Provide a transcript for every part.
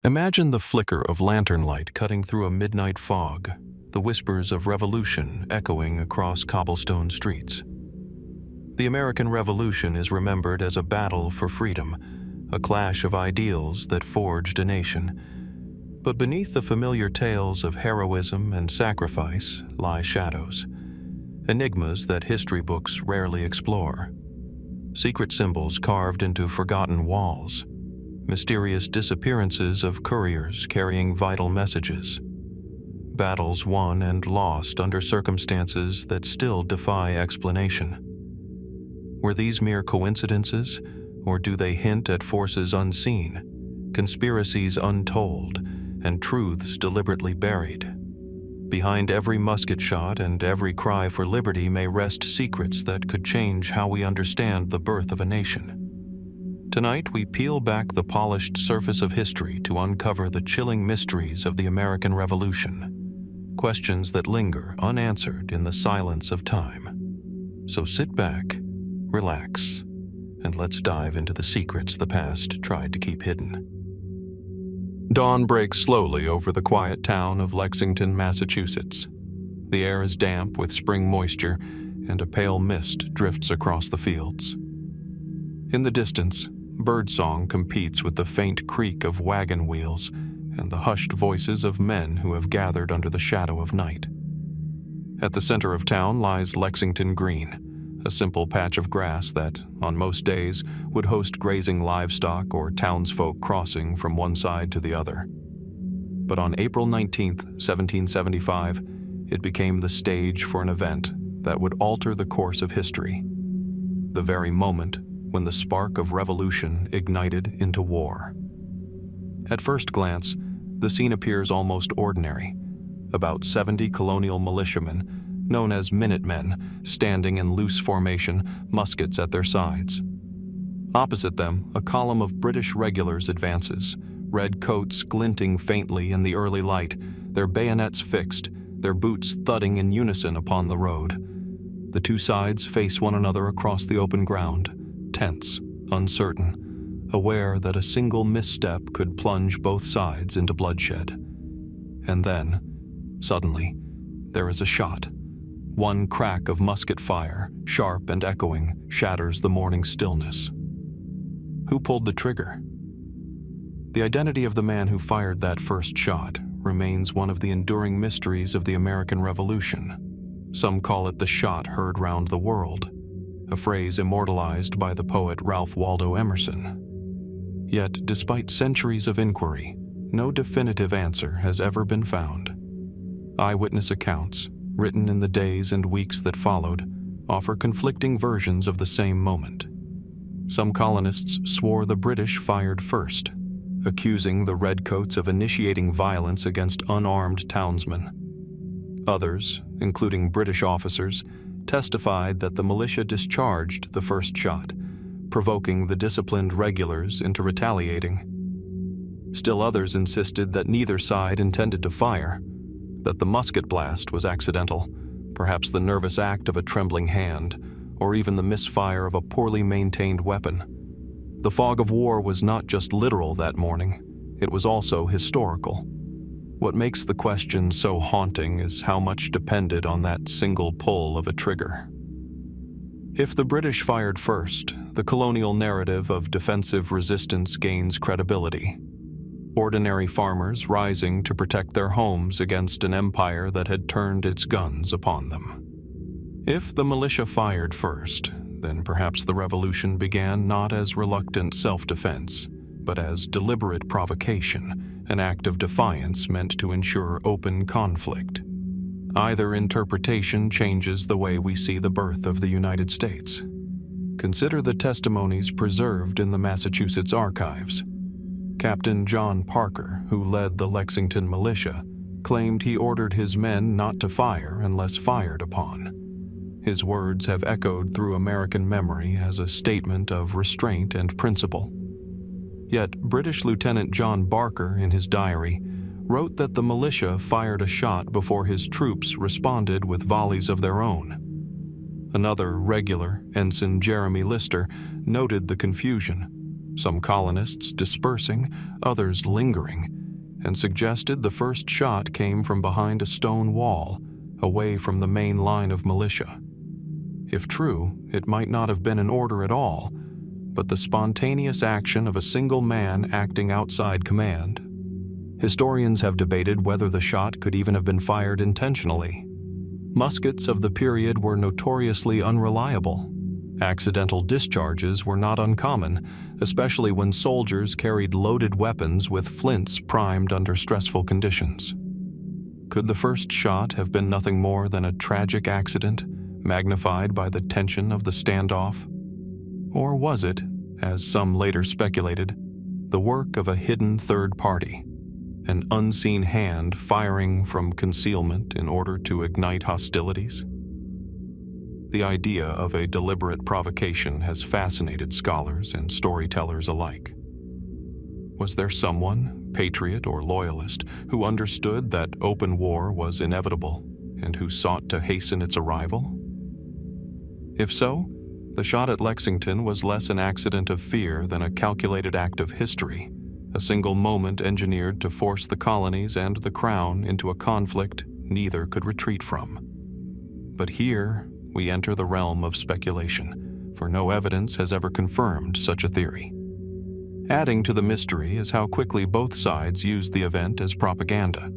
Imagine the flicker of lantern light cutting through a midnight fog, the whispers of revolution echoing across cobblestone streets. The American Revolution is remembered as a battle for freedom, a clash of ideals that forged a nation. But beneath the familiar tales of heroism and sacrifice lie shadows, enigmas that history books rarely explore. Secret symbols carved into forgotten walls, mysterious disappearances of couriers carrying vital messages, battles won and lost under circumstances that still defy explanation. Were these mere coincidences, or do they hint at forces unseen, conspiracies untold, and truths deliberately buried? Behind every musket shot and every cry for liberty may rest secrets that could change how we understand the birth of a nation. Tonight, we peel back the polished surface of history to uncover the chilling mysteries of the American Revolution, questions that linger unanswered in the silence of time. So sit back, relax, and let's dive into the secrets the past tried to keep hidden. Dawn breaks slowly over the quiet town of Lexington, Massachusetts. The air is damp with spring moisture, and a pale mist drifts across the fields. In the distance, birdsong competes with the faint creak of wagon wheels and the hushed voices of men who have gathered under the shadow of night. At the center of town lies Lexington Green, a simple patch of grass that, on most days, would host grazing livestock or townsfolk crossing from one side to the other. But on April 19, 1775, it became the stage for an event that would alter the course of history. The very moment when the spark of revolution ignited into war. At first glance, the scene appears almost ordinary. About 70 colonial militiamen, known as Minutemen, standing in loose formation, muskets at their sides. Opposite them, a column of British regulars advances, red coats glinting faintly in the early light, their bayonets fixed, their boots thudding in unison upon the road. The two sides face one another across the open ground, tense, uncertain, aware that a single misstep could plunge both sides into bloodshed. And then, suddenly, there is a shot. One crack of musket fire, sharp and echoing, shatters the morning stillness. Who pulled the trigger? The identity of the man who fired that first shot remains one of the enduring mysteries of the American Revolution. Some call it the shot heard round the world, a phrase immortalized by the poet Ralph Waldo Emerson. Yet, despite centuries of inquiry, no definitive answer has ever been found. Eyewitness accounts, written in the days and weeks that followed, offer conflicting versions of the same moment. Some colonists swore the British fired first, accusing the Redcoats of initiating violence against unarmed townsmen. Others, including British officers, testified that the militia discharged the first shot, provoking the disciplined regulars into retaliating. Still others insisted that neither side intended to fire, that the musket blast was accidental, perhaps the nervous act of a trembling hand, or even the misfire of a poorly maintained weapon. The fog of war was not just literal that morning, it was also historical. What makes the question so haunting is how much depended on that single pull of a trigger. If the British fired first, the colonial narrative of defensive resistance gains credibility. Ordinary farmers rising to protect their homes against an empire that had turned its guns upon them. If the militia fired first, then perhaps the revolution began not as reluctant self-defense, but as deliberate provocation, an act of defiance meant to ensure open conflict. Either interpretation changes the way we see the birth of the United States. Consider the testimonies preserved in the Massachusetts archives. Captain John Parker, who led the Lexington militia, claimed he ordered his men not to fire unless fired upon. His words have echoed through American memory as a statement of restraint and principle. Yet British Lieutenant John Barker, in his diary, wrote that the militia fired a shot before his troops responded with volleys of their own. Another regular, Ensign Jeremy Lister, noted the confusion, some colonists dispersing, others lingering, and suggested the first shot came from behind a stone wall, away from the main line of militia. If true, it might not have been an order at all, but the spontaneous action of a single man acting outside command. Historians have debated whether the shot could even have been fired intentionally. Muskets of the period were notoriously unreliable. Accidental discharges were not uncommon, especially when soldiers carried loaded weapons with flints primed under stressful conditions. Could the first shot have been nothing more than a tragic accident, magnified by the tension of the standoff? Or was it, as some later speculated, the work of a hidden third party, an unseen hand firing from concealment in order to ignite hostilities? The idea of a deliberate provocation has fascinated scholars and storytellers alike. Was there someone, patriot or loyalist, who understood that open war was inevitable and who sought to hasten its arrival? If so, the shot at Lexington was less an accident of fear than a calculated act of history, a single moment engineered to force the colonies and the crown into a conflict neither could retreat from. But here, we enter the realm of speculation, for no evidence has ever confirmed such a theory. Adding to the mystery is how quickly both sides used the event as propaganda.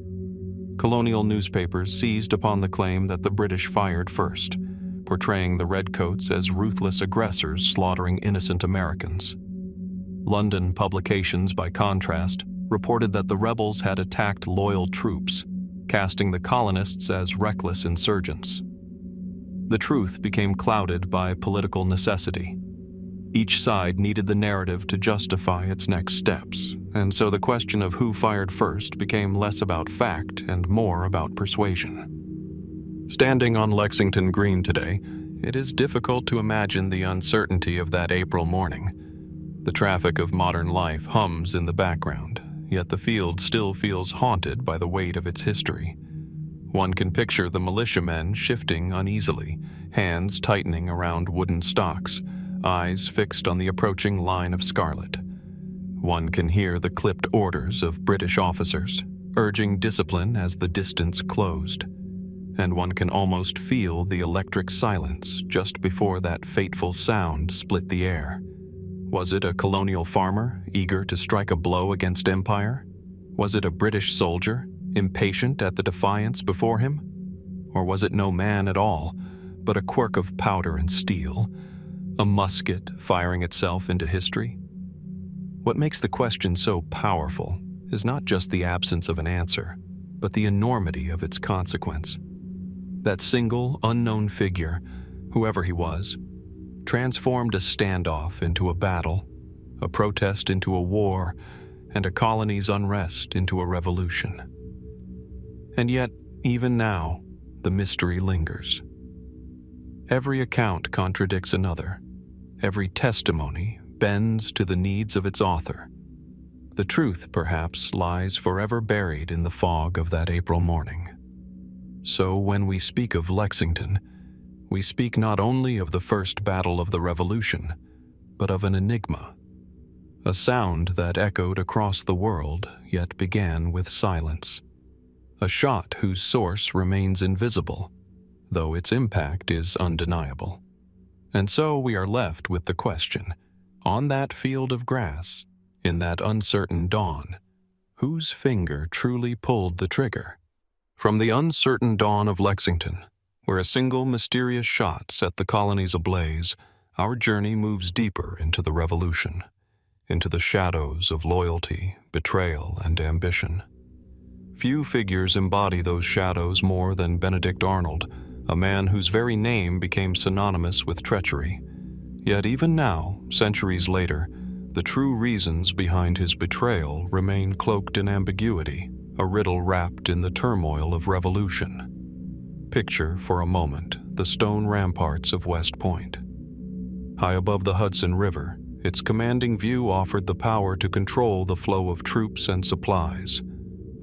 Colonial newspapers seized upon the claim that the British fired first, portraying the Redcoats as ruthless aggressors slaughtering innocent Americans. London publications, by contrast, reported that the rebels had attacked loyal troops, casting the colonists as reckless insurgents. The truth became clouded by political necessity. Each side needed the narrative to justify its next steps, and so the question of who fired first became less about fact and more about persuasion. Standing on Lexington Green today, it is difficult to imagine the uncertainty of that April morning. The traffic of modern life hums in the background, yet the field still feels haunted by the weight of its history. One can picture the militiamen shifting uneasily, hands tightening around wooden stocks, eyes fixed on the approaching line of scarlet. One can hear the clipped orders of British officers, urging discipline as the distance closed. And one can almost feel the electric silence just before that fateful sound split the air. Was it a colonial farmer, eager to strike a blow against empire? Was it a British soldier, impatient at the defiance before him? Or was it no man at all, but a quirk of powder and steel, a musket firing itself into history? What makes the question so powerful is not just the absence of an answer, but the enormity of its consequence. That single, unknown figure, whoever he was, transformed a standoff into a battle, a protest into a war, and a colony's unrest into a revolution. And yet, even now, the mystery lingers. Every account contradicts another. Every testimony bends to the needs of its author. The truth, perhaps, lies forever buried in the fog of that April morning. So when we speak of Lexington, we speak not only of the first battle of the Revolution, but of an enigma, a sound that echoed across the world yet began with silence, a shot whose source remains invisible, though its impact is undeniable. And so we are left with the question, on that field of grass, in that uncertain dawn, whose finger truly pulled the trigger? From the uncertain dawn of Lexington, where a single mysterious shot set the colonies ablaze, our journey moves deeper into the Revolution, into the shadows of loyalty, betrayal, and ambition. Few figures embody those shadows more than Benedict Arnold, a man whose very name became synonymous with treachery. Yet even now, centuries later, the true reasons behind his betrayal remain cloaked in ambiguity, a riddle wrapped in the turmoil of revolution. Picture, for a moment, the stone ramparts of West Point. High above the Hudson River, its commanding view offered the power to control the flow of troops and supplies,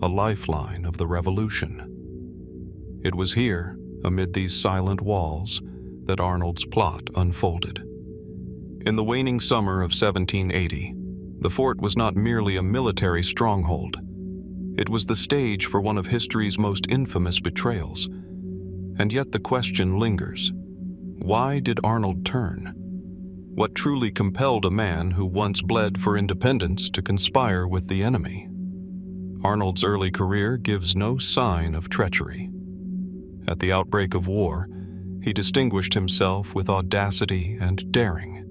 a lifeline of the Revolution. It was here, amid these silent walls, that Arnold's plot unfolded. In the waning summer of 1780, The fort was not merely a military stronghold. It was the stage for one of history's most infamous betrayals. And yet the question lingers. Why did Arnold turn? What truly compelled a man who once bled for independence to conspire with the enemy? Arnold's early career gives no sign of treachery. At the outbreak of war, he distinguished himself with audacity and daring.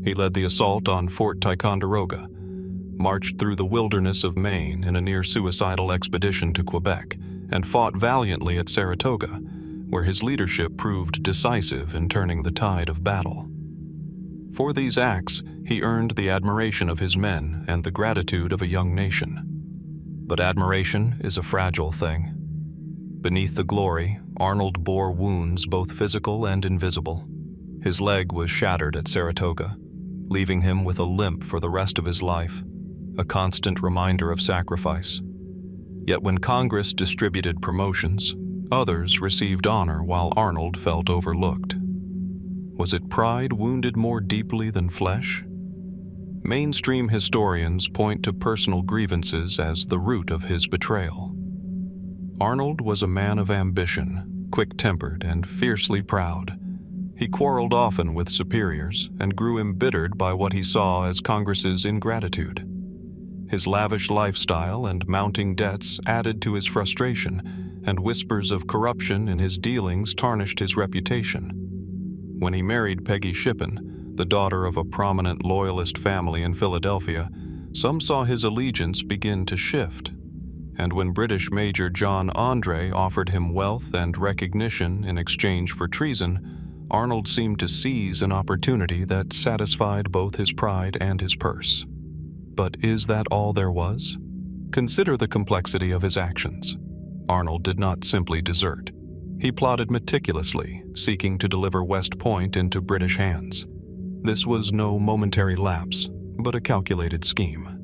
He led the assault on Fort Ticonderoga, marched through the wilderness of Maine in a near-suicidal expedition to Quebec, and fought valiantly at Saratoga, where his leadership proved decisive in turning the tide of battle. For these acts, he earned the admiration of his men and the gratitude of a young nation. But admiration is a fragile thing. Beneath the glory, Arnold bore wounds both physical and invisible. His leg was shattered at Saratoga, leaving him with a limp for the rest of his life, a constant reminder of sacrifice. Yet when Congress distributed promotions, others received honor while Arnold felt overlooked. Was it pride wounded more deeply than flesh? Mainstream historians point to personal grievances as the root of his betrayal. Arnold was a man of ambition, quick-tempered and fiercely proud. He quarreled often with superiors and grew embittered by what he saw as Congress's ingratitude. His lavish lifestyle and mounting debts added to his frustration, and whispers of corruption in his dealings tarnished his reputation. When he married Peggy Shippen, the daughter of a prominent Loyalist family in Philadelphia, some saw his allegiance begin to shift. And when British Major John André offered him wealth and recognition in exchange for treason, Arnold seemed to seize an opportunity that satisfied both his pride and his purse. But is that all there was? Consider the complexity of his actions. Arnold did not simply desert. He plotted meticulously, seeking to deliver West Point into British hands. This was no momentary lapse, but a calculated scheme.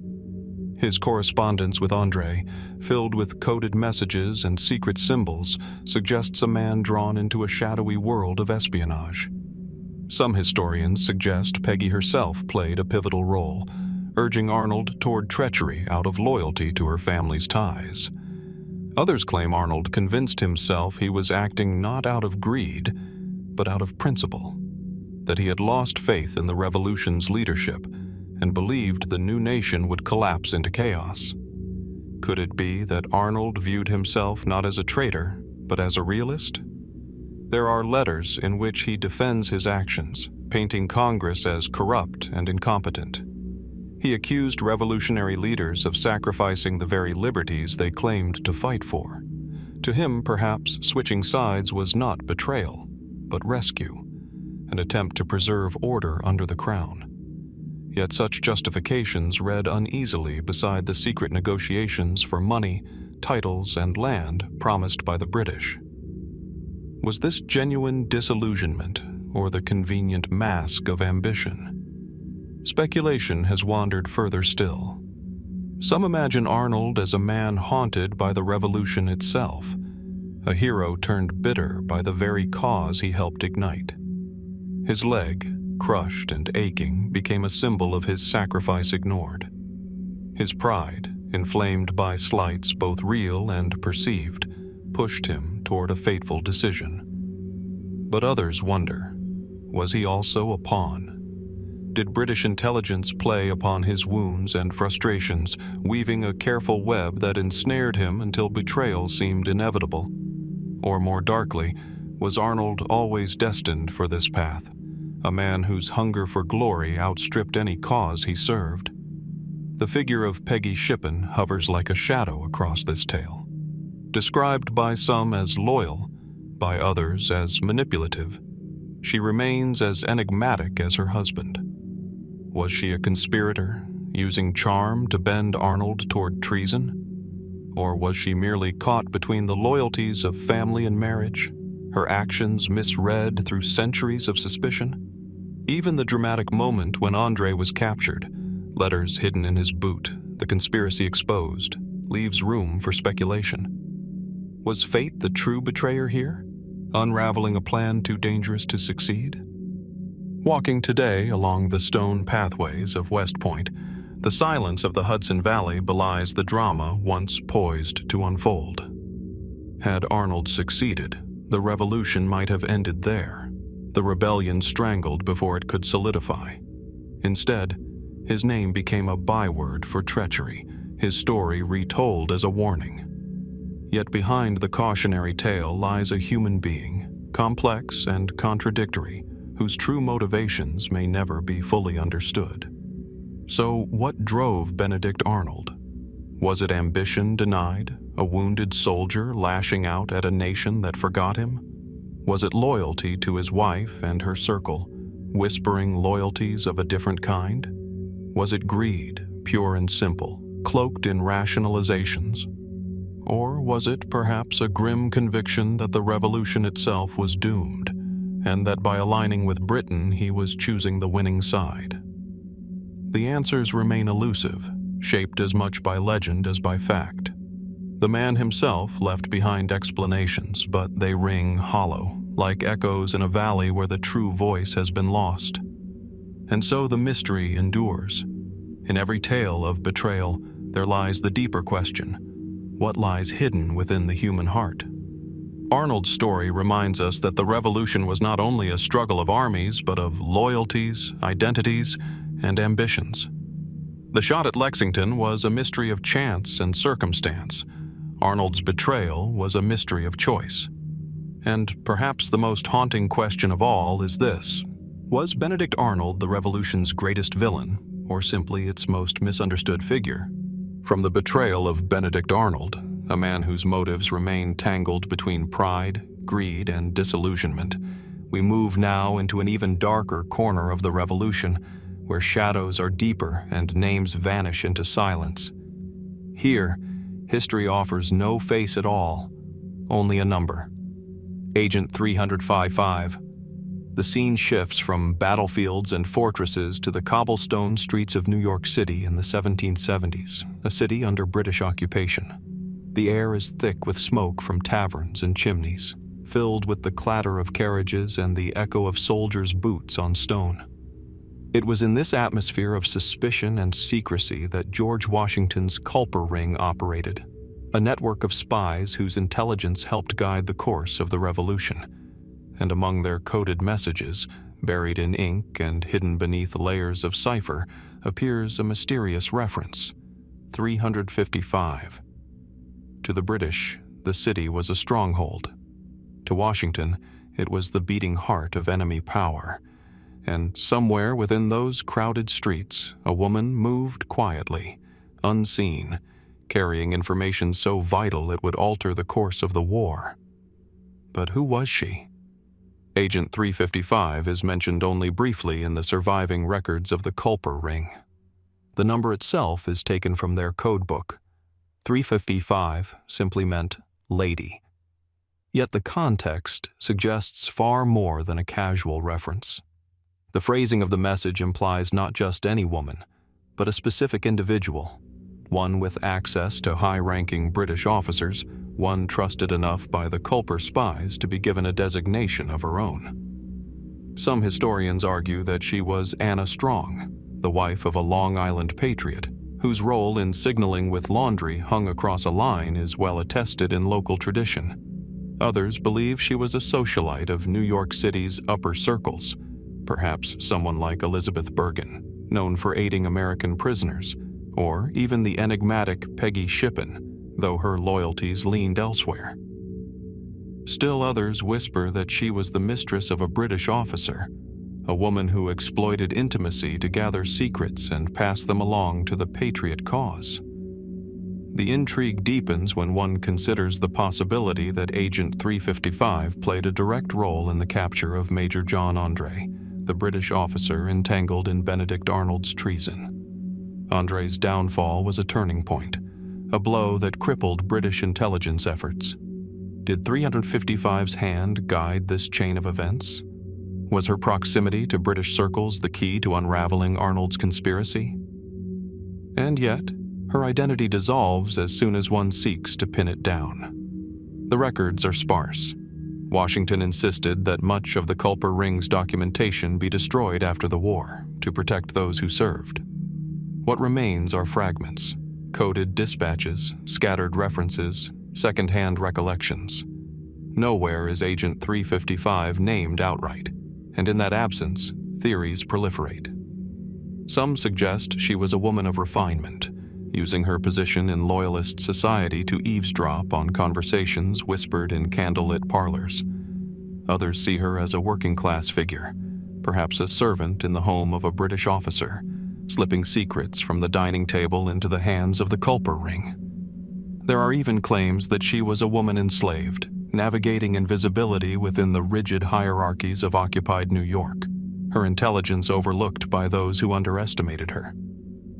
His correspondence with André, filled with coded messages and secret symbols, suggests a man drawn into a shadowy world of espionage. Some historians suggest Peggy herself played a pivotal role, urging Arnold toward treachery out of loyalty to her family's ties. Others claim Arnold convinced himself he was acting not out of greed, but out of principle, that he had lost faith in the revolution's leadership and believed the new nation would collapse into chaos. Could it be that Arnold viewed himself not as a traitor, but as a realist? There are letters in which he defends his actions, painting Congress as corrupt and incompetent. He accused revolutionary leaders of sacrificing the very liberties they claimed to fight for. To him, perhaps, switching sides was not betrayal, but rescue, an attempt to preserve order under the crown. Yet such justifications read uneasily beside the secret negotiations for money, titles, and land promised by the British. Was this genuine disillusionment or the convenient mask of ambition? Speculation has wandered further still. Some imagine Arnold as a man haunted by the revolution itself, a hero turned bitter by the very cause he helped ignite. His leg, crushed and aching, became a symbol of his sacrifice ignored. His pride, inflamed by slights both real and perceived, pushed him toward a fateful decision. But others wonder, was he also a pawn? Did British intelligence play upon his wounds and frustrations, weaving a careful web that ensnared him until betrayal seemed inevitable? Or more darkly, was Arnold always destined for this path? A man whose hunger for glory outstripped any cause he served. The figure of Peggy Shippen hovers like a shadow across this tale. Described by some as loyal, by others as manipulative, she remains as enigmatic as her husband. Was she a conspirator, using charm to bend Arnold toward treason? Or was she merely caught between the loyalties of family and marriage, her actions misread through centuries of suspicion? Even the dramatic moment when André was captured, letters hidden in his boot, the conspiracy exposed, leaves room for speculation. Was fate the true betrayer here, unraveling a plan too dangerous to succeed? Walking today along the stone pathways of West Point, The silence of the Hudson Valley belies the drama once poised to unfold. Had Arnold succeeded, the revolution might have ended there, the rebellion strangled before it could solidify. Instead, his name became a byword for treachery, his story retold as a warning. Yet behind the cautionary tale lies a human being, complex and contradictory, whose true motivations may never be fully understood. So, what drove Benedict Arnold? Was it ambition denied, a wounded soldier lashing out at a nation that forgot him? Was it loyalty to his wife and her circle, whispering loyalties of a different kind? Was it greed, pure and simple, cloaked in rationalizations? Or was it perhaps a grim conviction that the revolution itself was doomed, and that by aligning with Britain he was choosing the winning side? The answers remain elusive, shaped as much by legend as by fact. The man himself left behind explanations, but they ring hollow, like echoes in a valley where the true voice has been lost. And so the mystery endures. In every tale of betrayal, there lies the deeper question: what lies hidden within the human heart? Arnold's story reminds us that the revolution was not only a struggle of armies, but of loyalties, identities, and ambitions. The shot at Lexington was a mystery of chance and circumstance. Arnold's betrayal was a mystery of choice. And perhaps the most haunting question of all is this: was Benedict Arnold the revolution's greatest villain, or simply its most misunderstood figure? From the betrayal of Benedict Arnold, a man whose motives remain tangled between pride, greed, and disillusionment, we move now into an even darker corner of the revolution, where shadows are deeper and names vanish into silence. Here, history offers no face at all, only a number. Agent 355. The scene shifts from battlefields and fortresses to the cobblestone streets of New York City in the 1770s, a city under British occupation. The air is thick with smoke from taverns and chimneys, filled with the clatter of carriages and the echo of soldiers' boots on stone. It was in this atmosphere of suspicion and secrecy that George Washington's Culper ring operated, a network of spies whose intelligence helped guide the course of the revolution. And among their coded messages, buried in ink and hidden beneath layers of cipher, appears a mysterious reference: 355. To the British, the city was a stronghold. To Washington, it was the beating heart of enemy power. And somewhere within those crowded streets, a woman moved quietly, unseen, carrying information so vital it would alter the course of the war. But who was she? Agent 355 is mentioned only briefly in the surviving records of the Culper ring. The number itself is taken from their code book. 355 simply meant lady. Yet the context suggests far more than a casual reference. The phrasing of the message implies not just any woman, but a specific individual, one with access to high-ranking British officers, one trusted enough by the Culper spies to be given a designation of her own. Some historians argue that she was Anna Strong, the wife of a Long Island patriot, whose role in signaling with laundry hung across a line is well attested in local tradition. Others believe she was a socialite of New York City's upper circles, perhaps someone like Elizabeth Bergen, known for aiding American prisoners, or even the enigmatic Peggy Shippen, though her loyalties leaned elsewhere. Still others whisper that she was the mistress of a British officer, a woman who exploited intimacy to gather secrets and pass them along to the patriot cause. The intrigue deepens when one considers the possibility that Agent 355 played a direct role in the capture of Major John André, the British officer entangled in Benedict Arnold's treason. André's downfall was a turning point, a blow that crippled British intelligence efforts. Did 355's hand guide this chain of events? Was her proximity to British circles the key to unraveling Arnold's conspiracy? And yet, her identity dissolves as soon as one seeks to pin it down. The records are sparse. Washington insisted that much of the Culper ring's documentation be destroyed after the war to protect those who served. What remains are fragments, coded dispatches, scattered references, second-hand recollections. Nowhere is Agent 355 named outright, and in that absence, theories proliferate. Some suggest she was a woman of refinement, using her position in Loyalist society to eavesdrop on conversations whispered in candlelit parlors. Others see her as a working-class figure, perhaps a servant in the home of a British officer, slipping secrets from the dining table into the hands of the Culper ring. There are even claims that she was a woman enslaved, navigating invisibility within the rigid hierarchies of occupied New York, her intelligence overlooked by those who underestimated her.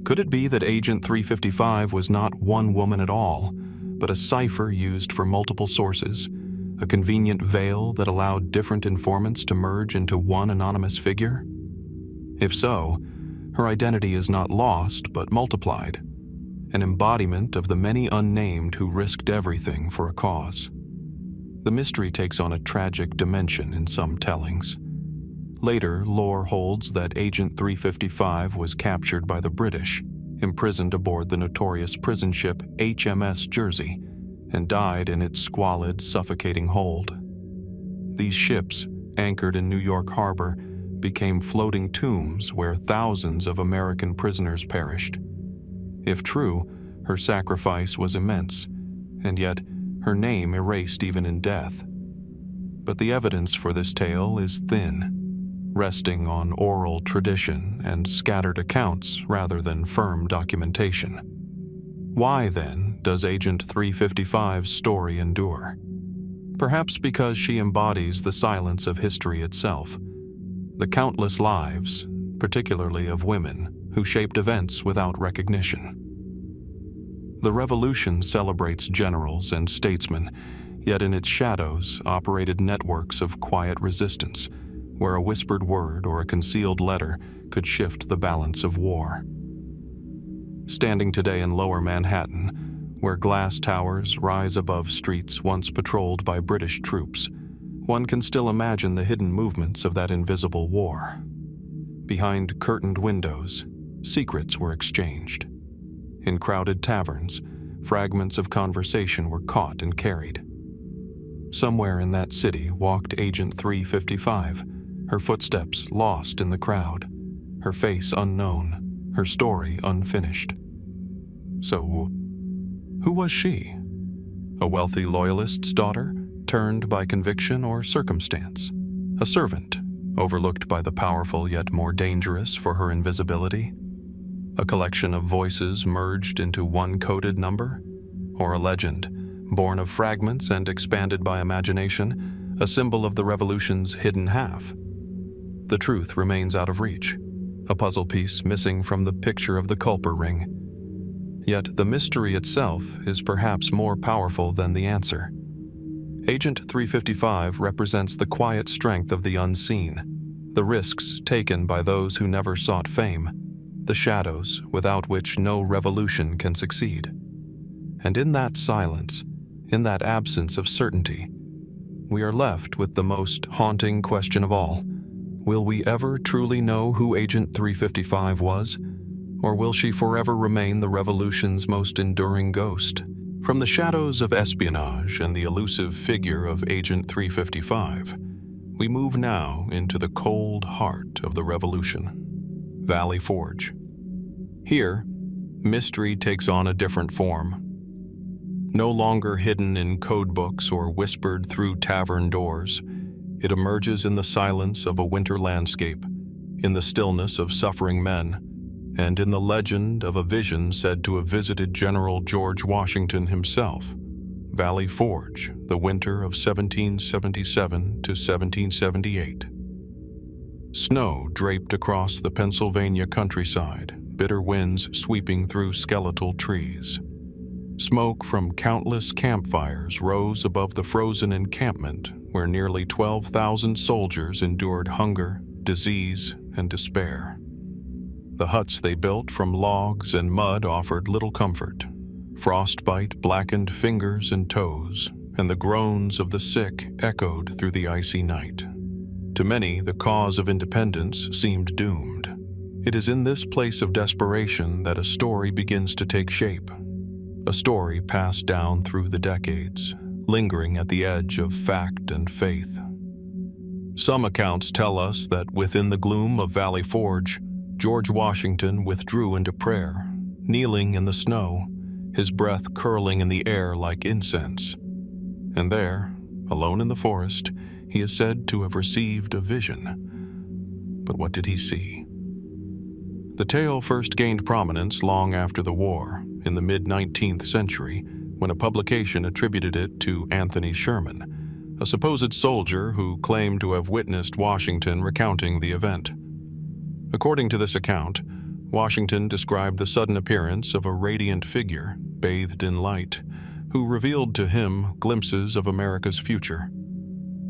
Could it be that Agent 355 was not one woman at all, but a cipher used for multiple sources, a convenient veil that allowed different informants to merge into one anonymous figure? If so, her identity is not lost but multiplied, an embodiment of the many unnamed who risked everything for a cause. The mystery takes on a tragic dimension in some tellings. Later, lore holds that Agent 355 was captured by the British, imprisoned aboard the notorious prison ship HMS Jersey, and died in its squalid, suffocating hold. These ships, anchored in New York Harbor, became floating tombs where thousands of American prisoners perished. If true, her sacrifice was immense, and yet her name erased even in death. But the evidence for this tale is thin, resting on oral tradition and scattered accounts rather than firm documentation. Why, then, does Agent 355's story endure? Perhaps because she embodies the silence of history itself, the countless lives, particularly of women, who shaped events without recognition. The Revolution celebrates generals and statesmen, yet in its shadows operated networks of quiet resistance, where a whispered word or a concealed letter could shift the balance of war. Standing today in Lower Manhattan, where glass towers rise above streets once patrolled by British troops, one can still imagine the hidden movements of that invisible war. Behind curtained windows, secrets were exchanged. In crowded taverns, fragments of conversation were caught and carried. Somewhere in that city walked Agent 355, her footsteps lost in the crowd, her face unknown, her story unfinished. So, who was she? A wealthy Loyalist's daughter, turned by conviction or circumstance? A servant, overlooked by the powerful yet more dangerous for her invisibility? A collection of voices merged into one coded number? Or a legend, born of fragments and expanded by imagination, a symbol of the Revolution's hidden half? The truth remains out of reach, a puzzle piece missing from the picture of the Culper ring. Yet the mystery itself is perhaps more powerful than the answer. Agent 355 represents the quiet strength of the unseen, the risks taken by those who never sought fame, the shadows without which no revolution can succeed. And in that silence, in that absence of certainty, we are left with the most haunting question of all. Will we ever truly know who Agent 355 was? Or will she forever remain the Revolution's most enduring ghost? From the shadows of espionage and the elusive figure of Agent 355, we move now into the cold heart of the Revolution, Valley Forge. Here, mystery takes on a different form. No longer hidden in codebooks or whispered through tavern doors, it emerges in the silence of a winter landscape, in the stillness of suffering men, and in the legend of a vision said to have visited General George Washington himself. Valley Forge, the winter of 1777 to 1778. Snow draped across the Pennsylvania countryside, bitter winds sweeping through skeletal trees. Smoke from countless campfires rose above the frozen encampment where nearly 12,000 soldiers endured hunger, disease, and despair. The huts they built from logs and mud offered little comfort. Frostbite blackened fingers and toes, and the groans of the sick echoed through the icy night. To many, the cause of independence seemed doomed. It is in this place of desperation that a story begins to take shape, a story passed down through the decades, lingering at the edge of fact and faith. Some accounts tell us that within the gloom of Valley Forge, George Washington withdrew into prayer, kneeling in the snow, his breath curling in the air like incense. And there, alone in the forest, he is said to have received a vision. But what did he see? The tale first gained prominence long after the war, in the mid-19th century, when a publication attributed it to Anthony Sherman, a supposed soldier who claimed to have witnessed Washington recounting the event. According to this account, Washington described the sudden appearance of a radiant figure, bathed in light, who revealed to him glimpses of America's future.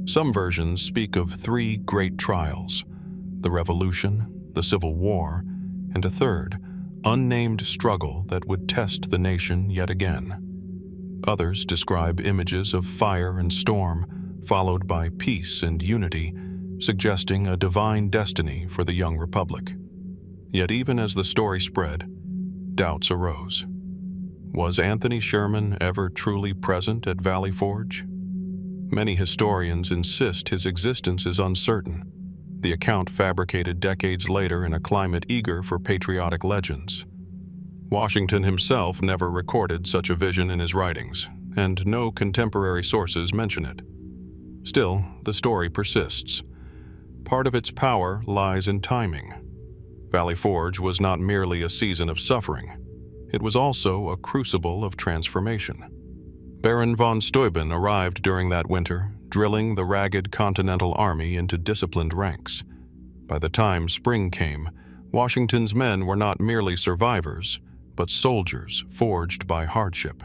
Some versions speak of 3 great trials: the Revolution, the Civil War, and a third, unnamed struggle that would test the nation yet again. Others describe images of fire and storm, followed by peace and unity, suggesting a divine destiny for the young republic. Yet even as the story spread, doubts arose. Was Anthony Sherman ever truly present at Valley Forge? Many historians insist his existence is uncertain, the account fabricated decades later in a climate eager for patriotic legends. Washington himself never recorded such a vision in his writings, and no contemporary sources mention it. Still, the story persists. Part of its power lies in timing. Valley Forge was not merely a season of suffering. It was also a crucible of transformation. Baron von Steuben arrived during that winter, drilling the ragged Continental Army into disciplined ranks. By the time spring came, Washington's men were not merely survivors, but soldiers forged by hardship.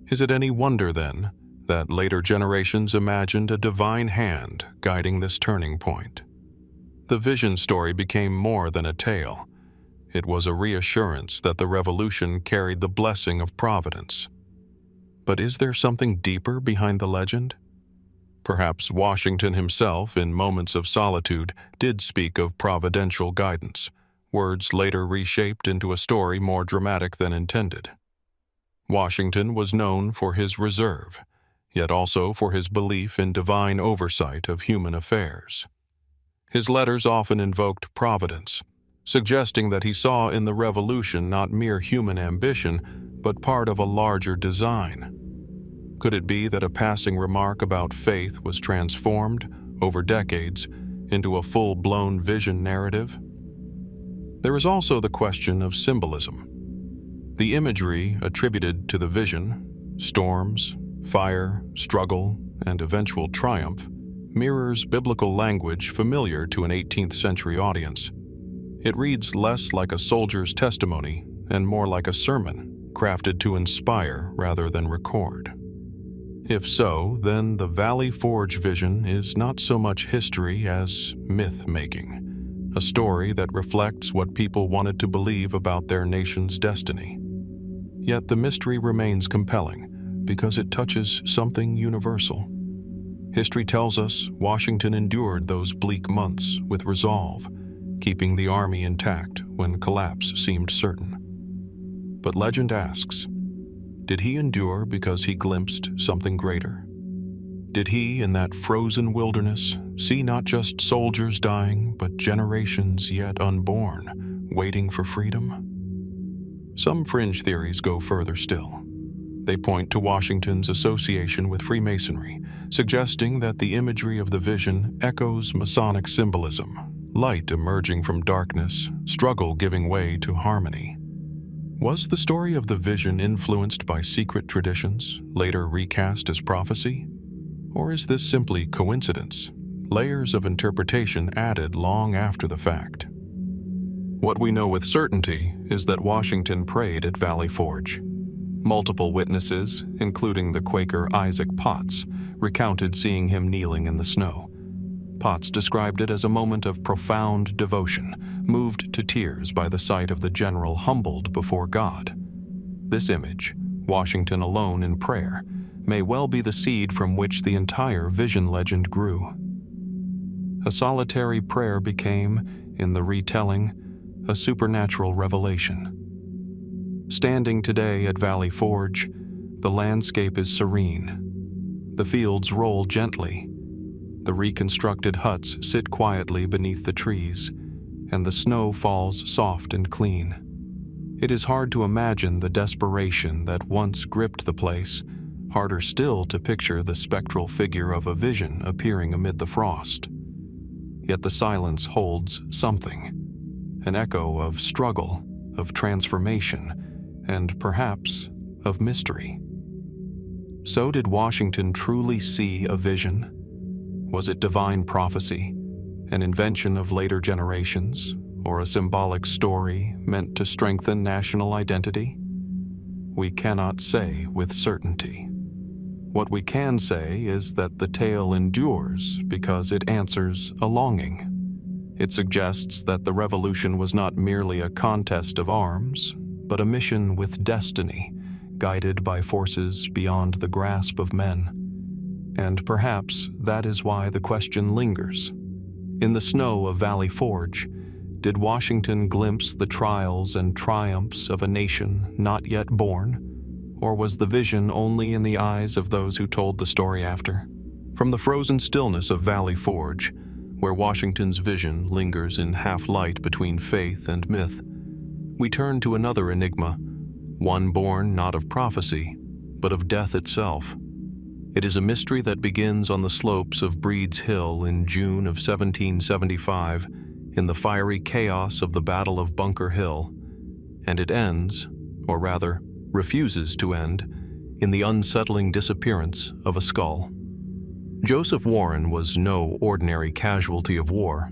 Is it any wonder, then, that later generations imagined a divine hand guiding this turning point? The vision story became more than a tale. It was a reassurance that the Revolution carried the blessing of Providence. But is there something deeper behind the legend? Perhaps Washington himself, in moments of solitude, did speak of providential guidance, words later reshaped into a story more dramatic than intended. Washington was known for his reserve, yet also for his belief in divine oversight of human affairs. His letters often invoked providence, suggesting that he saw in the Revolution not mere human ambition, but part of a larger design. Could it be that a passing remark about faith was transformed, over decades, into a full-blown vision narrative? There is also the question of symbolism. The imagery attributed to the vision, storms, fire, struggle, and eventual triumph, mirrors biblical language familiar to an 18th century audience. It reads less like a soldier's testimony and more like a sermon, crafted to inspire rather than record. If so, then the Valley Forge vision is not so much history as myth-making, a story that reflects what people wanted to believe about their nation's destiny. Yet the mystery remains compelling because it touches something universal. History tells us Washington endured those bleak months with resolve, keeping the army intact when collapse seemed certain. But legend asks, did he endure because he glimpsed something greater? Did he, in that frozen wilderness, see not just soldiers dying, but generations yet unborn, waiting for freedom? Some fringe theories go further still. They point to Washington's association with Freemasonry, suggesting that the imagery of the vision echoes Masonic symbolism, light emerging from darkness, struggle giving way to harmony. Was the story of the vision influenced by secret traditions, later recast as prophecy? Or is this simply coincidence, layers of interpretation added long after the fact? What we know with certainty is that Washington prayed at Valley Forge. Multiple witnesses, including the Quaker Isaac Potts, recounted seeing him kneeling in the snow. Potts described it as a moment of profound devotion, moved to tears by the sight of the general humbled before God. This image, Washington alone in prayer, may well be the seed from which the entire vision legend grew. A solitary prayer became, in the retelling, a supernatural revelation. Standing today at Valley Forge, the landscape is serene. The fields roll gently. The reconstructed huts sit quietly beneath the trees, and the snow falls soft and clean. It is hard to imagine the desperation that once gripped the place, harder still to picture the spectral figure of a vision appearing amid the frost. Yet the silence holds something, an echo of struggle, of transformation, and perhaps of mystery. So did Washington truly see a vision? Was it divine prophecy, an invention of later generations, or a symbolic story meant to strengthen national identity? We cannot say with certainty. What we can say is that the tale endures because it answers a longing. It suggests that the revolution was not merely a contest of arms, but a mission with destiny, guided by forces beyond the grasp of men. And perhaps that is why the question lingers. In the snow of Valley Forge, did Washington glimpse the trials and triumphs of a nation not yet born? Or was the vision only in the eyes of those who told the story after? From the frozen stillness of Valley Forge, where Washington's vision lingers in half-light between faith and myth, we turn to another enigma, one born not of prophecy, but of death itself. It is a mystery that begins on the slopes of Breed's Hill in June of 1775, in the fiery chaos of the Battle of Bunker Hill, and it ends, or rather, refuses to end, in the unsettling disappearance of a skull. Joseph Warren was no ordinary casualty of war.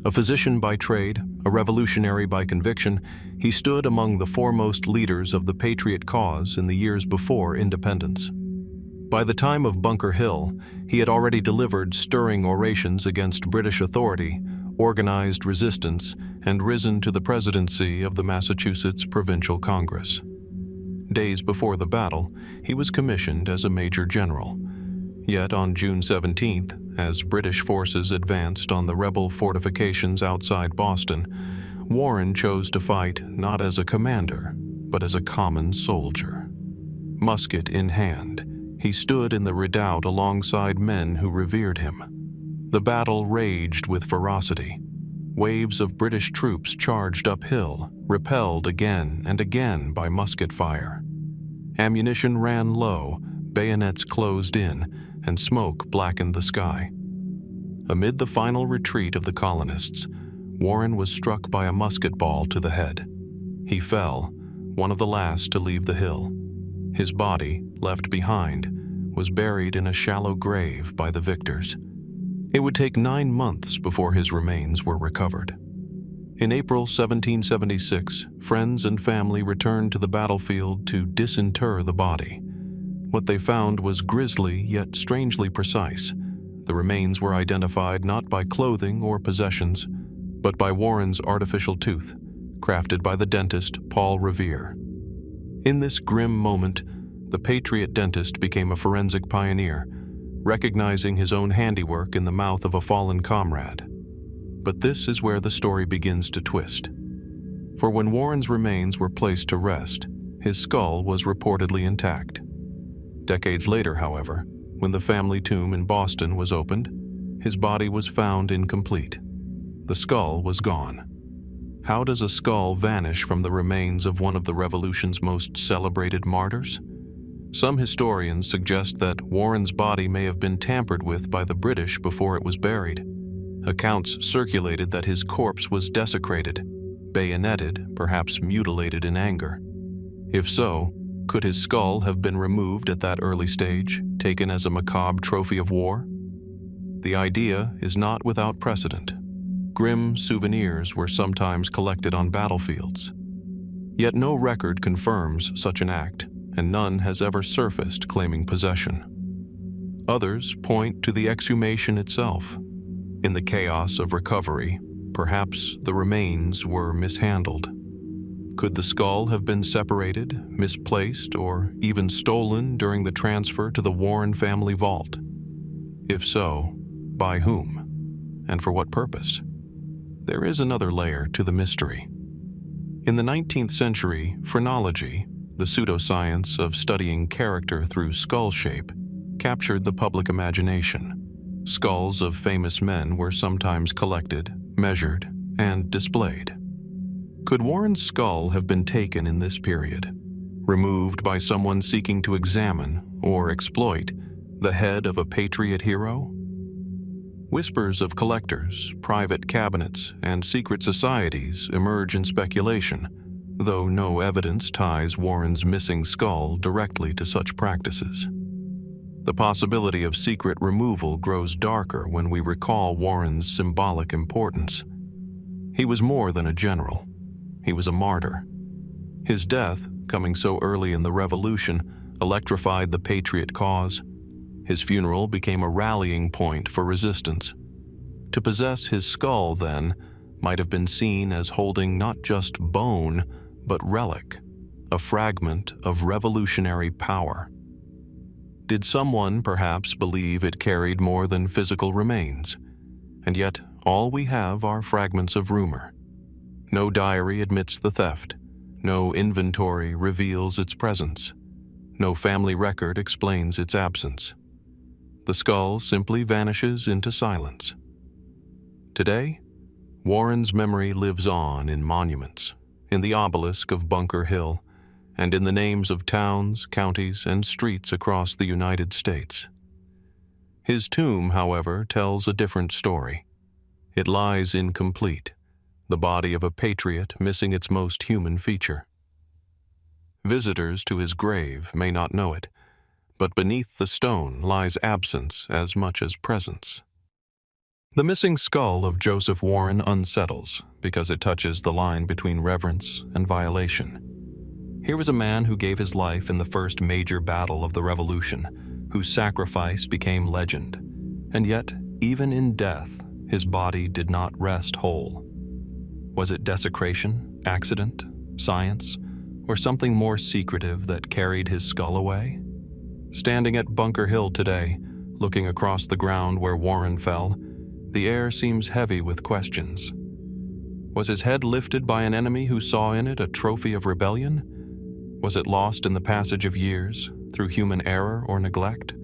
A physician by trade, a revolutionary by conviction, he stood among the foremost leaders of the Patriot cause in the years before independence. By the time of Bunker Hill, he had already delivered stirring orations against British authority, organized resistance, and risen to the presidency of the Massachusetts Provincial Congress. Days before the battle, he was commissioned as a major general. Yet on June 17th, as British forces advanced on the rebel fortifications outside Boston, Warren chose to fight not as a commander, but as a common soldier. Musket in hand, he stood in the redoubt alongside men who revered him. The battle raged with ferocity. Waves of British troops charged uphill, repelled again and again by musket fire. Ammunition ran low, bayonets closed in, and smoke blackened the sky. Amid the final retreat of the colonists, Warren was struck by a musket ball to the head. He fell, one of the last to leave the hill. His body, left behind, was buried in a shallow grave by the victors. It would take 9 months before his remains were recovered. In April 1776, friends and family returned to the battlefield to disinter the body. What they found was grisly yet strangely precise. The remains were identified not by clothing or possessions, but by Warren's artificial tooth, crafted by the dentist Paul Revere. In this grim moment, the patriot dentist became a forensic pioneer, recognizing his own handiwork in the mouth of a fallen comrade. But this is where the story begins to twist. For when Warren's remains were placed to rest, his skull was reportedly intact. Decades later, however, when the family tomb in Boston was opened, his body was found incomplete. The skull was gone. How does a skull vanish from the remains of one of the Revolution's most celebrated martyrs? Some historians suggest that Warren's body may have been tampered with by the British before it was buried. Accounts circulated that his corpse was desecrated, bayoneted, perhaps mutilated in anger. If so, could his skull have been removed at that early stage, taken as a macabre trophy of war? The idea is not without precedent. Grim souvenirs were sometimes collected on battlefields. Yet no record confirms such an act, and none has ever surfaced claiming possession. Others point to the exhumation itself. In the chaos of recovery, perhaps the remains were mishandled. Could the skull have been separated, misplaced, or even stolen during the transfer to the Warren family vault? If so, by whom? And for what purpose? There is another layer to the mystery. In the 19th century, phrenology, the pseudoscience of studying character through skull shape, captured the public imagination. Skulls of famous men were sometimes collected, measured, and displayed. Could Warren's skull have been taken in this period, removed by someone seeking to examine or exploit the head of a patriot hero? Whispers of collectors, private cabinets, and secret societies emerge in speculation, though no evidence ties Warren's missing skull directly to such practices. The possibility of secret removal grows darker when we recall Warren's symbolic importance. He was more than a general. He was a martyr. His death, coming so early in the Revolution, electrified the patriot cause. His funeral became a rallying point for resistance. To possess his skull, then, might have been seen as holding not just bone, but relic, a fragment of revolutionary power. Did someone perhaps believe it carried more than physical remains? And yet, all we have are fragments of rumor. No diary admits the theft. No inventory reveals its presence. No family record explains its absence. The skull simply vanishes into silence. Today, Warren's memory lives on in monuments, in the obelisk of Bunker Hill, and in the names of towns, counties, and streets across the United States. His tomb, however, tells a different story. It lies incomplete, the body of a patriot missing its most human feature. Visitors to his grave may not know it, but beneath the stone lies absence as much as presence. The missing skull of Joseph Warren unsettles because it touches the line between reverence and violation. Here was a man who gave his life in the first major battle of the Revolution, whose sacrifice became legend. And yet, even in death, his body did not rest whole. Was it desecration, accident, science, or something more secretive that carried his skull away? Standing at Bunker Hill today, looking across the ground where Warren fell, the air seems heavy with questions. Was his head lifted by an enemy who saw in it a trophy of rebellion? Was it lost in the passage of years, through human error or neglect?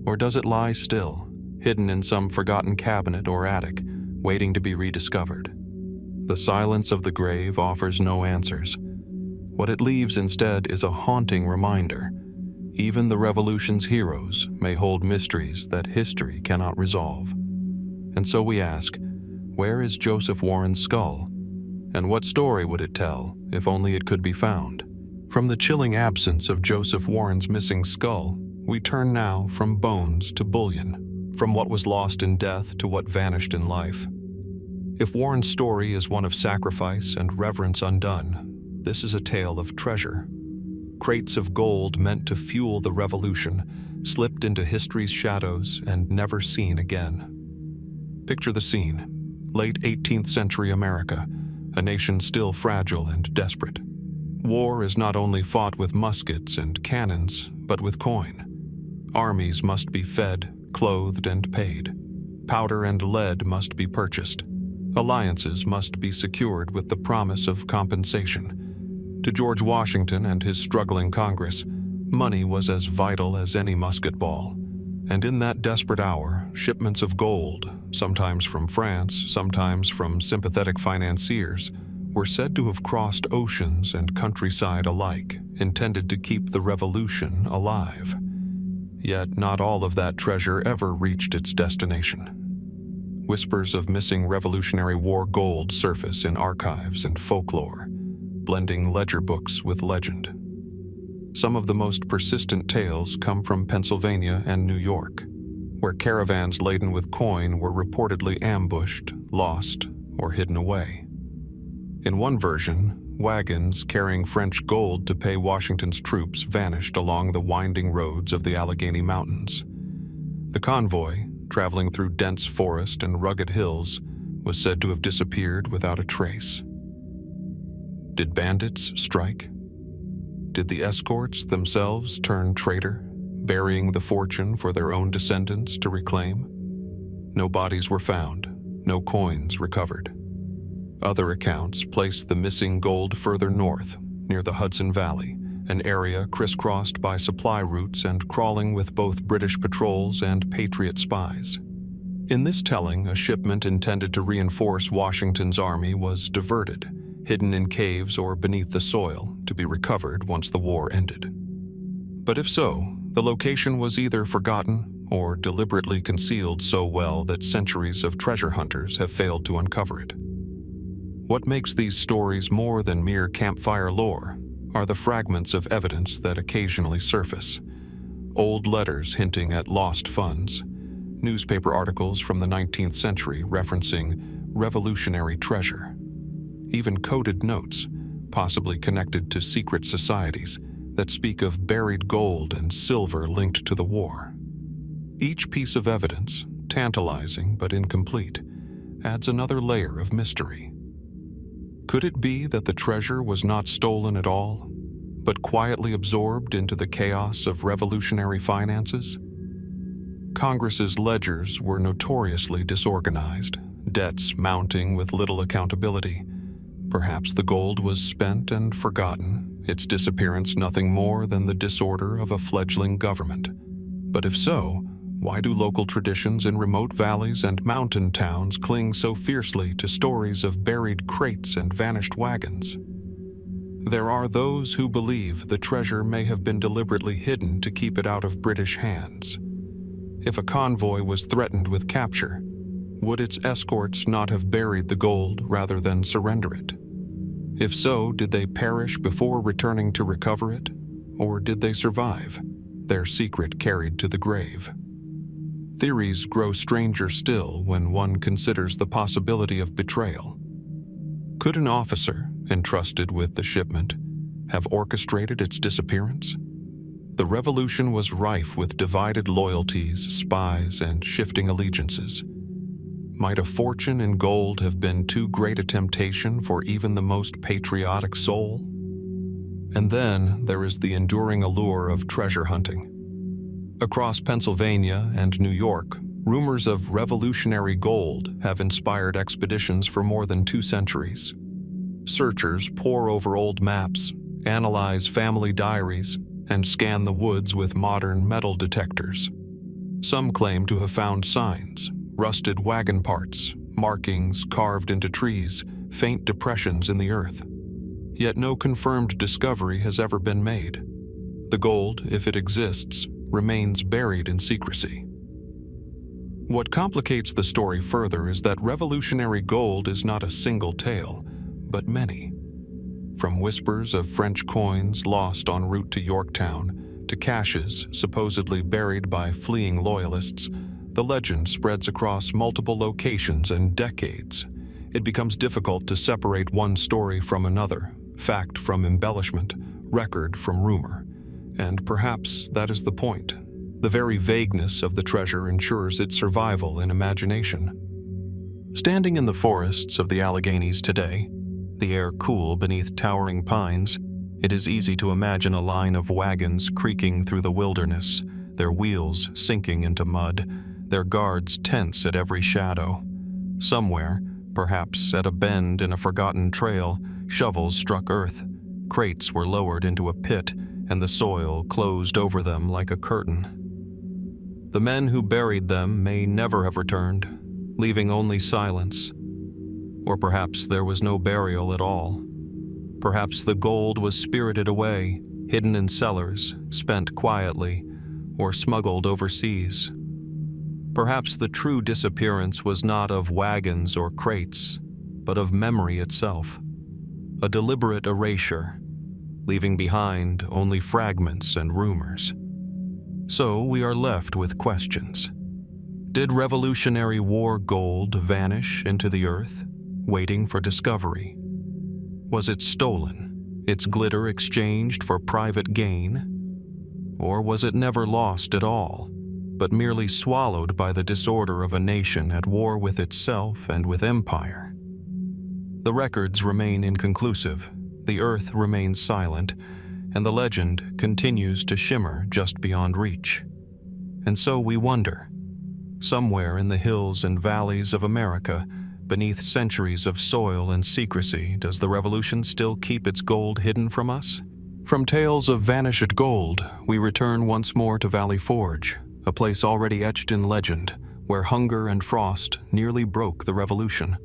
Or does it lie still, hidden in some forgotten cabinet or attic, waiting to be rediscovered? The silence of the grave offers no answers. What it leaves instead is a haunting reminder. Even the Revolution's heroes may hold mysteries that history cannot resolve. And so we ask, where is Joseph Warren's skull? And what story would it tell if only it could be found? From the chilling absence of Joseph Warren's missing skull, we turn now from bones to bullion, from what was lost in death to what vanished in life. If Warren's story is one of sacrifice and reverence undone, this is a tale of treasure. Crates of gold meant to fuel the Revolution slipped into history's shadows and never seen again. Picture the scene: late 18th century America, a nation still fragile and desperate. War is not only fought with muskets and cannons, but with coin. Armies must be fed, clothed, and paid. Powder and lead must be purchased. Alliances must be secured with the promise of compensation. To George Washington and his struggling Congress, money was as vital as any musket ball. And in that desperate hour, shipments of gold, sometimes from France, sometimes from sympathetic financiers, were said to have crossed oceans and countryside alike, intended to keep the Revolution alive. Yet not all of that treasure ever reached its destination. Whispers of missing Revolutionary War gold surface in archives and folklore, blending ledger books with legend. Some of the most persistent tales come from Pennsylvania and New York, where caravans laden with coin were reportedly ambushed, lost, or hidden away. In one version, wagons carrying French gold to pay Washington's troops vanished along the winding roads of the Allegheny Mountains. The convoy, traveling through dense forest and rugged hills, was said to have disappeared without a trace. Did bandits strike? Did the escorts themselves turn traitor, burying the fortune for their own descendants to reclaim? No bodies were found, no coins recovered. Other accounts place the missing gold further north, near the Hudson Valley, an area crisscrossed by supply routes and crawling with both British patrols and Patriot spies. In this telling, a shipment intended to reinforce Washington's army was diverted, hidden in caves or beneath the soil, to be recovered once the war ended. But if so, the location was either forgotten or deliberately concealed so well that centuries of treasure hunters have failed to uncover it. What makes these stories more than mere campfire lore are the fragments of evidence that occasionally surface. Old letters hinting at lost funds, newspaper articles from the 19th century referencing revolutionary treasure, even coded notes, possibly connected to secret societies, that speak of buried gold and silver linked to the war. Each piece of evidence, tantalizing but incomplete, adds another layer of mystery. Could it be that the treasure was not stolen at all, but quietly absorbed into the chaos of revolutionary finances? Congress's ledgers were notoriously disorganized, debts mounting with little accountability. Perhaps the gold was spent and forgotten, its disappearance nothing more than the disorder of a fledgling government. But if so, why do local traditions in remote valleys and mountain towns cling so fiercely to stories of buried crates and vanished wagons? There are those who believe the treasure may have been deliberately hidden to keep it out of British hands. If a convoy was threatened with capture, would its escorts not have buried the gold rather than surrender it? If so, did they perish before returning to recover it, or did they survive, their secret carried to the grave? Theories grow stranger still when one considers the possibility of betrayal. Could an officer, entrusted with the shipment, have orchestrated its disappearance? The revolution was rife with divided loyalties, spies, and shifting allegiances. Might a fortune in gold have been too great a temptation for even the most patriotic soul? And then there is the enduring allure of treasure hunting. Across Pennsylvania and New York, rumors of revolutionary gold have inspired expeditions for more than 2 centuries. Searchers pore over old maps, analyze family diaries, and scan the woods with modern metal detectors. Some claim to have found signs, rusted wagon parts, markings carved into trees, faint depressions in the earth. Yet no confirmed discovery has ever been made. The gold, if it exists, remains buried in secrecy. What complicates the story further is that revolutionary gold is not a single tale, but many. From whispers of French coins lost en route to Yorktown to caches supposedly buried by fleeing Loyalists, the legend spreads across multiple locations and decades. It becomes difficult to separate one story from another, fact from embellishment, record from rumor. And perhaps that is the point. The very vagueness of the treasure ensures its survival in imagination. Standing in the forests of the Alleghenies today, the air cool beneath towering pines, it is easy to imagine a line of wagons creaking through the wilderness, their wheels sinking into mud, their guards tense at every shadow. Somewhere, perhaps at a bend in a forgotten trail, shovels struck earth, crates were lowered into a pit, and the soil closed over them like a curtain. The men who buried them may never have returned, leaving only silence. Or perhaps there was no burial at all. Perhaps the gold was spirited away, hidden in cellars, spent quietly, or smuggled overseas. Perhaps the true disappearance was not of wagons or crates, but of memory itself, a deliberate erasure, leaving behind only fragments and rumors. So we are left with questions. Did Revolutionary War gold vanish into the earth, waiting for discovery? Was it stolen, its glitter exchanged for private gain? Or was it never lost at all, but merely swallowed by the disorder of a nation at war with itself and with empire? The records remain inconclusive, the earth remains silent, and the legend continues to shimmer just beyond reach. And so we wonder, somewhere in the hills and valleys of America, Beneath centuries of soil and secrecy, does the Revolution still keep its gold hidden from us? From tales of vanished gold, we return once more to Valley Forge, a place already etched in legend, where hunger and frost nearly broke the Revolution.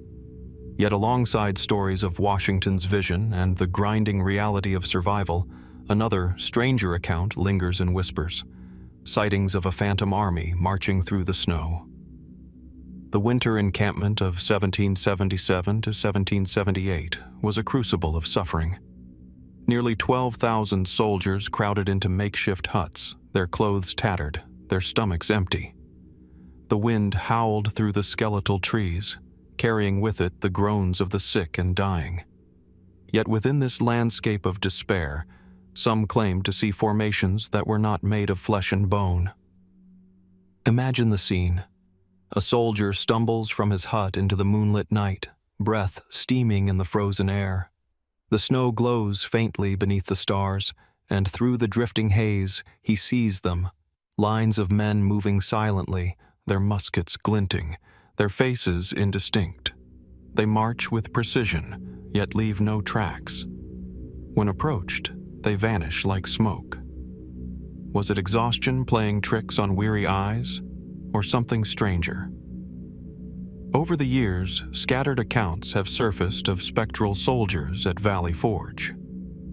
Yet alongside stories of Washington's vision and the grinding reality of survival, another, stranger account lingers in whispers. Sightings of a phantom army marching through the snow. The winter encampment of 1777 to 1778 was a crucible of suffering. Nearly 12,000 soldiers crowded into makeshift huts, their clothes tattered, their stomachs empty. The wind howled through the skeletal trees, carrying with it the groans of the sick and dying. Yet within this landscape of despair, some claimed to see formations that were not made of flesh and bone. Imagine the scene. A soldier stumbles from his hut into the moonlit night, breath steaming in the frozen air. The snow glows faintly beneath the stars, and through the drifting haze he sees them, lines of men moving silently, their muskets glinting, their faces indistinct. They march with precision, yet leave no tracks. When approached, they vanish like smoke. Was it exhaustion playing tricks on weary eyes, or something stranger? Over the years, scattered accounts have surfaced of spectral soldiers at Valley Forge.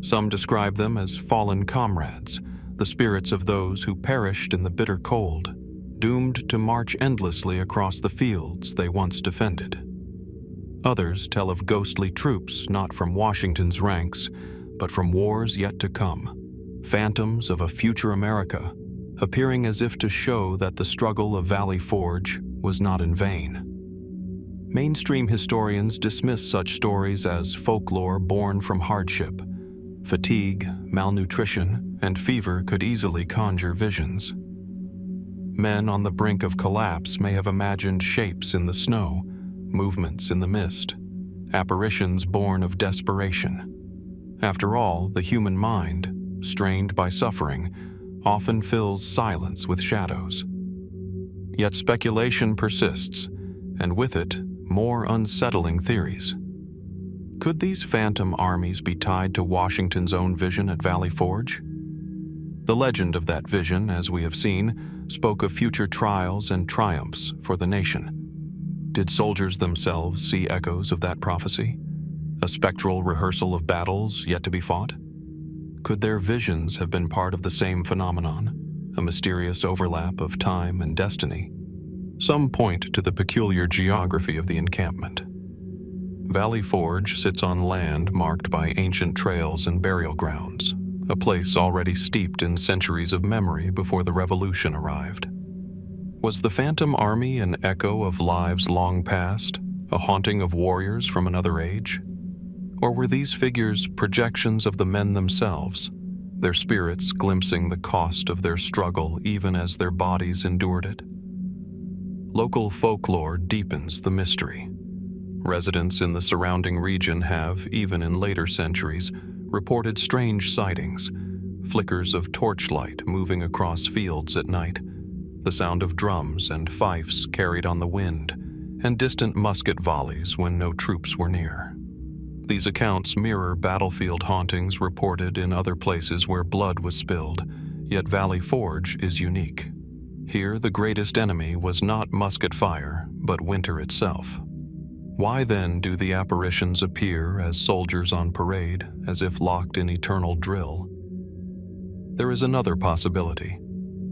Some describe them as fallen comrades, the spirits of those who perished in the bitter cold, doomed to march endlessly across the fields they once defended. Others tell of ghostly troops not from Washington's ranks, but from wars yet to come, phantoms of a future America, appearing as if to show that the struggle of Valley Forge was not in vain. Mainstream historians dismiss such stories as folklore born from hardship. Fatigue, malnutrition, and fever could easily conjure visions. Men on the brink of collapse may have imagined shapes in the snow, movements in the mist, apparitions born of desperation. After all, the human mind, strained by suffering, often fills silence with shadows. Yet speculation persists, and with it, more unsettling theories. Could these phantom armies be tied to Washington's own vision at Valley Forge? The legend of that vision, as we have seen, spoke of future trials and triumphs for the nation. Did soldiers themselves see echoes of that prophecy? A spectral rehearsal of battles yet to be fought? Could their visions have been part of the same phenomenon, a mysterious overlap of time and destiny? Some point to the peculiar geography of the encampment. Valley Forge sits on land marked by ancient trails and burial grounds, a place already steeped in centuries of memory before the Revolution arrived. Was the Phantom Army an echo of lives long past, a haunting of warriors from another age? Or were these figures projections of the men themselves, their spirits glimpsing the cost of their struggle even as their bodies endured it? Local folklore deepens the mystery. Residents in the surrounding region have, even in later centuries, reported strange sightings, flickers of torchlight moving across fields at night, the sound of drums and fifes carried on the wind, and distant musket volleys when no troops were near. These accounts mirror battlefield hauntings reported in other places where blood was spilled, yet Valley Forge is unique. Here, the greatest enemy was not musket fire, but winter itself. Why then do the apparitions appear as soldiers on parade, as if locked in eternal drill? There is another possibility,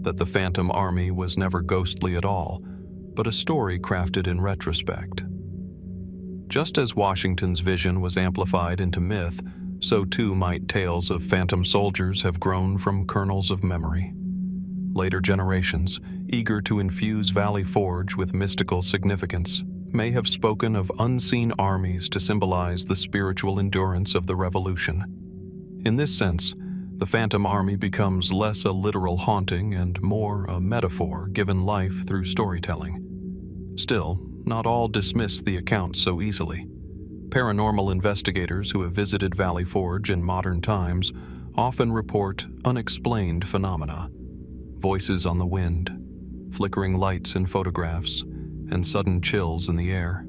that the Phantom Army was never ghostly at all, but a story crafted in retrospect. Just as Washington's vision was amplified into myth, so too might tales of phantom soldiers have grown from kernels of memory. Later generations, eager to infuse Valley Forge with mystical significance, may have spoken of unseen armies to symbolize the spiritual endurance of the Revolution. In this sense, the Phantom Army becomes less a literal haunting and more a metaphor given life through storytelling. Still, not all dismiss the account so easily. Paranormal investigators who have visited Valley Forge in modern times often report unexplained phenomena. Voices on the wind, flickering lights in photographs, and sudden chills in the air.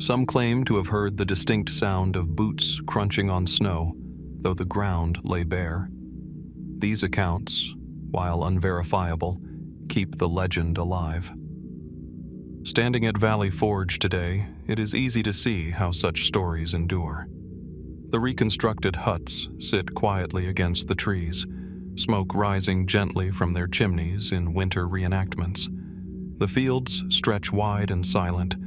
Some claim to have heard the distinct sound of boots crunching on snow, though the ground lay bare. These accounts, while unverifiable, keep the legend alive. Standing at Valley Forge today, it is easy to see how such stories endure. The reconstructed huts sit quietly against the trees, smoke rising gently from their chimneys in winter reenactments. The fields stretch wide and silent,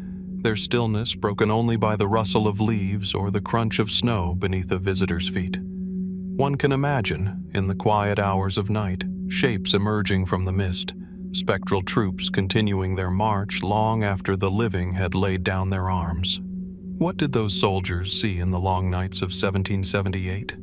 their stillness broken only by the rustle of leaves or the crunch of snow beneath a visitor's feet. One can imagine, in the quiet hours of night, shapes emerging from the mist, spectral troops continuing their march long after the living had laid down their arms. What did those soldiers see in the long nights of 1778?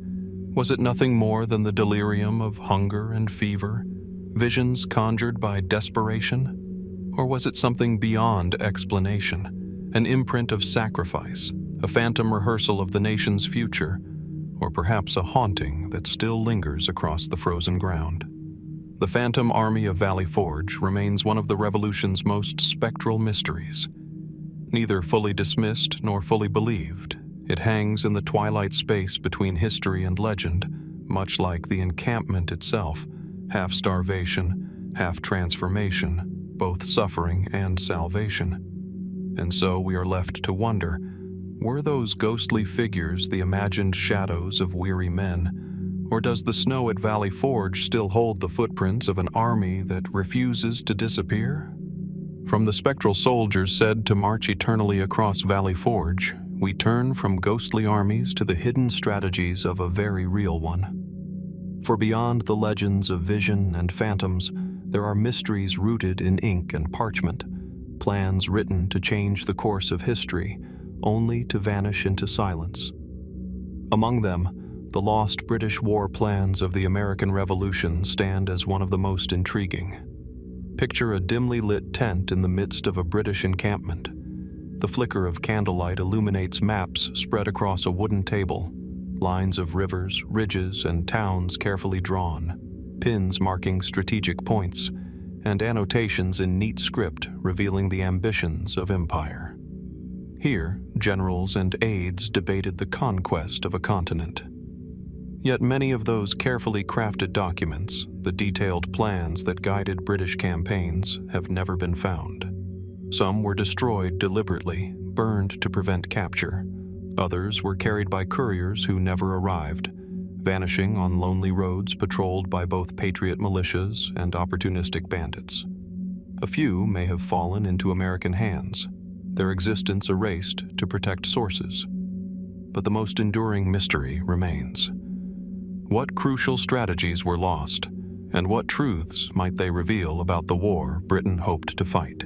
Was it nothing more than the delirium of hunger and fever, visions conjured by desperation? Or was it something beyond explanation, an imprint of sacrifice, a phantom rehearsal of the nation's future, or perhaps a haunting that still lingers across the frozen ground? The Phantom Army of Valley Forge remains one of the Revolution's most spectral mysteries. Neither fully dismissed nor fully believed, it hangs in the twilight space between history and legend, much like the encampment itself, half starvation, half transformation, both suffering and salvation. And so we are left to wonder, were those ghostly figures the imagined shadows of weary men? Or does the snow at Valley Forge still hold the footprints of an army that refuses to disappear? From the spectral soldiers said to march eternally across Valley Forge, we turn from ghostly armies to the hidden strategies of a very real one. For beyond the legends of vision and phantoms, there are mysteries rooted in ink and parchment, plans written to change the course of history, only to vanish into silence. Among them, the lost British war plans of the American Revolution stand as one of the most intriguing. Picture a dimly lit tent in the midst of a British encampment. The flicker of candlelight illuminates maps spread across a wooden table, lines of rivers, ridges, and towns carefully drawn, pins marking strategic points, and annotations in neat script revealing the ambitions of empire. Here, generals and aides debated the conquest of a continent. Yet many of those carefully crafted documents, the detailed plans that guided British campaigns, have never been found. Some were destroyed deliberately, burned to prevent capture. Others were carried by couriers who never arrived, vanishing on lonely roads patrolled by both patriot militias and opportunistic bandits. A few may have fallen into American hands, their existence erased to protect sources. But the most enduring mystery remains. What crucial strategies were lost, and what truths might they reveal about the war Britain hoped to fight?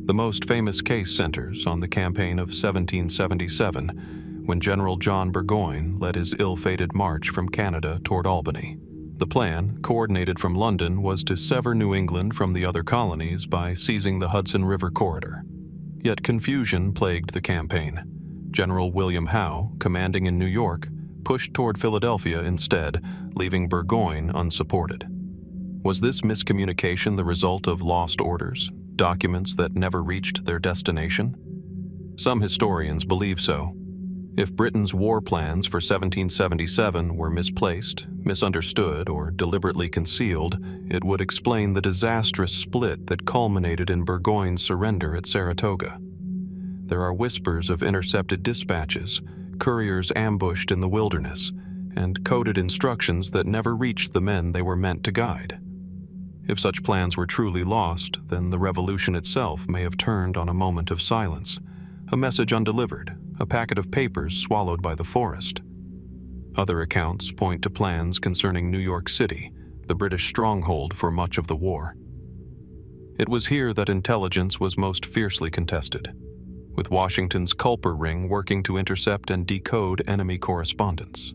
The most famous case centers on the campaign of 1777, when General John Burgoyne led his ill-fated march from Canada toward Albany. The plan, coordinated from London, was to sever New England from the other colonies by seizing the Hudson River corridor. Yet confusion plagued the campaign. General William Howe, commanding in New York, pushed toward Philadelphia instead, leaving Burgoyne unsupported. Was this miscommunication the result of lost orders, documents that never reached their destination? Some historians believe so. If Britain's war plans for 1777 were misplaced, misunderstood, or deliberately concealed, it would explain the disastrous split that culminated in Burgoyne's surrender at Saratoga. There are whispers of intercepted dispatches, couriers ambushed in the wilderness, and coded instructions that never reached the men they were meant to guide. If such plans were truly lost, then the revolution itself may have turned on a moment of silence, a message undelivered, a packet of papers swallowed by the forest. Other accounts point to plans concerning New York City, the British stronghold for much of the war. It was here that intelligence was most fiercely contested, with Washington's Culper ring working to intercept and decode enemy correspondence.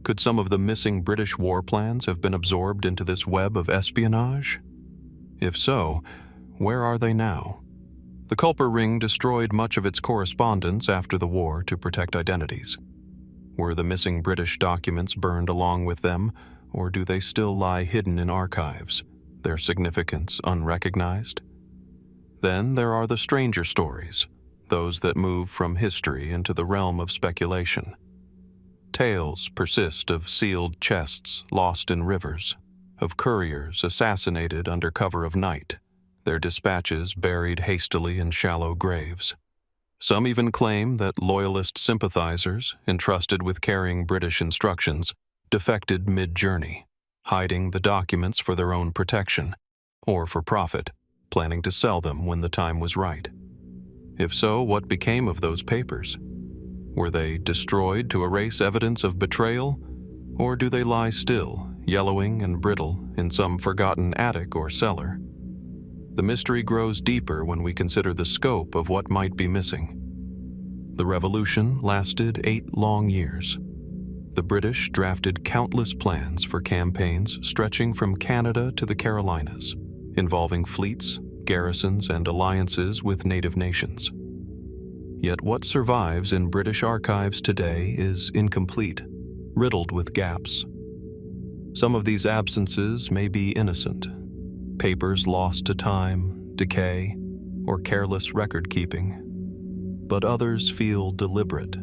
Could some of the missing British war plans have been absorbed into this web of espionage? If so, where are they now? The Culper ring destroyed much of its correspondence after the war to protect identities. Were the missing British documents burned along with them, or do they still lie hidden in archives, their significance unrecognized? Then there are the stranger stories, those that move from history into the realm of speculation. Tales persist of sealed chests lost in rivers, of couriers assassinated under cover of night, their dispatches buried hastily in shallow graves. Some even claim that Loyalist sympathizers, entrusted with carrying British instructions, defected mid-journey, hiding the documents for their own protection, or for profit, planning to sell them when the time was right. If so, what became of those papers? Were they destroyed to erase evidence of betrayal, or do they lie still, yellowing and brittle, in some forgotten attic or cellar? The mystery grows deeper when we consider the scope of what might be missing. The Revolution lasted 8 long years. The British drafted countless plans for campaigns stretching from Canada to the Carolinas, involving fleets, garrisons, and alliances with native nations. Yet what survives in British archives today is incomplete, riddled with gaps. Some of these absences may be innocent, papers lost to time, decay, or careless record-keeping, but others feel deliberate,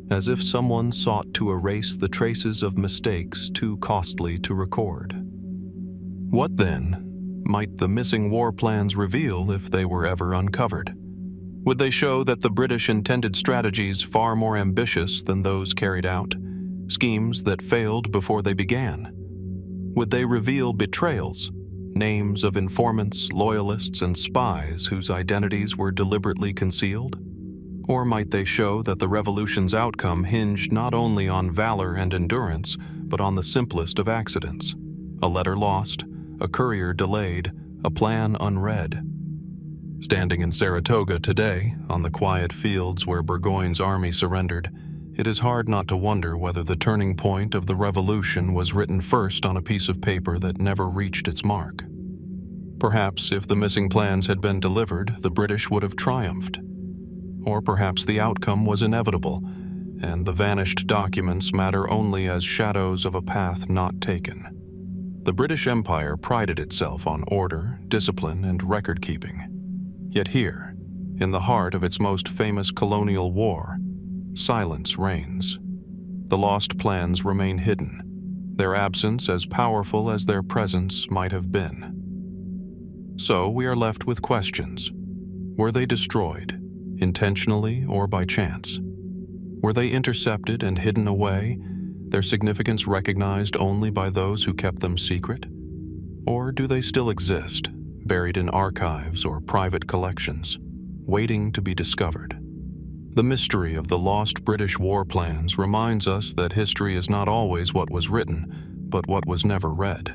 as if someone sought to erase the traces of mistakes too costly to record. What then might the missing war plans reveal if they were ever uncovered? Would they show that the British intended strategies far more ambitious than those carried out, schemes that failed before they began? Would they reveal betrayals, names of informants, loyalists, and spies whose identities were deliberately concealed? Or might they show that the Revolution's outcome hinged not only on valor and endurance, but on the simplest of accidents? A letter lost, a courier delayed, a plan unread. Standing in Saratoga today, on the quiet fields where Burgoyne's army surrendered, it is hard not to wonder whether the turning point of the Revolution was written first on a piece of paper that never reached its mark. Perhaps if the missing plans had been delivered, the British would have triumphed. Or perhaps the outcome was inevitable, and the vanished documents matter only as shadows of a path not taken. The British Empire prided itself on order, discipline, and record-keeping. Yet here, in the heart of its most famous colonial war, silence reigns. The lost plans remain hidden, their absence as powerful as their presence might have been. So we are left with questions. Were they destroyed, intentionally or by chance? Were they intercepted and hidden away, their significance recognized only by those who kept them secret? Or do they still exist, buried in archives or private collections, waiting to be discovered? The mystery of the lost British war plans reminds us that history is not always what was written, but what was never read.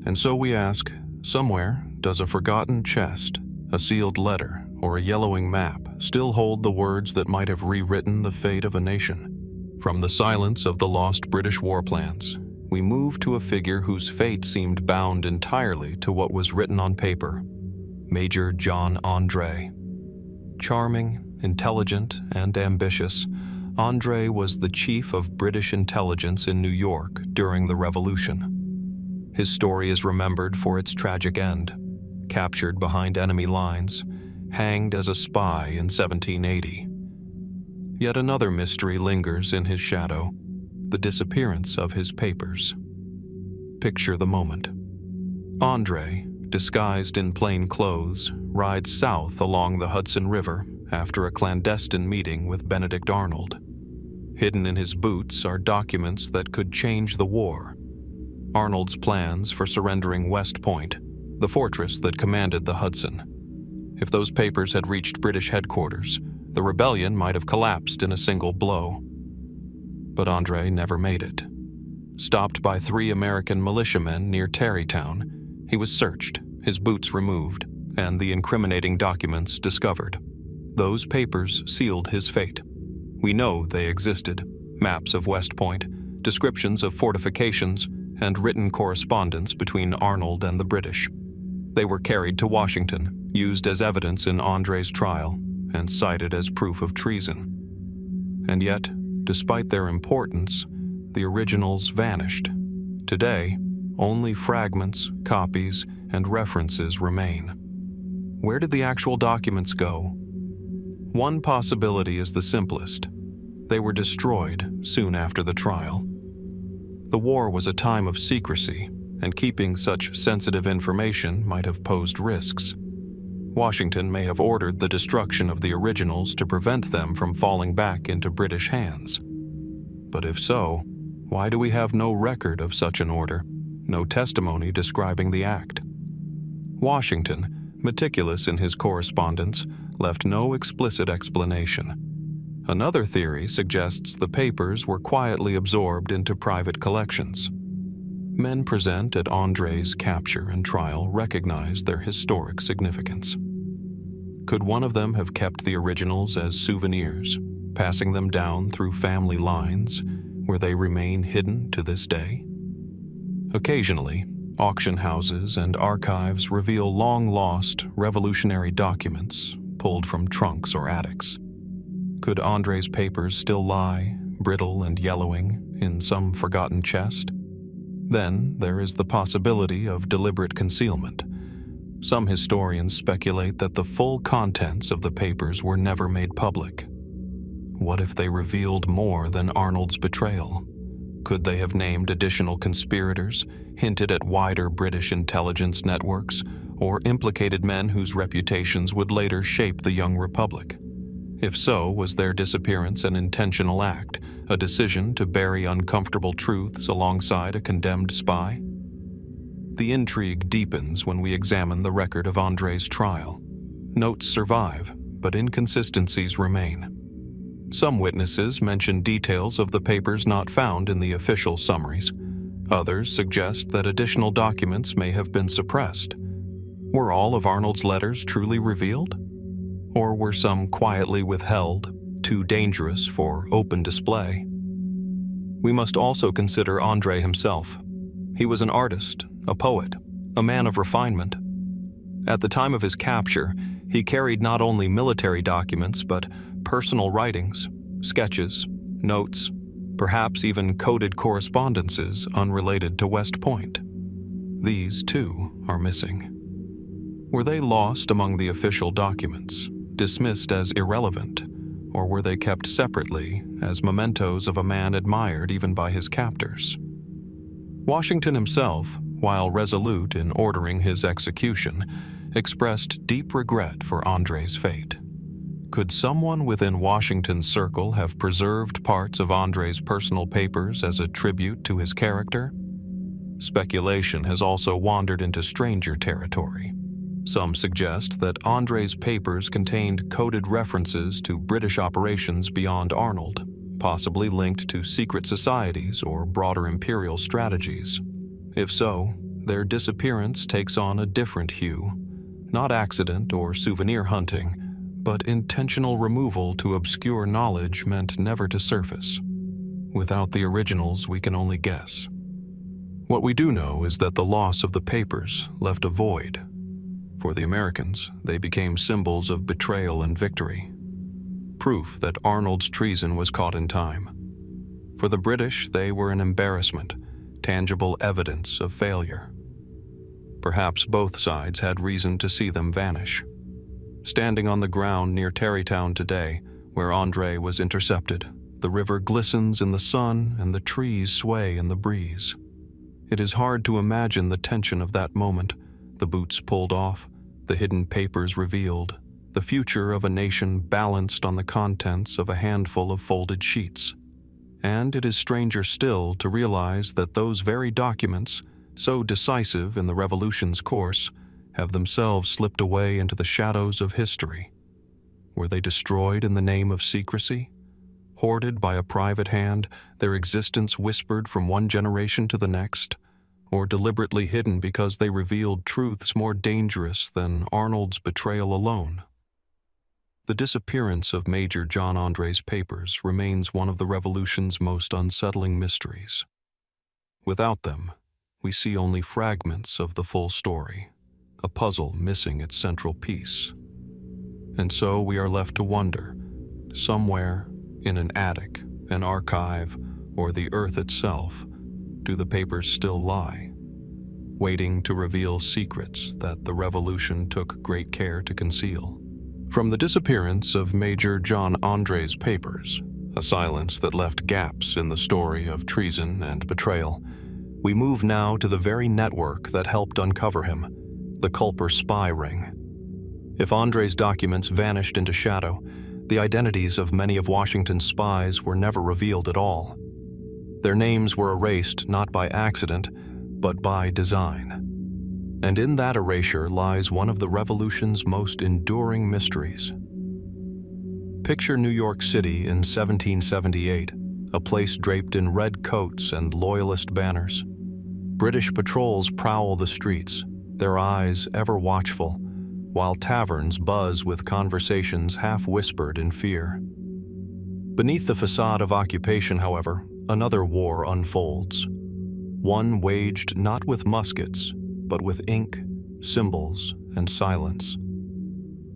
And so we ask, somewhere, does a forgotten chest, a sealed letter, or a yellowing map still hold the words that might have rewritten the fate of a nation? From the silence of the lost British war plans, we move to a figure whose fate seemed bound entirely to what was written on paper: Major John André. Charming, intelligent, and ambitious, André was the chief of British intelligence in New York during the Revolution. His story is remembered for its tragic end: captured behind enemy lines, hanged as a spy in 1780. Yet another mystery lingers in his shadow: the disappearance of his papers. Picture the moment. André, disguised in plain clothes, rides south along the Hudson River after a clandestine meeting with Benedict Arnold. Hidden in his boots are documents that could change the war. Arnold's plans for surrendering West Point, the fortress that commanded the Hudson. If those papers had reached British headquarters, the rebellion might have collapsed in a single blow. But André never made it. Stopped by 3 American militiamen near Tarrytown, he was searched, his boots removed, and the incriminating documents discovered. Those papers sealed his fate. We know they existed: maps of West Point, descriptions of fortifications, and written correspondence between Arnold and the British. They were carried to Washington, used as evidence in André's trial, and cited as proof of treason. And yet, despite their importance, the originals vanished. Today, only fragments, copies, and references remain. Where did the actual documents go? One possibility is the simplest. They were destroyed soon after the trial. The war was a time of secrecy, and keeping such sensitive information might have posed risks. Washington may have ordered the destruction of the originals to prevent them from falling back into British hands. But if so, why do we have no record of such an order, no testimony describing the act? Washington, meticulous in his correspondence, left no explicit explanation. Another theory suggests the papers were quietly absorbed into private collections. Men present at André's capture and trial recognized their historic significance. Could one of them have kept the originals as souvenirs, passing them down through family lines, where they remain hidden to this day? Occasionally, auction houses and archives reveal long-lost revolutionary documents pulled from trunks or attics. Could André's papers still lie, brittle and yellowing, in some forgotten chest? Then there is the possibility of deliberate concealment. Some historians speculate that the full contents of the papers were never made public. What if they revealed more than Arnold's betrayal? Could they have named additional conspirators, hinted at wider British intelligence networks, or implicated men whose reputations would later shape the young republic? If so, was their disappearance an intentional act, a decision to bury uncomfortable truths alongside a condemned spy? The intrigue deepens when we examine the record of André's trial. Notes survive, but inconsistencies remain. Some witnesses mention details of the papers not found in the official summaries. Others suggest that additional documents may have been suppressed. Were all of Arnold's letters truly revealed? Or were some quietly withheld, too dangerous for open display? We must also consider André himself. He was an artist, a poet, a man of refinement. At the time of his capture, he carried not only military documents but personal writings, sketches, notes, perhaps even coded correspondences unrelated to West Point. These, too, are missing. Were they lost among the official documents, dismissed as irrelevant, or were they kept separately as mementos of a man admired even by his captors? Washington himself, while resolute in ordering his execution, expressed deep regret for André's fate. Could someone within Washington's circle have preserved parts of André's personal papers as a tribute to his character? Speculation has also wandered into stranger territory. Some suggest that André's papers contained coded references to British operations beyond Arnold, possibly linked to secret societies or broader imperial strategies. If so, their disappearance takes on a different hue, not accident or souvenir hunting, but intentional removal to obscure knowledge meant never to surface. Without the originals, we can only guess. What we do know is that the loss of the papers left a void. For the Americans, they became symbols of betrayal and victory, proof that Arnold's treason was caught in time. For the British, they were an embarrassment, tangible evidence of failure. Perhaps both sides had reason to see them vanish. Standing on the ground near Tarrytown today, where André was intercepted, the river glistens in the sun and the trees sway in the breeze. It is hard to imagine the tension of that moment, the boots pulled off, the hidden papers revealed, the future of a nation balanced on the contents of a handful of folded sheets. And it is stranger still to realize that those very documents, so decisive in the revolution's course, have themselves slipped away into the shadows of history. Were they destroyed in the name of secrecy? Hoarded by a private hand, their existence whispered from one generation to the next? Or deliberately hidden because they revealed truths more dangerous than Arnold's betrayal alone? The disappearance of Major John André's papers remains one of the Revolution's most unsettling mysteries. Without them, we see only fragments of the full story, a puzzle missing its central piece. And so we are left to wonder, somewhere in an attic, an archive, or the earth itself, do the papers still lie, waiting to reveal secrets that the Revolution took great care to conceal? From the disappearance of Major John André's papers, a silence that left gaps in the story of treason and betrayal, we move now to the very network that helped uncover him, the Culper spy ring. If André's documents vanished into shadow, the identities of many of Washington's spies were never revealed at all. Their names were erased not by accident, but by design. And in that erasure lies one of the Revolution's most enduring mysteries. Picture New York City in 1778, a place draped in red coats and Loyalist banners. British patrols prowl the streets, their eyes ever watchful, while taverns buzz with conversations half-whispered in fear. Beneath the facade of occupation, however, another war unfolds. One waged not with muskets, but with ink, symbols, and silence.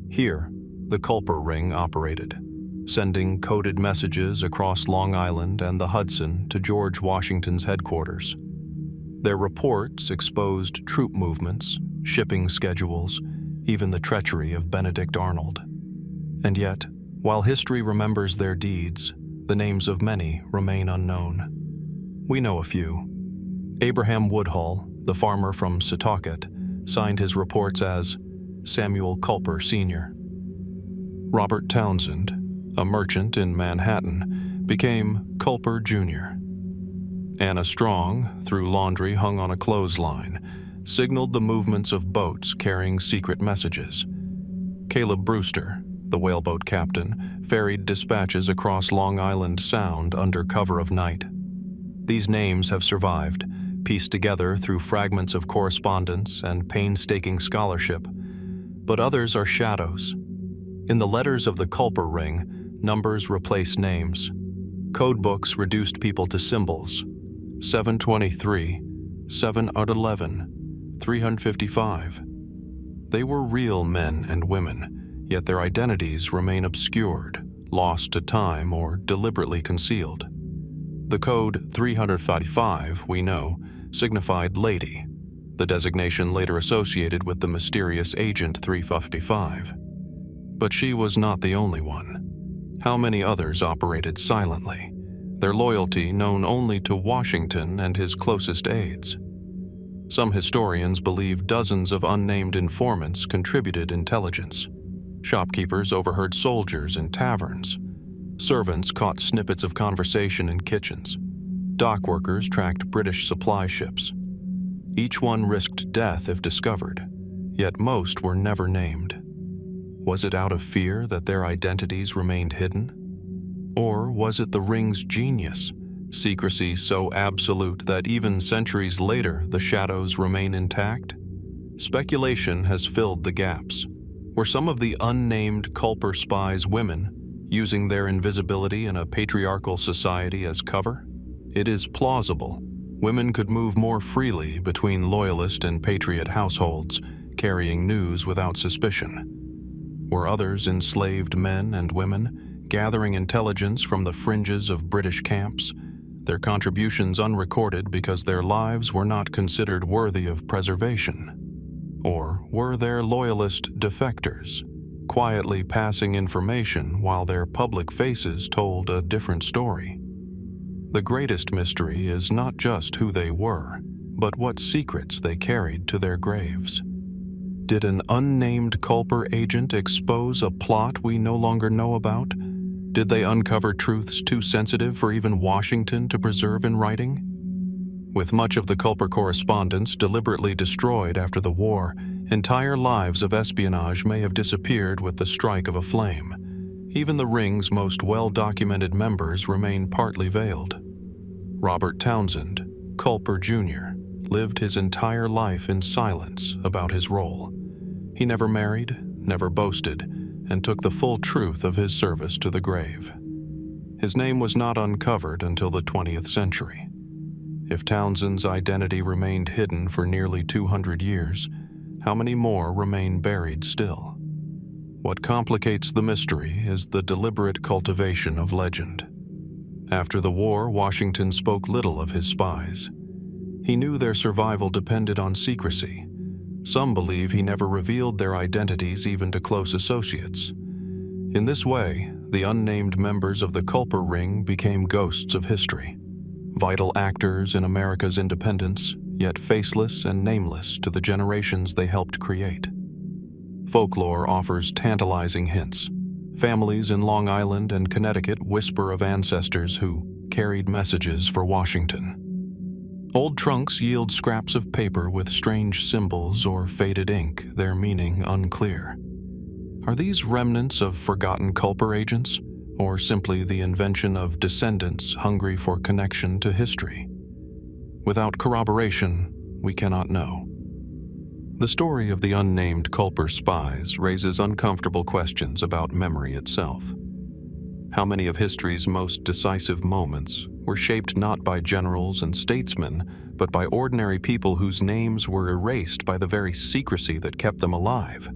Here, the Culper ring operated, sending coded messages across Long Island and the Hudson to George Washington's headquarters. Their reports exposed troop movements, shipping schedules, even the treachery of Benedict Arnold. And yet, while history remembers their deeds, the names of many remain unknown. We know a few. Abraham Woodhull, the farmer from Setauket, signed his reports as Samuel Culper Sr. Robert Townsend, a merchant in Manhattan, became Culper Jr. Anna Strong, through laundry hung on a clothesline, signaled the movements of boats carrying secret messages. Caleb Brewster, the whaleboat captain, ferried dispatches across Long Island Sound under cover of night. These names have survived, pieced together through fragments of correspondence and painstaking scholarship, but others are shadows. In the letters of the Culper ring, numbers replace names. Codebooks reduced people to symbols: 723, 711, 355. They were real men and women, yet their identities remain obscured, lost to time, or deliberately concealed. The code 355, we know, signified lady, the designation later associated with the mysterious Agent 355. But she was not the only one. How many others operated silently, their loyalty known only to Washington and his closest aides? Some historians believe dozens of unnamed informants contributed intelligence. Shopkeepers overheard soldiers in taverns. Servants caught snippets of conversation in kitchens. Dock workers tracked British supply ships. Each one risked death if discovered, yet most were never named. Was it out of fear that their identities remained hidden? Or was it the ring's genius, secrecy so absolute that even centuries later the shadows remain intact? Speculation has filled the gaps. Were some of the unnamed Culper spies women, using their invisibility in a patriarchal society as cover? It is plausible. Women could move more freely between Loyalist and Patriot households, carrying news without suspicion. Were others enslaved men and women, gathering intelligence from the fringes of British camps, their contributions unrecorded because their lives were not considered worthy of preservation? Or were there Loyalist defectors, quietly passing information while their public faces told a different story? The greatest mystery is not just who they were, but what secrets they carried to their graves. Did an unnamed Culper agent expose a plot we no longer know about? Did they uncover truths too sensitive for even Washington to preserve in writing? With much of the Culper correspondence deliberately destroyed after the war, entire lives of espionage may have disappeared with the strike of a flame. Even the ring's most well-documented members remain partly veiled. Robert Townsend, Culper Jr., lived his entire life in silence about his role. He never married, never boasted, and took the full truth of his service to the grave. His name was not uncovered until the 20th century. If Townsend's identity remained hidden for nearly 200 years, how many more remain buried still? What complicates the mystery is the deliberate cultivation of legend. After the war, Washington spoke little of his spies. He knew their survival depended on secrecy. Some believe he never revealed their identities even to close associates. In this way, the unnamed members of the Culper Ring became ghosts of history, vital actors in America's independence, yet faceless and nameless to the generations they helped create. Folklore offers tantalizing hints. Families in Long Island and Connecticut whisper of ancestors who carried messages for Washington. Old trunks yield scraps of paper with strange symbols or faded ink, their meaning unclear. Are these remnants of forgotten Culper agents, or simply the invention of descendants hungry for connection to history? Without corroboration, we cannot know. The story of the unnamed Culper spies raises uncomfortable questions about memory itself. How many of history's most decisive moments were shaped not by generals and statesmen, but by ordinary people whose names were erased by the very secrecy that kept them alive?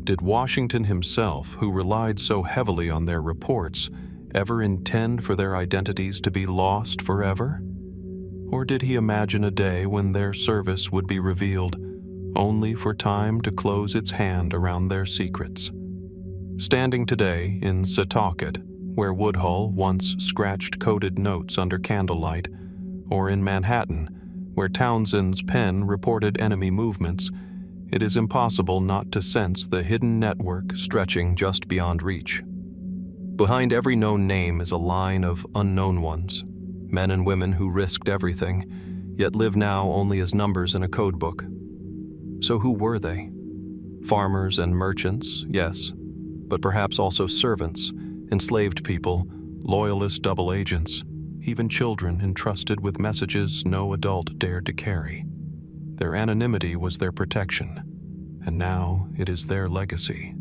Did Washington himself, who relied so heavily on their reports, ever intend for their identities to be lost forever? Or did he imagine a day when their service would be revealed, only for time to close its hand around their secrets? Standing today in Setauket, where Woodhull once scratched coded notes under candlelight, or in Manhattan, where Townsend's pen reported enemy movements, it is impossible not to sense the hidden network stretching just beyond reach. Behind every known name is a line of unknown ones, men and women who risked everything, yet live now only as numbers in a code book. So who were they? Farmers and merchants, yes, but perhaps also servants, enslaved people, Loyalist double agents, even children entrusted with messages no adult dared to carry. Their anonymity was their protection, and now it is their legacy.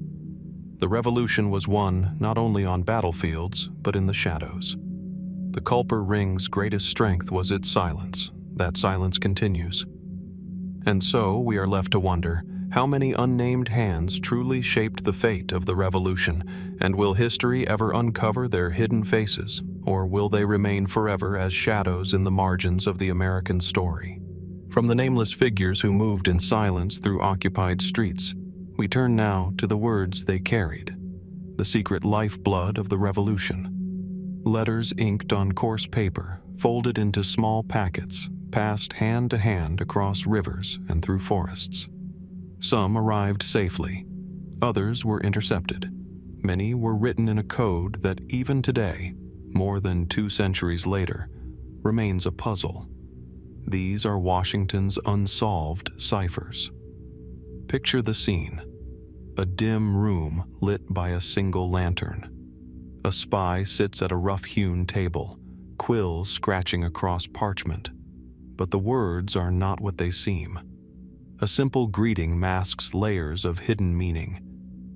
The revolution was won not only on battlefields, but in the shadows. The Culper Ring's greatest strength was its silence. That silence continues. And so we are left to wonder, how many unnamed hands truly shaped the fate of the revolution, and will history ever uncover their hidden faces, or will they remain forever as shadows in the margins of the American story? From the nameless figures who moved in silence through occupied streets, we turn now to the words they carried, the secret lifeblood of the revolution. Letters inked on coarse paper, folded into small packets, passed hand to hand across rivers and through forests. Some arrived safely, others were intercepted. Many were written in a code that even today, more than 2 centuries later, remains a puzzle. These are Washington's unsolved ciphers. Picture the scene. A dim room lit by a single lantern. A spy sits at a rough-hewn table, quills scratching across parchment. But the words are not what they seem. A simple greeting masks layers of hidden meaning.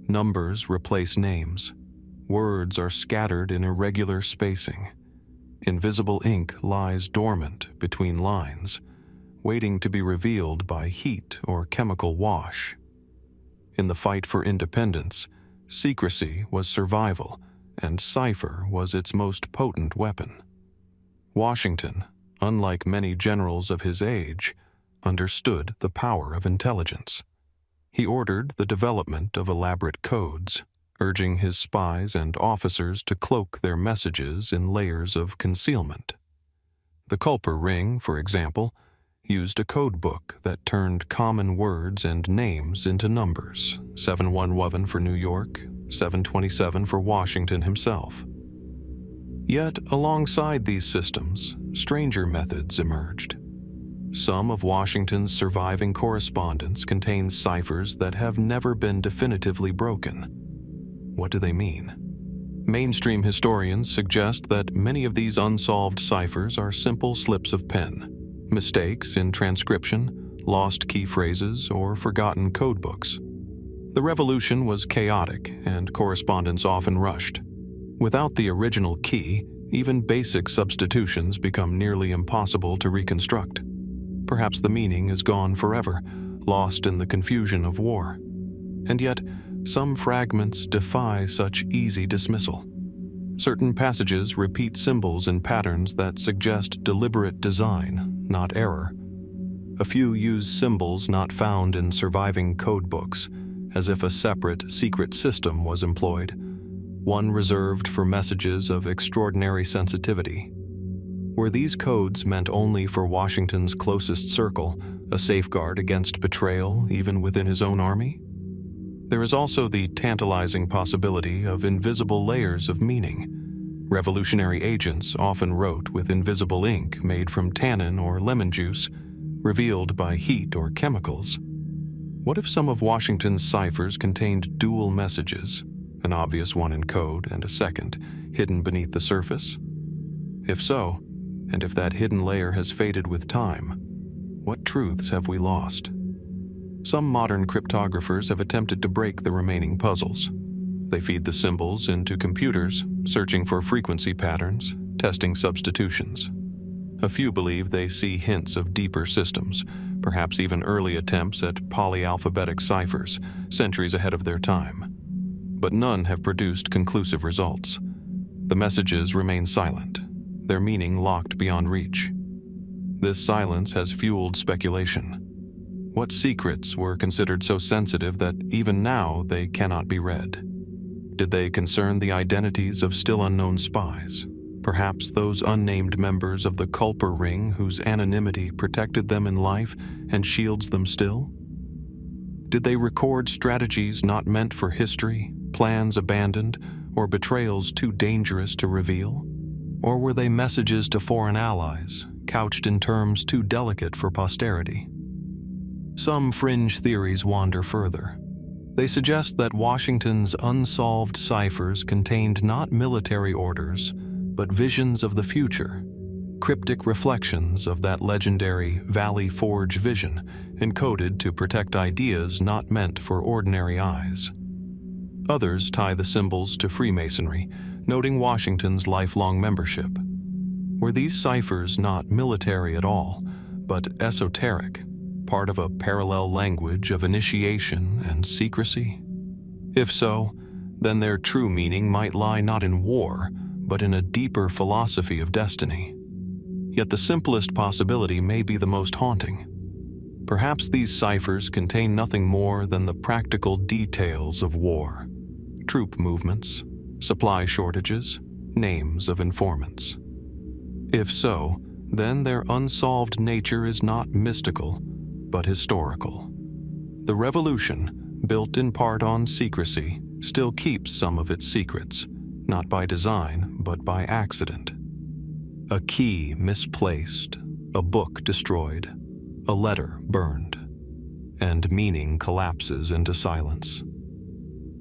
Numbers replace names. Words are scattered in irregular spacing. Invisible ink lies dormant between lines, waiting to be revealed by heat or chemical wash. In the fight for independence, secrecy was survival, and cipher was its most potent weapon. Washington, unlike many generals of his age, understood the power of intelligence. He ordered the development of elaborate codes, urging his spies and officers to cloak their messages in layers of concealment. The Culper Ring, for example, used a code book that turned common words and names into numbers, 711 for New York, 727 for Washington himself. Yet, alongside these systems, stranger methods emerged. Some of Washington's surviving correspondence contains ciphers that have never been definitively broken. What do they mean? Mainstream historians suggest that many of these unsolved ciphers are simple slips of pen, mistakes in transcription, lost key phrases, or forgotten codebooks. The revolution was chaotic, and correspondence often rushed. Without the original key, even basic substitutions become nearly impossible to reconstruct. Perhaps the meaning is gone forever, lost in the confusion of war. And yet, some fragments defy such easy dismissal. Certain passages repeat symbols and patterns that suggest deliberate design, not error. A few use symbols not found in surviving codebooks, as if a separate, secret system was employed. one reserved for messages of extraordinary sensitivity. Were these codes meant only for Washington's closest circle, a safeguard against betrayal even within his own army? There is also the tantalizing possibility of invisible layers of meaning. Revolutionary agents often wrote with invisible ink made from tannin or lemon juice, revealed by heat or chemicals. What if some of Washington's ciphers contained dual messages, an obvious one in code and a second, hidden beneath the surface? If so, and if that hidden layer has faded with time, what truths have we lost? Some modern cryptographers have attempted to break the remaining puzzles. They feed the symbols into computers, searching for frequency patterns, testing substitutions. A few believe they see hints of deeper systems, perhaps even early attempts at polyalphabetic ciphers, centuries ahead of their time. But none have produced conclusive results. The messages remain silent, their meaning locked beyond reach. This silence has fueled speculation. What secrets were considered so sensitive that even now they cannot be read? Did they concern the identities of still unknown spies? Perhaps those unnamed members of the Culper ring whose anonymity protected them in life and shields them still? Did they record strategies not meant for history, plans abandoned, or betrayals too dangerous to reveal? Or were they messages to foreign allies, couched in terms too delicate for posterity? Some fringe theories wander further. They suggest that Washington's unsolved ciphers contained not military orders, but visions of the future, cryptic reflections of that legendary Valley Forge vision, encoded to protect ideas not meant for ordinary eyes. Others tie the symbols to Freemasonry, noting Washington's lifelong membership. Were these ciphers not military at all, but esoteric, part of a parallel language of initiation and secrecy? If so, then their true meaning might lie not in war, but in a deeper philosophy of destiny. Yet the simplest possibility may be the most haunting. Perhaps these ciphers contain nothing more than the practical details of war: troop movements, supply shortages, names of informants. If so, then their unsolved nature is not mystical, but historical. The revolution, built in part on secrecy, still keeps some of its secrets, not by design, but by accident. A key misplaced, a book destroyed, a letter burned, and meaning collapses into silence.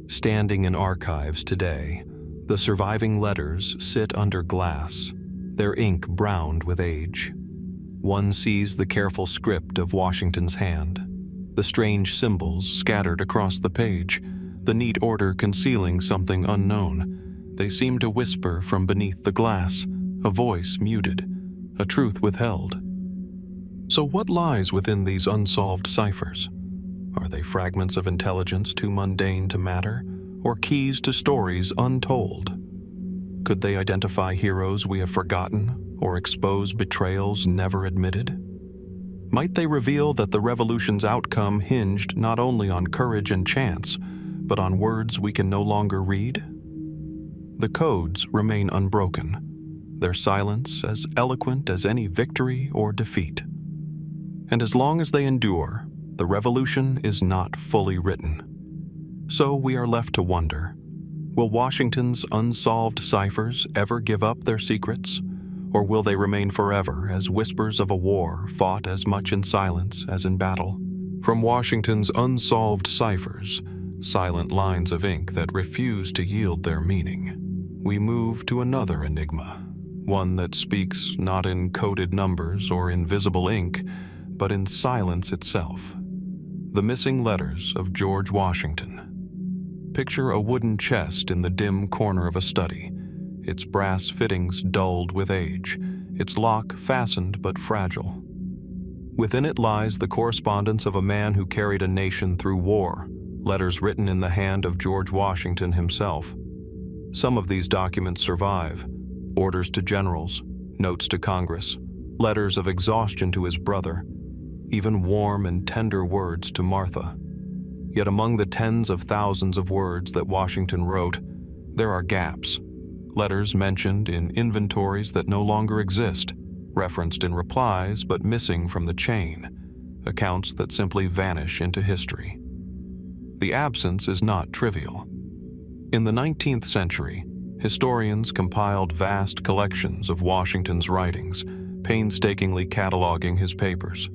Standing in archives today, the surviving letters sit under glass, their ink browned with age. One sees the careful script of Washington's hand, the strange symbols scattered across the page, the neat order concealing something unknown. They seem to whisper from beneath the glass, a voice muted, a truth withheld. So what lies within these unsolved ciphers? Are they fragments of intelligence too mundane to matter, or keys to stories untold? Could they identify heroes we have forgotten, or expose betrayals never admitted? Might they reveal that the revolution's outcome hinged not only on courage and chance, but on words we can no longer read? The codes remain unbroken, their silence as eloquent as any victory or defeat. And as long as they endure, the revolution is not fully written. So we are left to wonder, will Washington's unsolved ciphers ever give up their secrets? Or will they remain forever as whispers of a war fought as much in silence as in battle? From Washington's unsolved ciphers, silent lines of ink that refuse to yield their meaning, we move to another enigma, one that speaks not in coded numbers or invisible ink, but in silence itself. The missing letters of George Washington. Picture a wooden chest in the dim corner of a study, its brass fittings dulled with age, its lock fastened but fragile. Within it lies the correspondence of a man who carried a nation through war, letters written in the hand of George Washington himself. Some of these documents survive: orders to generals, notes to Congress, letters of exhaustion to his brother, even warm and tender words to Martha. Yet among the tens of thousands of words that Washington wrote, There are gaps. Letters mentioned in inventories that no longer exist, referenced in replies but missing from the chain, accounts that simply vanish into history. The absence is not trivial. In the 19th century, historians compiled vast collections of Washington's writings, painstakingly cataloging his papers.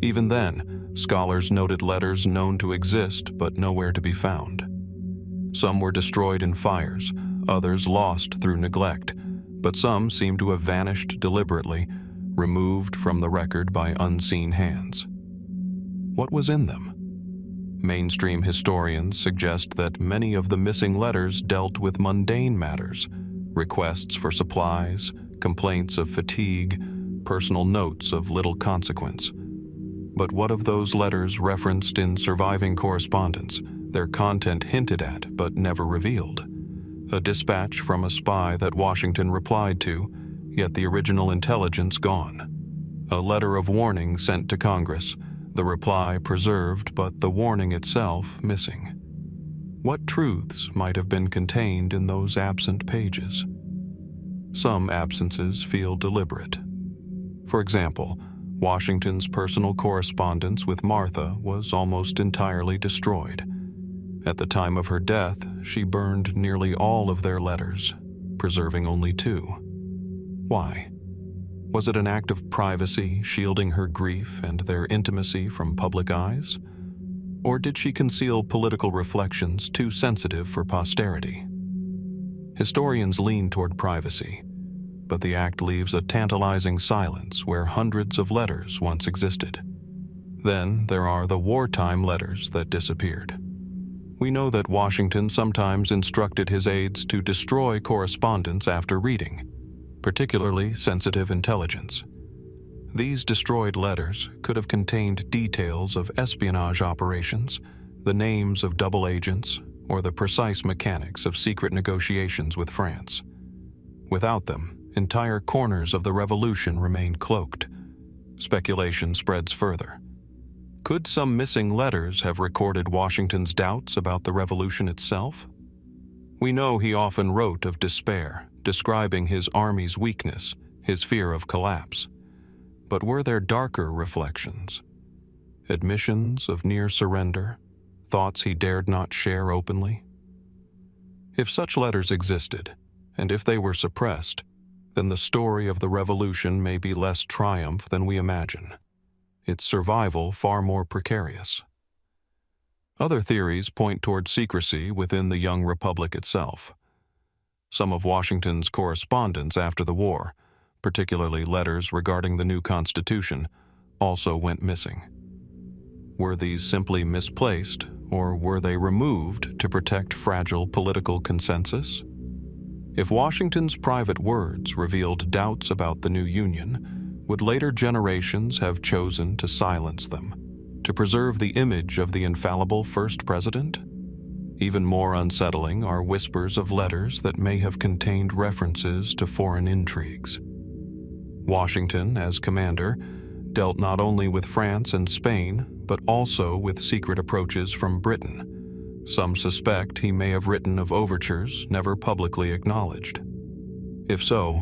Even then, scholars noted letters known to exist but nowhere to be found. Some were destroyed in fires, others lost through neglect, but some seem to have vanished deliberately, removed from the record by unseen hands. What was in them? Mainstream historians suggest that many of the missing letters dealt with mundane matters, requests for supplies, complaints of fatigue, personal notes of little consequence. But what of those letters referenced in surviving correspondence, their content hinted at but never revealed? A dispatch from a spy that Washington replied to, yet the original intelligence gone. A letter of warning sent to Congress, the reply preserved but the warning itself missing. What truths might have been contained in those absent pages? Some absences feel deliberate. For example, Washington's personal correspondence with Martha was almost entirely destroyed. At the time of her death, she burned nearly all of their letters, preserving only 2. Why? Was it an act of privacy, shielding her grief and their intimacy from public eyes? Or did she conceal political reflections too sensitive for posterity? Historians lean toward privacy, but the act leaves a tantalizing silence where hundreds of letters once existed. Then there are the wartime letters that disappeared. We know that Washington sometimes instructed his aides to destroy correspondence after reading, particularly sensitive intelligence. These destroyed letters could have contained details of espionage operations, the names of double agents, or the precise mechanics of secret negotiations with France. Without them, entire corners of the revolution remain cloaked. Speculation spreads further. Could some missing letters have recorded Washington's doubts about the revolution itself? We know he often wrote of despair, describing his army's weakness, his fear of collapse. But were there darker reflections? Admissions of near surrender, thoughts he dared not share openly? If such letters existed, and if they were suppressed, then the story of the revolution may be less triumph than we imagine. Its survival far more precarious. Other theories point toward secrecy within the young republic itself. Some of Washington's correspondence after the war, particularly letters regarding the new Constitution, also went missing. Were these simply misplaced, or were they removed to protect fragile political consensus? If Washington's private words revealed doubts about the new Union, would later generations have chosen to silence them, to preserve the image of the infallible first president? Even more unsettling are whispers of letters that may have contained references to foreign intrigues. Washington, as commander, dealt not only with France and Spain, but also with secret approaches from Britain. Some suspect he may have written of overtures never publicly acknowledged. If so,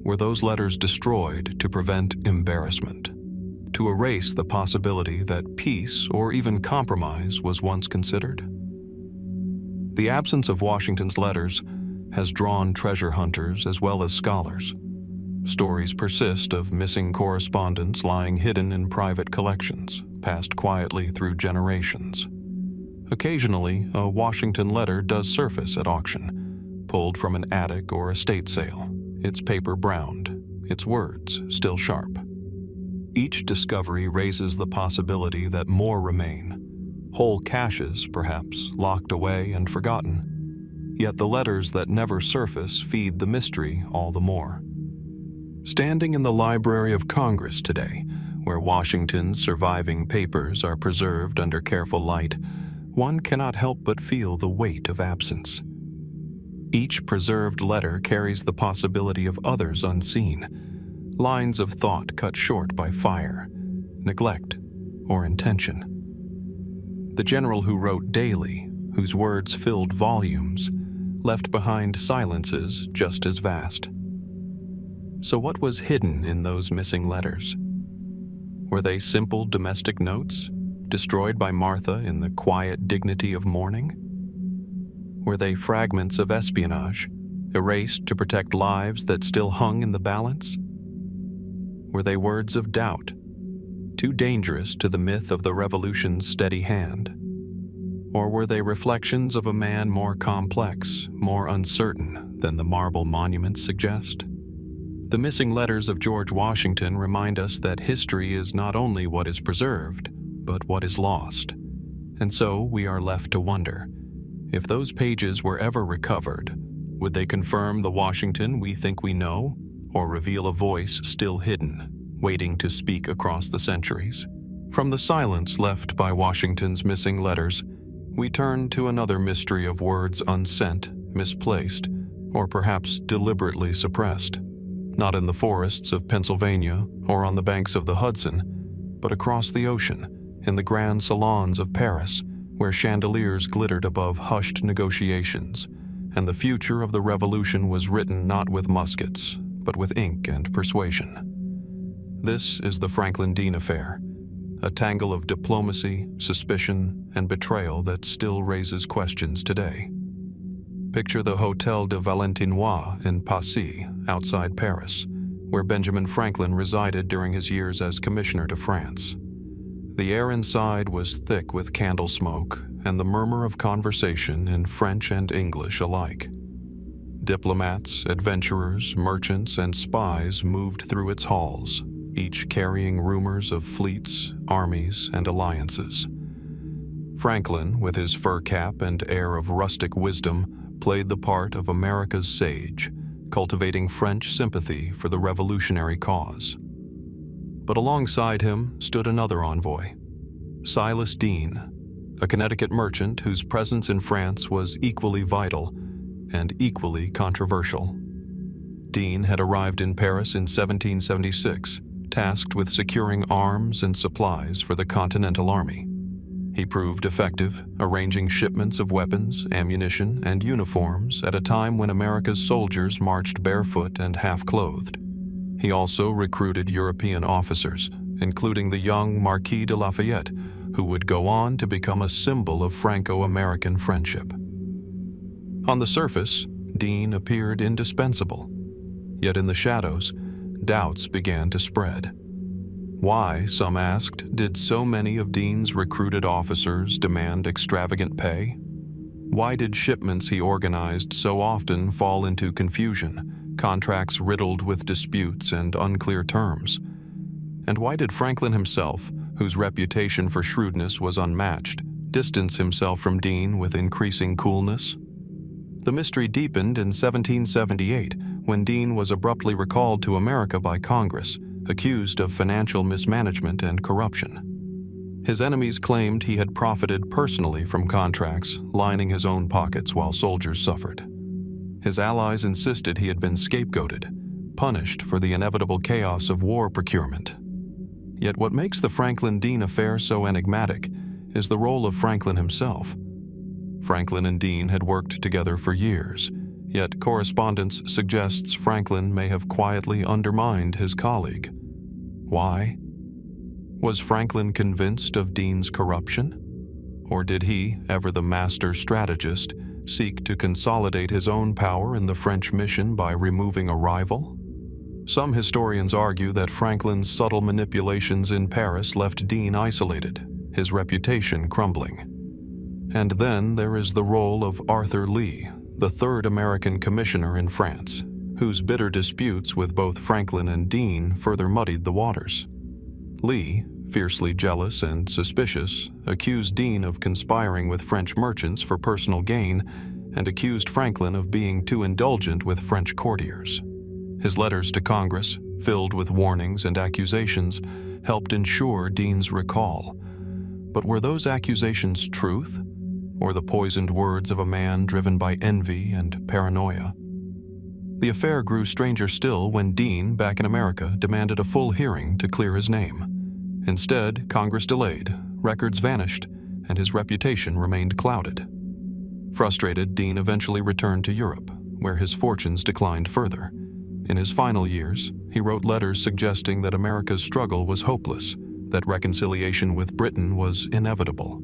were those letters destroyed to prevent embarrassment, to erase the possibility that peace or even compromise was once considered? The absence of Washington's letters has drawn treasure hunters as well as scholars. Stories persist of missing correspondence lying hidden in private collections, passed quietly through generations. Occasionally, a Washington letter does surface at auction, pulled from an attic or estate sale, its paper browned, its words still sharp. Each discovery raises the possibility that more remain, whole caches, perhaps, locked away and forgotten. Yet the letters that never surface feed the mystery all the more. Standing in the Library of Congress today, where Washington's surviving papers are preserved under careful light, one cannot help but feel the weight of absence. Each preserved letter carries the possibility of others unseen, lines of thought cut short by fire, neglect, or intention. The general who wrote daily, whose words filled volumes, left behind silences just as vast. So what was hidden in those missing letters? Were they simple domestic notes, destroyed by Martha in the quiet dignity of mourning? Were they fragments of espionage, erased to protect lives that still hung in the balance? Were they words of doubt, too dangerous to the myth of the revolution's steady hand? Or were they reflections of a man more complex, more uncertain than the marble monuments suggest? The missing letters of George Washington remind us that history is not only what is preserved, but what is lost. And so we are left to wonder, if those pages were ever recovered, would they confirm the Washington we think we know, or reveal a voice still hidden, waiting to speak across the centuries? From the silence left by Washington's missing letters, we turn to another mystery of words unsent, misplaced, or perhaps deliberately suppressed. Not in the forests of Pennsylvania or on the banks of the Hudson, but across the ocean, in the grand salons of Paris, where chandeliers glittered above hushed negotiations, and the future of the revolution was written not with muskets, but with ink and persuasion. This is the Franklin Deane affair, a tangle of diplomacy, suspicion, and betrayal that still raises questions today. Picture the Hôtel de Valentinois in Passy, outside Paris, where Benjamin Franklin resided during his years as commissioner to France. The air inside was thick with candle smoke and the murmur of conversation in French and English alike. Diplomats, adventurers, merchants, and spies moved through its halls, each carrying rumors of fleets, armies, and alliances. Franklin, with his fur cap and air of rustic wisdom, played the part of America's sage, cultivating French sympathy for the revolutionary cause. But alongside him stood another envoy, Silas Deane, a Connecticut merchant whose presence in France was equally vital and equally controversial. Deane had arrived in Paris in 1776, tasked with securing arms and supplies for the Continental Army. He proved effective, arranging shipments of weapons, ammunition, and uniforms at a time when America's soldiers marched barefoot and half-clothed. He also recruited European officers, including the young Marquis de Lafayette, who would go on to become a symbol of Franco-American friendship. On the surface, Deane appeared indispensable. Yet in the shadows, doubts began to spread. Why, some asked, did so many of Deane's recruited officers demand extravagant pay? Why did shipments he organized so often fall into confusion, contracts riddled with disputes and unclear terms? And why did Franklin himself, whose reputation for shrewdness was unmatched, distance himself from Deane with increasing coolness? The mystery deepened in 1778 when Deane was abruptly recalled to America by Congress, accused of financial mismanagement and corruption. His enemies claimed he had profited personally from contracts, lining his own pockets while soldiers suffered. His allies insisted he had been scapegoated, punished for the inevitable chaos of war procurement. Yet what makes the Franklin Deane affair so enigmatic is the role of Franklin himself. Franklin and Deane had worked together for years, yet correspondence suggests Franklin may have quietly undermined his colleague. Why? Was Franklin convinced of Deane's corruption? Or did he, ever the master strategist, seek to consolidate his own power in the French mission by removing a rival? Some historians argue that Franklin's subtle manipulations in Paris left Deane isolated, his reputation crumbling. And then there is the role of Arthur Lee, the third American commissioner in France, whose bitter disputes with both Franklin and Deane further muddied the waters. Lee, fiercely jealous and suspicious, accused Deane of conspiring with French merchants for personal gain and accused Franklin of being too indulgent with French courtiers. His letters to Congress, filled with warnings and accusations, helped ensure Deane's recall. But were those accusations truth, or the poisoned words of a man driven by envy and paranoia? The affair grew stranger still when Deane, back in America, demanded a full hearing to clear his name. Instead, Congress delayed, records vanished, and his reputation remained clouded. Frustrated, Deane eventually returned to Europe, where his fortunes declined further. In his final years, he wrote letters suggesting that America's struggle was hopeless, that reconciliation with Britain was inevitable.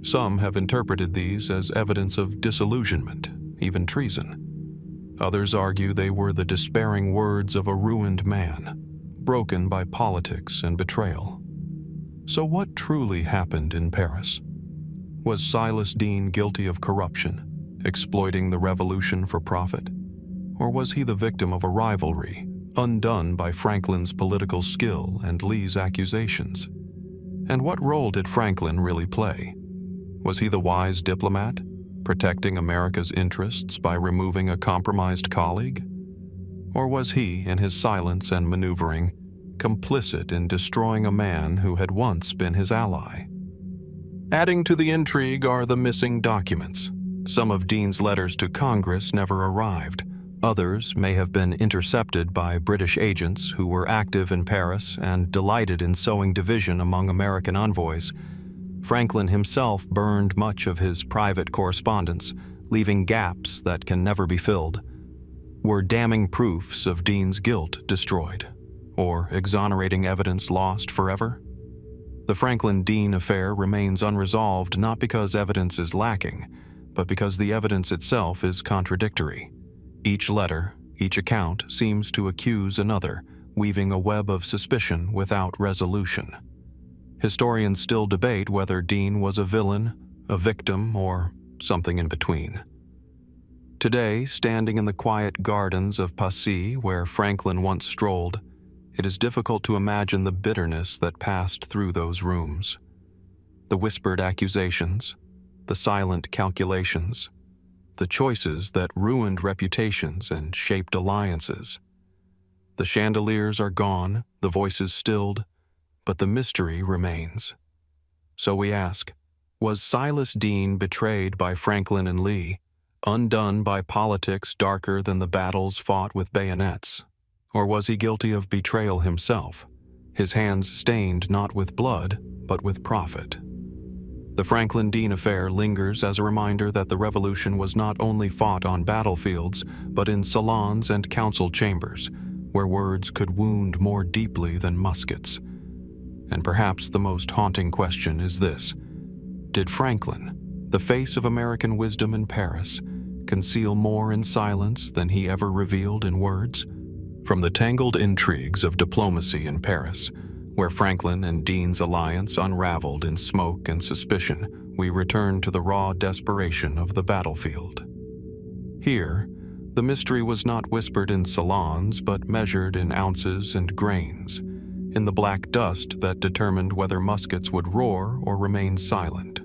Some have interpreted these as evidence of disillusionment, even treason. Others argue they were the despairing words of a ruined man, broken by politics and betrayal. So what truly happened in Paris? Was Silas Deane guilty of corruption, exploiting the revolution for profit? Or was he the victim of a rivalry, undone by Franklin's political skill and Lee's accusations? And what role did Franklin really play? Was he the wise diplomat, protecting America's interests by removing a compromised colleague? Or was he, in his silence and maneuvering, complicit in destroying a man who had once been his ally? Adding to the intrigue are the missing documents. Some of Deane's letters to Congress never arrived. Others may have been intercepted by British agents who were active in Paris and delighted in sowing division among American envoys. Franklin himself burned much of his private correspondence, leaving gaps that can never be filled. Were damning proofs of Deane's guilt destroyed, or exonerating evidence lost forever? The Franklin-Deane affair remains unresolved not because evidence is lacking, but because the evidence itself is contradictory. Each letter, each account seems to accuse another, weaving a web of suspicion without resolution. Historians still debate whether Deane was a villain, a victim, or something in between. Today, standing in the quiet gardens of Passy where Franklin once strolled, it is difficult to imagine the bitterness that passed through those rooms. The whispered accusations, the silent calculations, the choices that ruined reputations and shaped alliances. The chandeliers are gone, the voices stilled, but the mystery remains. So we ask, was Silas Deane betrayed by Franklin and Lee, undone by politics darker than the battles fought with bayonets? Or was he guilty of betrayal himself, his hands stained not with blood, but with profit? The Franklin-Deane affair lingers as a reminder that the revolution was not only fought on battlefields, but in salons and council chambers, where words could wound more deeply than muskets. And perhaps the most haunting question is this: did Franklin, the face of American wisdom in Paris, conceal more in silence than he ever revealed in words? From the tangled intrigues of diplomacy in Paris, where Franklin and Deane's alliance unraveled in smoke and suspicion, we return to the raw desperation of the battlefield. Here, the mystery was not whispered in salons, but measured in ounces and grains, in the black dust that determined whether muskets would roar or remain silent.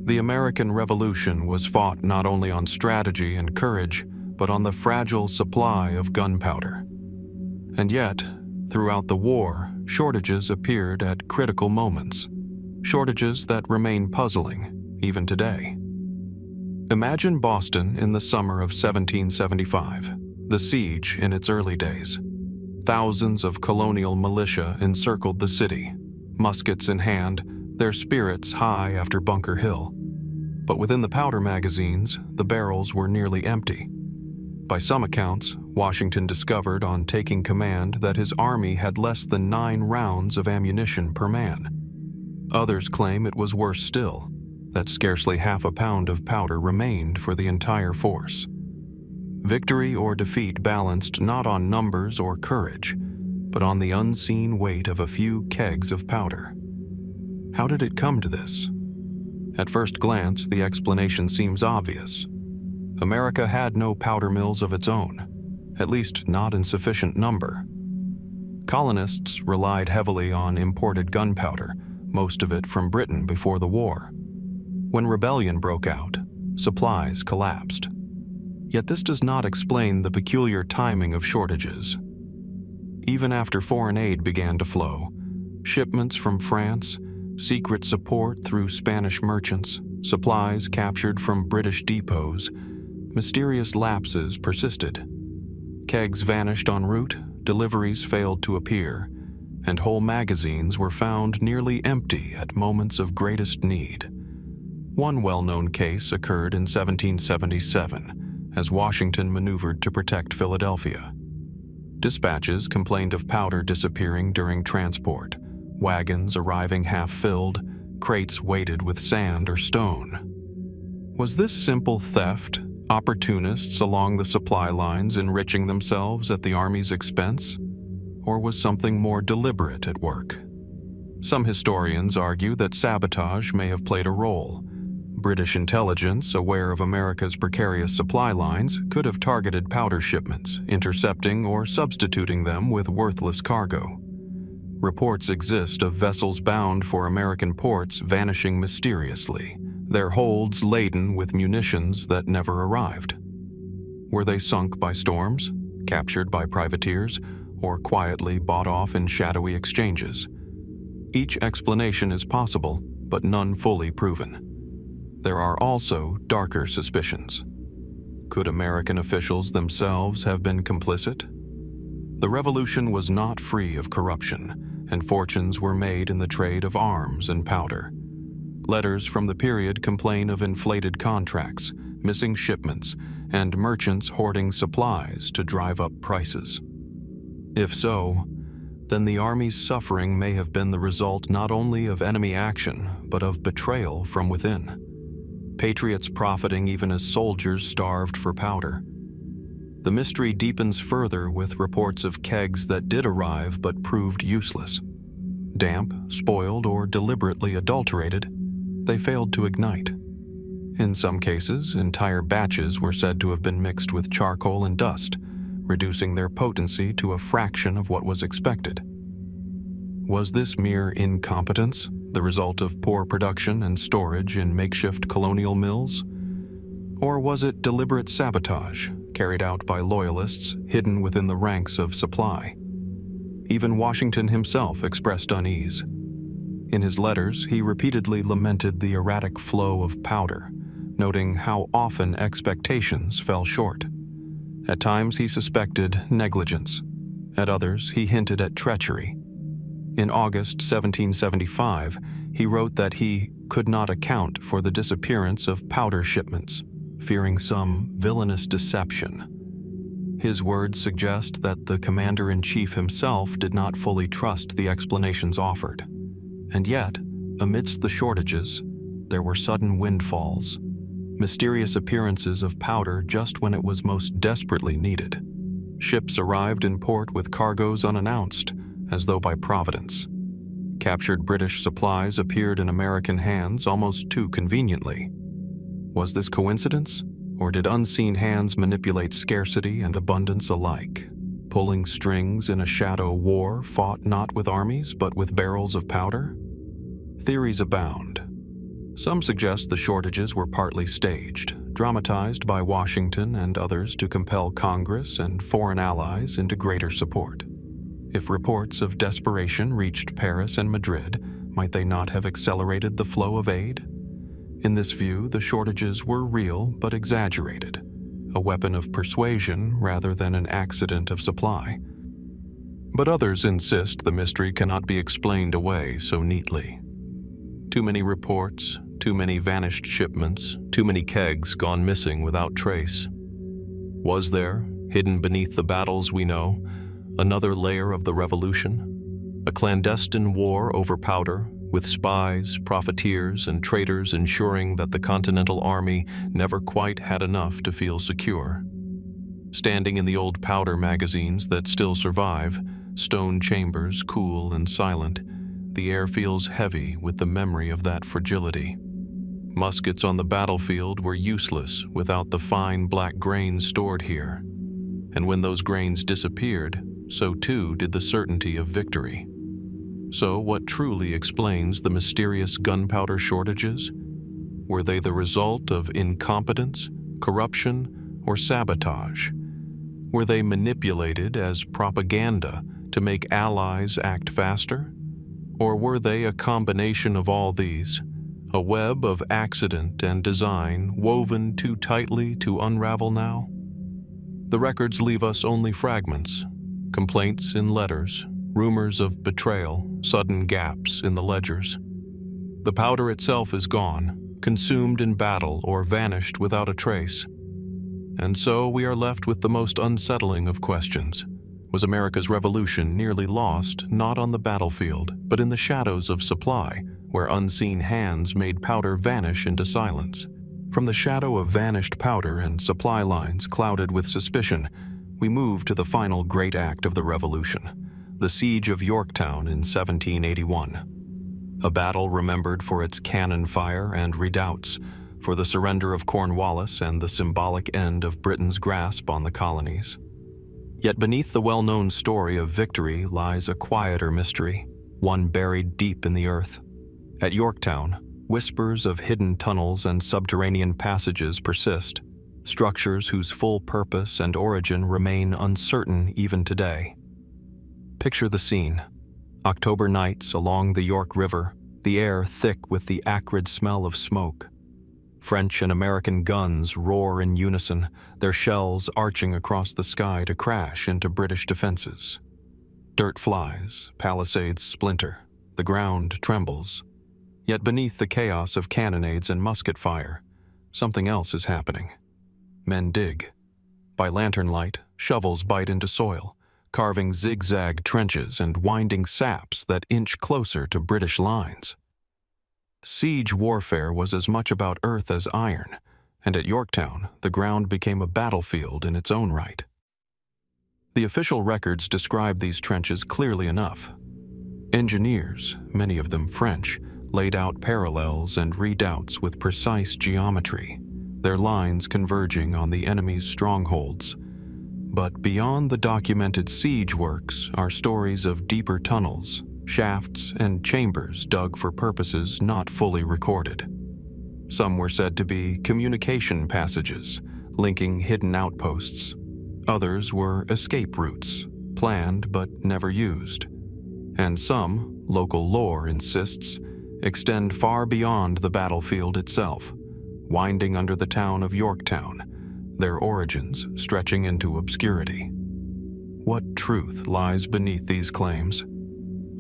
The American Revolution was fought not only on strategy and courage, but on the fragile supply of gunpowder. And yet, throughout the war, shortages appeared at critical moments, shortages that remain puzzling even today. Imagine Boston in the summer of 1775, the siege in its early days. Thousands of colonial militia encircled the city, muskets in hand, their spirits high after Bunker Hill. But within the powder magazines, the barrels were nearly empty. By some accounts, Washington discovered on taking command that his army had less than 9 rounds of ammunition per man. Others claim it was worse still, that scarcely half a pound of powder remained for the entire force. Victory or defeat balanced not on numbers or courage, but on the unseen weight of a few kegs of powder. How did it come to this? At first glance, the explanation seems obvious. America had no powder mills of its own, at least not in sufficient number. Colonists relied heavily on imported gunpowder, most of it from Britain before the war. When rebellion broke out, supplies collapsed. Yet this does not explain the peculiar timing of shortages. Even after foreign aid began to flow, shipments from France, secret support through Spanish merchants, supplies captured from British depots, mysterious lapses persisted. Kegs vanished en route, deliveries failed to appear, and whole magazines were found nearly empty at moments of greatest need. One well-known case occurred in 1777 as Washington maneuvered to protect Philadelphia. Dispatches complained of powder disappearing during transport, wagons arriving half-filled, crates weighted with sand or stone. Was this simple theft, opportunists along the supply lines enriching themselves at the Army's expense? Or was something more deliberate at work? Some historians argue that sabotage may have played a role. British intelligence, aware of America's precarious supply lines, could have targeted powder shipments, intercepting or substituting them with worthless cargo. Reports exist of vessels bound for American ports vanishing mysteriously, their holds laden with munitions that never arrived. Were they sunk by storms, captured by privateers, or quietly bought off in shadowy exchanges? Each explanation is possible, but none fully proven. There are also darker suspicions. Could American officials themselves have been complicit? The revolution was not free of corruption, and fortunes were made in the trade of arms and powder. Letters from the period complain of inflated contracts, missing shipments, and merchants hoarding supplies to drive up prices. If so, then the Army's suffering may have been the result not only of enemy action, but of betrayal from within. Patriots profiting even as soldiers starved for powder. The mystery deepens further with reports of kegs that did arrive but proved useless. Damp, spoiled, or deliberately adulterated, they failed to ignite. In some cases, entire batches were said to have been mixed with charcoal and dust, reducing their potency to a fraction of what was expected. Was this mere incompetence, the result of poor production and storage in makeshift colonial mills? Or was it deliberate sabotage, carried out by Loyalists hidden within the ranks of supply? Even Washington himself expressed unease. In his letters, he repeatedly lamented the erratic flow of powder, noting how often expectations fell short. At times he suspected negligence. At others, he hinted at treachery. In August 1775, he wrote that he could not account for the disappearance of powder shipments, fearing some villainous deception. His words suggest that the commander-in-chief himself did not fully trust the explanations offered. And yet, amidst the shortages, there were sudden windfalls, mysterious appearances of powder just when it was most desperately needed. Ships arrived in port with cargoes unannounced, as though by providence. Captured British supplies appeared in American hands almost too conveniently. Was this coincidence, or did unseen hands manipulate scarcity and abundance alike, pulling strings in a shadow war fought not with armies but with barrels of powder? Theories abound. Some suggest the shortages were partly staged, dramatized by Washington and others to compel Congress and foreign allies into greater support. If reports of desperation reached Paris and Madrid, might they not have accelerated the flow of aid? In this view, the shortages were real but exaggerated, a weapon of persuasion rather than an accident of supply. But others insist the mystery cannot be explained away so neatly. Too many reports, too many vanished shipments, too many kegs gone missing without trace. Was there, hidden beneath the battles we know, another layer of the revolution? A clandestine war over powder, with spies, profiteers, and traitors ensuring that the Continental Army never quite had enough to feel secure. Standing in the old powder magazines that still survive, stone chambers cool and silent, the air feels heavy with the memory of that fragility. Muskets on the battlefield were useless without the fine black grains stored here. And when those grains disappeared, so too did the certainty of victory. So what truly explains the mysterious gunpowder shortages? Were they the result of incompetence, corruption, or sabotage? Were they manipulated as propaganda to make allies act faster? Or were they a combination of all these, a web of accident and design woven too tightly to unravel now? The records leave us only fragments, complaints in letters, rumors of betrayal, sudden gaps in the ledgers. The powder itself is gone, consumed in battle or vanished without a trace. And so we are left with the most unsettling of questions. Was America's Revolution nearly lost, not on the battlefield, but in the shadows of supply, where unseen hands made powder vanish into silence? From the shadow of vanished powder and supply lines clouded with suspicion, we move to the final great act of the Revolution, the Siege of Yorktown in 1781. A battle remembered for its cannon fire and redoubts, for the surrender of Cornwallis and the symbolic end of Britain's grasp on the colonies. Yet beneath the well-known story of victory lies a quieter mystery, one buried deep in the earth. At Yorktown, whispers of hidden tunnels and subterranean passages persist, structures whose full purpose and origin remain uncertain even today. Picture the scene. October nights along the York River, the air thick with the acrid smell of smoke. French and American guns roar in unison, their shells arching across the sky to crash into British defenses. Dirt flies, palisades splinter, the ground trembles. Yet beneath the chaos of cannonades and musket fire, something else is happening. Men dig. By lantern light, shovels bite into soil, carving zigzag trenches and winding saps that inch closer to British lines. Siege warfare was as much about earth as iron, and at Yorktown, the ground became a battlefield in its own right. The official records describe these trenches clearly enough. Engineers, many of them French, laid out parallels and redoubts with precise geometry, their lines converging on the enemy's strongholds. But beyond the documented siege works are stories of deeper tunnels, shafts, and chambers dug for purposes not fully recorded. Some were said to be communication passages, linking hidden outposts. Others were escape routes, planned but never used. And some, local lore insists, extend far beyond the battlefield itself, winding under the town of Yorktown, their origins stretching into obscurity. What truth lies beneath these claims?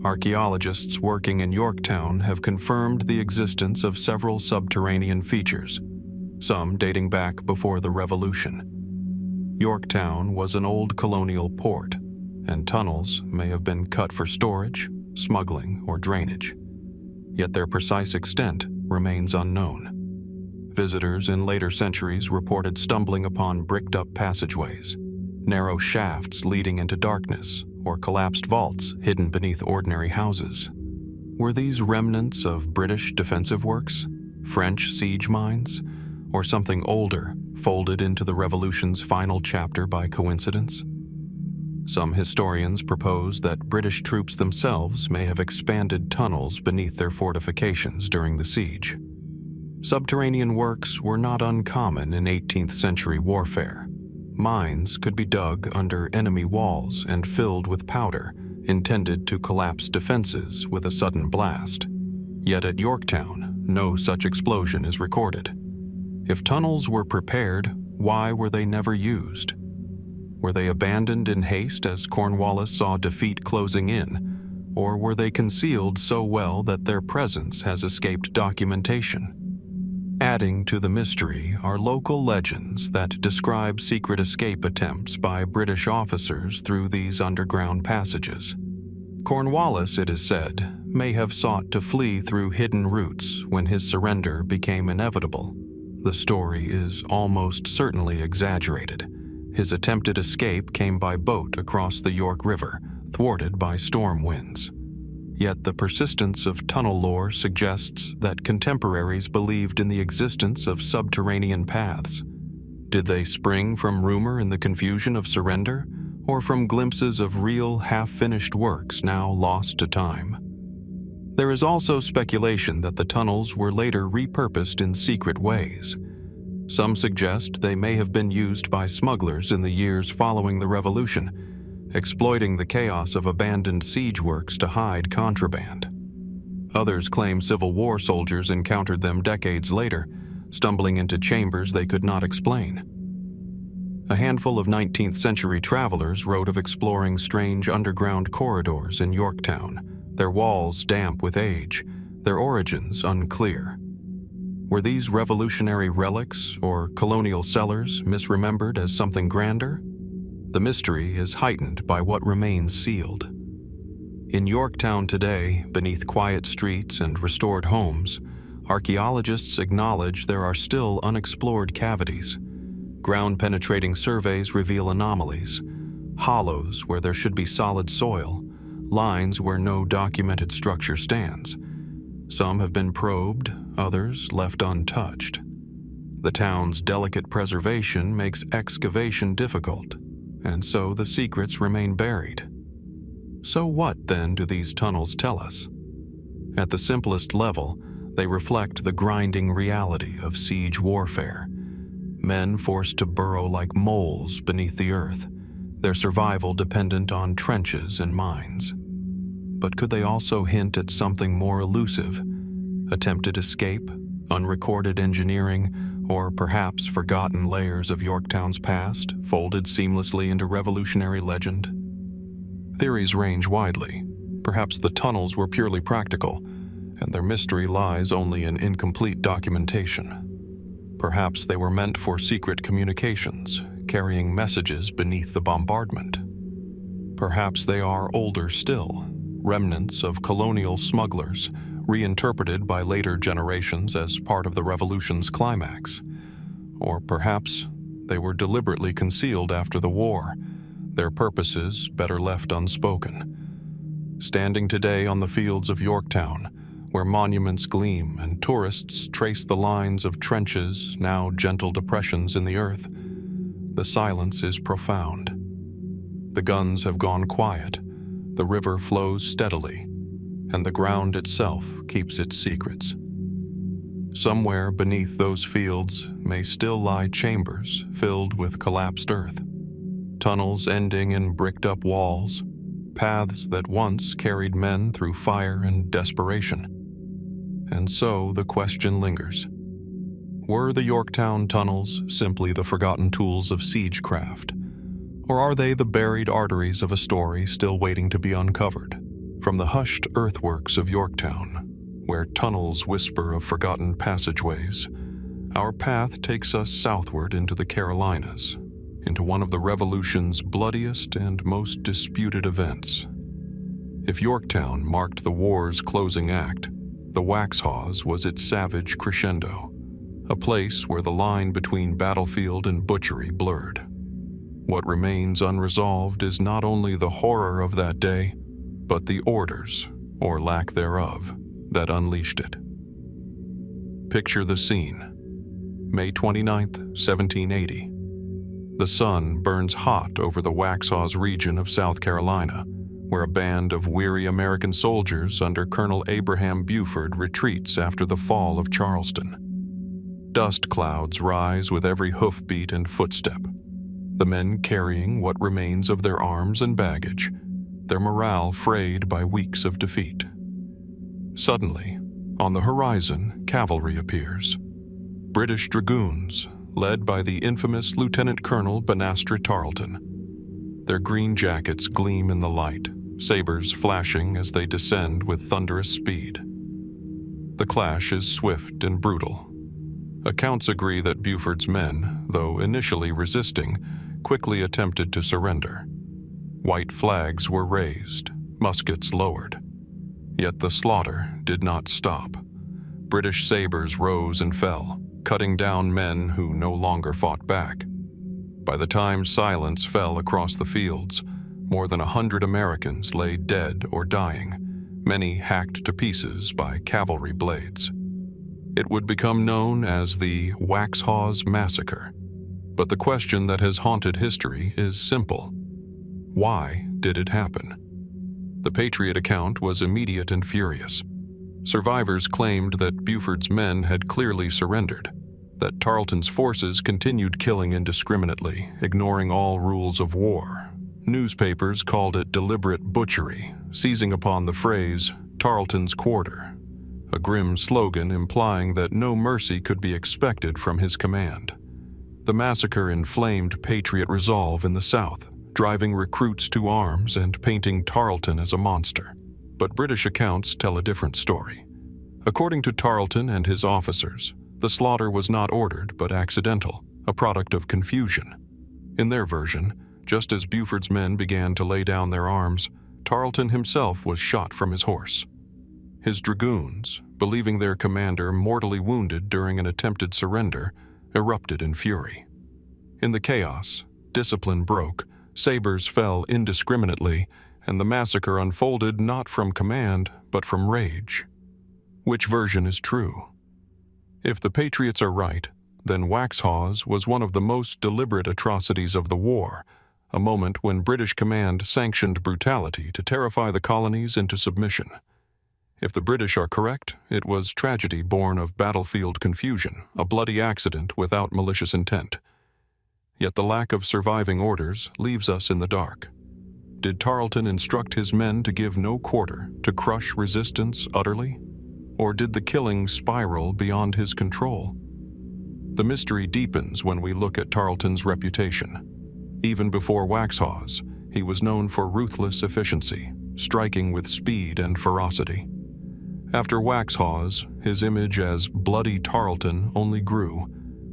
Archaeologists working in Yorktown have confirmed the existence of several subterranean features, some dating back before the Revolution. Yorktown was an old colonial port, and tunnels may have been cut for storage, smuggling, or drainage. Yet their precise extent remains unknown. Visitors in later centuries reported stumbling upon bricked-up passageways, narrow shafts leading into darkness, or collapsed vaults hidden beneath ordinary houses. Were these remnants of British defensive works, French siege mines, or something older, folded into the Revolution's final chapter by coincidence? Some historians propose that British troops themselves may have expanded tunnels beneath their fortifications during the siege. Subterranean works were not uncommon in 18th century warfare. Mines could be dug under enemy walls and filled with powder, intended to collapse defenses with a sudden blast. Yet at Yorktown, no such explosion is recorded. If tunnels were prepared, why were they never used? Were they abandoned in haste as Cornwallis saw defeat closing in, or were they concealed so well that their presence has escaped documentation? Adding to the mystery are local legends that describe secret escape attempts by British officers through these underground passages. Cornwallis, it is said, may have sought to flee through hidden routes when his surrender became inevitable. The story is almost certainly exaggerated. His attempted escape came by boat across the York River, thwarted by storm winds. Yet the persistence of tunnel lore suggests that contemporaries believed in the existence of subterranean paths. Did they spring from rumor in the confusion of surrender, or from glimpses of real, half-finished works now lost to time? There is also speculation that the tunnels were later repurposed in secret ways. Some suggest they may have been used by smugglers in the years following the Revolution, exploiting the chaos of abandoned siege works to hide contraband. Others claim Civil War soldiers encountered them decades later, stumbling into chambers they could not explain. A handful of 19th century travelers wrote of exploring strange underground corridors in Yorktown, their walls damp with age, their origins unclear. Were these revolutionary relics or colonial cellars misremembered as something grander? The mystery is heightened by what remains sealed. In Yorktown today, beneath quiet streets and restored homes, archaeologists acknowledge there are still unexplored cavities. Ground-penetrating surveys reveal anomalies, hollows where there should be solid soil, lines where no documented structure stands. Some have been probed, others left untouched. The town's delicate preservation makes excavation difficult, and so the secrets remain buried. So what, then, do these tunnels tell us? At the simplest level, they reflect the grinding reality of siege warfare. Men forced to burrow like moles beneath the earth, their survival dependent on trenches and mines. But could they also hint at something more elusive? Attempted escape, unrecorded engineering, or perhaps forgotten layers of Yorktown's past folded seamlessly into revolutionary legend? Theories range widely. Perhaps the tunnels were purely practical, and their mystery lies only in incomplete documentation. Perhaps they were meant for secret communications, carrying messages beneath the bombardment. Perhaps they are older still, remnants of colonial smugglers, reinterpreted by later generations as part of the revolution's climax. Or perhaps they were deliberately concealed after the war, their purposes better left unspoken. Standing today on the fields of Yorktown, where monuments gleam and tourists trace the lines of trenches, now gentle depressions in the earth, the silence is profound. The guns have gone quiet, the river flows steadily, and the ground itself keeps its secrets. Somewhere beneath those fields may still lie chambers filled with collapsed earth, tunnels ending in bricked-up walls, paths that once carried men through fire and desperation. And so the question lingers. Were the Yorktown tunnels simply the forgotten tools of siegecraft? Or are they the buried arteries of a story still waiting to be uncovered? From the hushed earthworks of Yorktown, where tunnels whisper of forgotten passageways, our path takes us southward into the Carolinas, into one of the Revolution's bloodiest and most disputed events. If Yorktown marked the war's closing act, the Waxhaws was its savage crescendo, a place where the line between battlefield and butchery blurred. What remains unresolved is not only the horror of that day, but the orders, or lack thereof, that unleashed it. Picture the scene. May 29th, 1780. The sun burns hot over the Waxhaws region of South Carolina, where a band of weary American soldiers under Colonel Abraham Buford retreats after the fall of Charleston. Dust clouds rise with every hoofbeat and footstep, the men carrying what remains of their arms and baggage, their morale frayed by weeks of defeat. Suddenly, on the horizon, cavalry appears. British dragoons, led by the infamous Lieutenant Colonel Benedict Arnold. Their green jackets gleam in the light, sabers flashing as they descend with thunderous speed. The clash is swift and brutal. Accounts agree that Buford's men, though initially resisting, quickly attempted to surrender. White flags were raised, muskets lowered. Yet the slaughter did not stop. British sabers rose and fell, cutting down men who no longer fought back. By the time silence fell across the fields, more than 100 Americans lay dead or dying, many hacked to pieces by cavalry blades. It would become known as the Waxhaws massacre. But the question that has haunted history is simple. Why did it happen? The Patriot account was immediate and furious. Survivors claimed that Buford's men had clearly surrendered, that Tarleton's forces continued killing indiscriminately, ignoring all rules of war. Newspapers called it deliberate butchery, seizing upon the phrase, Tarleton's quarter, a grim slogan implying that no mercy could be expected from his command. The massacre inflamed Patriot resolve in the South, driving recruits to arms and painting Tarleton as a monster. But British accounts tell a different story. According to Tarleton and his officers, The slaughter was not ordered but accidental, a product of confusion. In their version, just as Buford's men began to lay down their arms, Tarleton himself was shot from his horse. His dragoons, believing their commander mortally wounded during an attempted surrender, erupted in fury. In the chaos, discipline broke, sabers fell indiscriminately, and the massacre unfolded not from command but from rage. Which version is true? If the Patriots are right, then Waxhaws was one of the most deliberate atrocities of the war, a moment when British command sanctioned brutality to terrify the colonies into submission. If the British are correct, it was tragedy born of battlefield confusion, a bloody accident without malicious intent. Yet the lack of surviving orders leaves us in the dark. Did Tarleton instruct his men to give no quarter, to crush resistance utterly? Or did the killing spiral beyond his control? The mystery deepens when we look at Tarleton's reputation. Even before Waxhaws, he was known for ruthless efficiency, striking with speed and ferocity. After Waxhaws, his image as Bloody Tarleton only grew,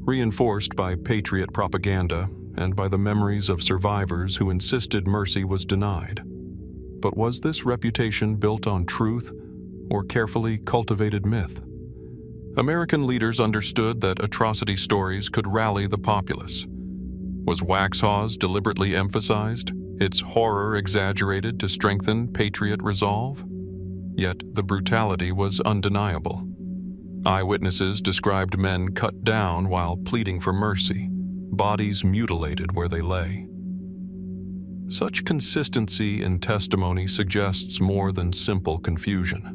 reinforced by Patriot propaganda and by the memories of survivors who insisted mercy was denied. But was this reputation built on truth or carefully cultivated myth? American leaders understood that atrocity stories could rally the populace. Was Waxhaws deliberately emphasized, its horror exaggerated to strengthen patriot resolve? Yet the brutality was undeniable. Eyewitnesses described men cut down while pleading for mercy, bodies mutilated where they lay. Such consistency in testimony suggests more than simple confusion.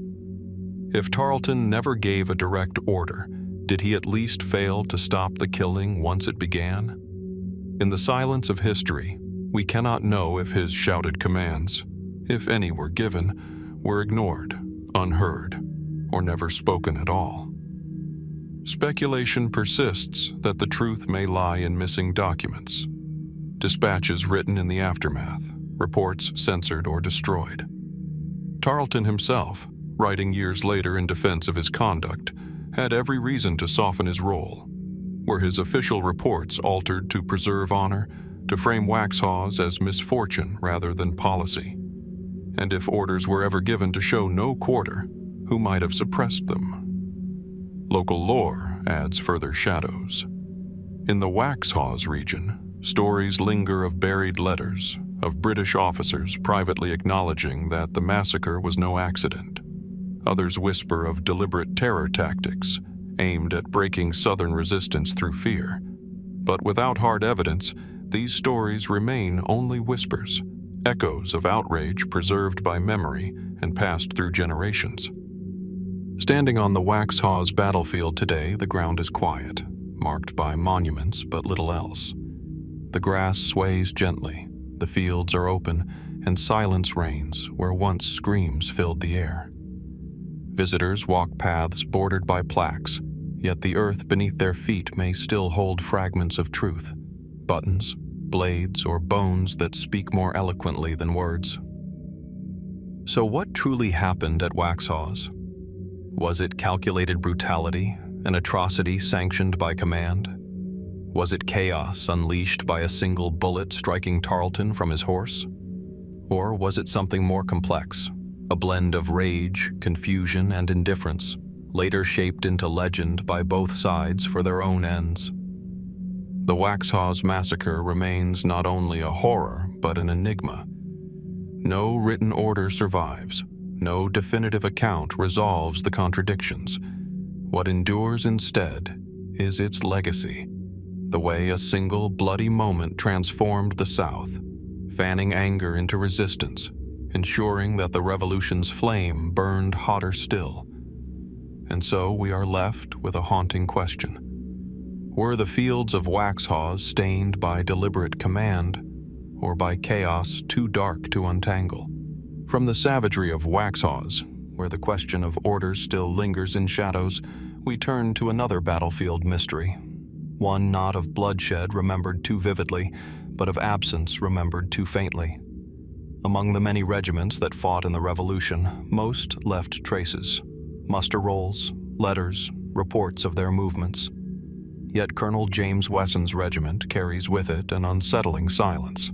If Tarleton never gave a direct order, did he at least fail to stop the killing once it began? In the silence of history, we cannot know if his shouted commands, if any were given, were ignored, unheard, or never spoken at all. Speculation persists that the truth may lie in missing documents, dispatches written in the aftermath, reports censored or destroyed. Tarleton himself, writing years later in defense of his conduct, had every reason to soften his role. Were his official reports altered to preserve honor, to frame Waxhaws as misfortune rather than policy? And if orders were ever given to show no quarter, who might have suppressed them? Local lore adds further shadows. In the Waxhaws region, stories linger of buried letters, of British officers privately acknowledging that the massacre was no accident. Others whisper of deliberate terror tactics, aimed at breaking Southern resistance through fear. But without hard evidence, these stories remain only whispers, echoes of outrage preserved by memory and passed through generations. Standing on the Waxhaws battlefield today, the ground is quiet, marked by monuments but little else. The grass sways gently, the fields are open, and silence reigns where once screams filled the air. Visitors walk paths bordered by plaques, yet the earth beneath their feet may still hold fragments of truth, buttons, blades, or bones that speak more eloquently than words. So what truly happened at Waxhaws? Was it calculated brutality, an atrocity sanctioned by command? Was it chaos unleashed by a single bullet striking Tarleton from his horse? Or was it something more complex, a blend of rage, confusion, and indifference, later shaped into legend by both sides for their own ends? The Waxhaws massacre remains not only a horror, but an enigma. No written order survives. No definitive account resolves the contradictions. What endures instead is its legacy, the way a single bloody moment transformed the South, fanning anger into resistance, ensuring that the revolution's flame burned hotter still. And so we are left with a haunting question. Were the fields of Waxhaws stained by deliberate command, or by chaos too dark to untangle? From the savagery of Waxhaws, where the question of order still lingers in shadows, we turn to another battlefield mystery, one not of bloodshed remembered too vividly, but of absence remembered too faintly. Among the many regiments that fought in the Revolution, most left traces, muster rolls, letters, reports of their movements. Yet Colonel James Wesson's regiment carries with it an unsettling silence.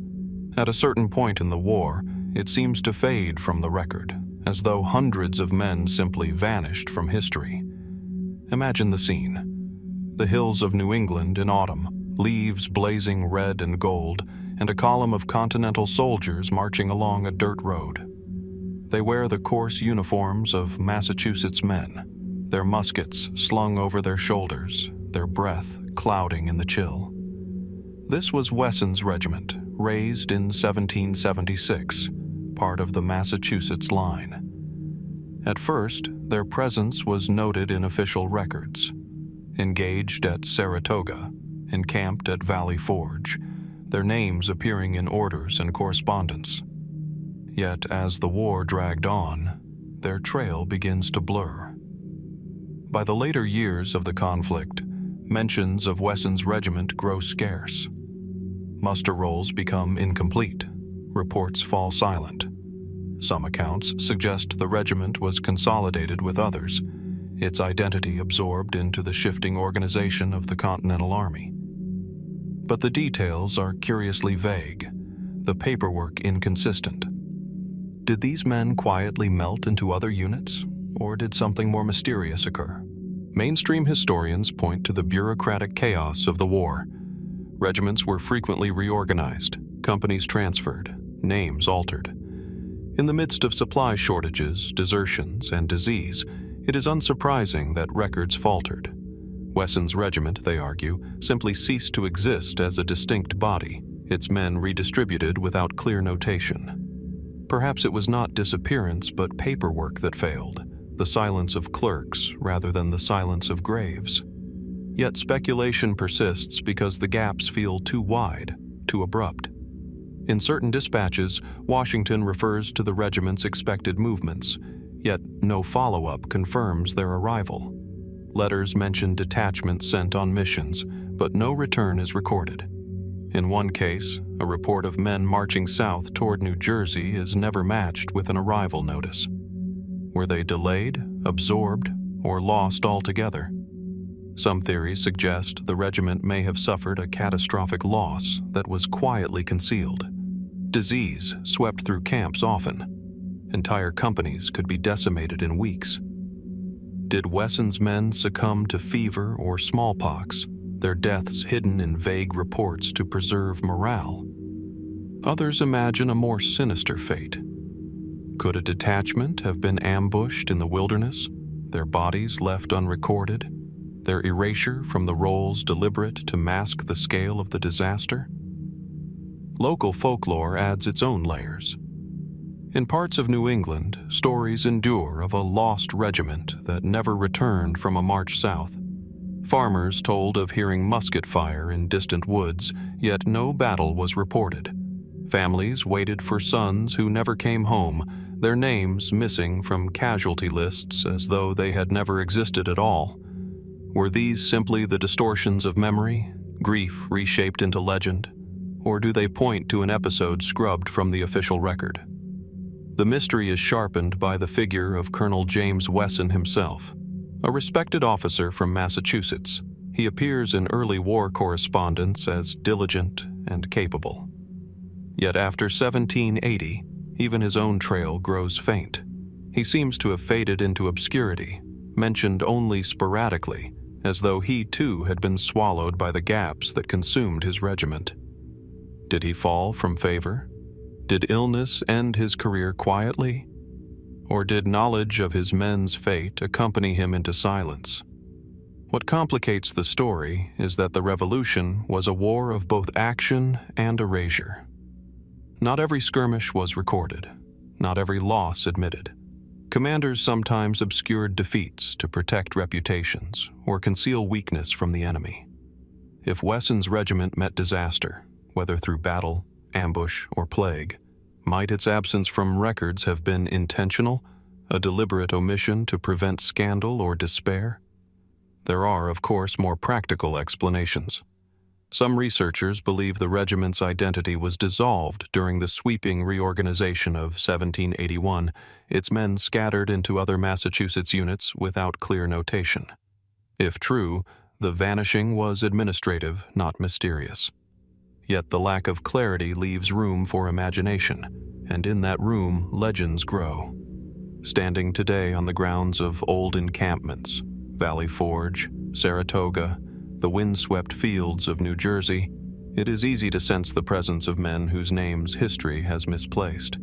At a certain point in the war, it seems to fade from the record, as though hundreds of men simply vanished from history. Imagine the scene. The hills of New England in autumn, leaves blazing red and gold, and a column of Continental soldiers marching along a dirt road. They wear the coarse uniforms of Massachusetts men, their muskets slung over their shoulders, their breath clouding in the chill. This was Wesson's regiment, raised in 1776, part of the Massachusetts line. At first, their presence was noted in official records. Engaged at Saratoga, encamped at Valley Forge, their names appearing in orders and correspondence. Yet as the war dragged on, their trail begins to blur. By the later years of the conflict, mentions of Wesson's regiment grow scarce. Muster rolls become incomplete. Reports fall silent. Some accounts suggest the regiment was consolidated with others, its identity absorbed into the shifting organization of the Continental Army. But the details are curiously vague, the paperwork inconsistent. Did these men quietly melt into other units, or did something more mysterious occur? Mainstream historians point to the bureaucratic chaos of the war. Regiments were frequently reorganized, companies transferred, names altered. In the midst of supply shortages, desertions, and disease, it is unsurprising that records faltered. Wesson's regiment, they argue, simply ceased to exist as a distinct body, its men redistributed without clear notation. Perhaps it was not disappearance but paperwork that failed, the silence of clerks rather than the silence of graves. Yet speculation persists because the gaps feel too wide, too abrupt. In certain dispatches, Washington refers to the regiment's expected movements, yet no follow-up confirms their arrival. Letters mention detachments sent on missions, but no return is recorded. In one case, a report of men marching south toward New Jersey is never matched with an arrival notice. Were they delayed, absorbed, or lost altogether? Some theories suggest the regiment may have suffered a catastrophic loss that was quietly concealed. Disease swept through camps often. Entire companies could be decimated in weeks. Did Wesson's men succumb to fever or smallpox, their deaths hidden in vague reports to preserve morale? Others imagine a more sinister fate. Could a detachment have been ambushed in the wilderness, their bodies left unrecorded, their erasure from the rolls deliberate to mask the scale of the disaster? Local folklore adds its own layers. In parts of New England, stories endure of a lost regiment that never returned from a march south. Farmers told of hearing musket fire in distant woods, yet no battle was reported. Families waited for sons who never came home, their names missing from casualty lists as though they had never existed at all. Were these simply the distortions of memory, grief reshaped into legend? Or do they point to an episode scrubbed from the official record? The mystery is sharpened by the figure of Colonel James Wesson himself. A respected officer from Massachusetts, he appears in early war correspondence as diligent and capable. Yet after 1780, even his own trail grows faint. He seems to have faded into obscurity, mentioned only sporadically, as though he too had been swallowed by the gaps that consumed his regiment. Did he fall from favor? Did illness end his career quietly? Or did knowledge of his men's fate accompany him into silence? What complicates the story is that the Revolution was a war of both action and erasure. Not every skirmish was recorded, not every loss admitted. Commanders sometimes obscured defeats to protect reputations or conceal weakness from the enemy. If Wesson's regiment met disaster, whether through battle, ambush, or plague, might its absence from records have been intentional, a deliberate omission to prevent scandal or despair? There are, of course, more practical explanations. Some researchers believe the regiment's identity was dissolved during the sweeping reorganization of 1781, its men scattered into other Massachusetts units without clear notation. If true, the vanishing was administrative, not mysterious. Yet the lack of clarity leaves room for imagination, and in that room, legends grow. Standing today on the grounds of old encampments, Valley Forge, Saratoga, the windswept fields of New Jersey, it is easy to sense the presence of men whose names history has misplaced.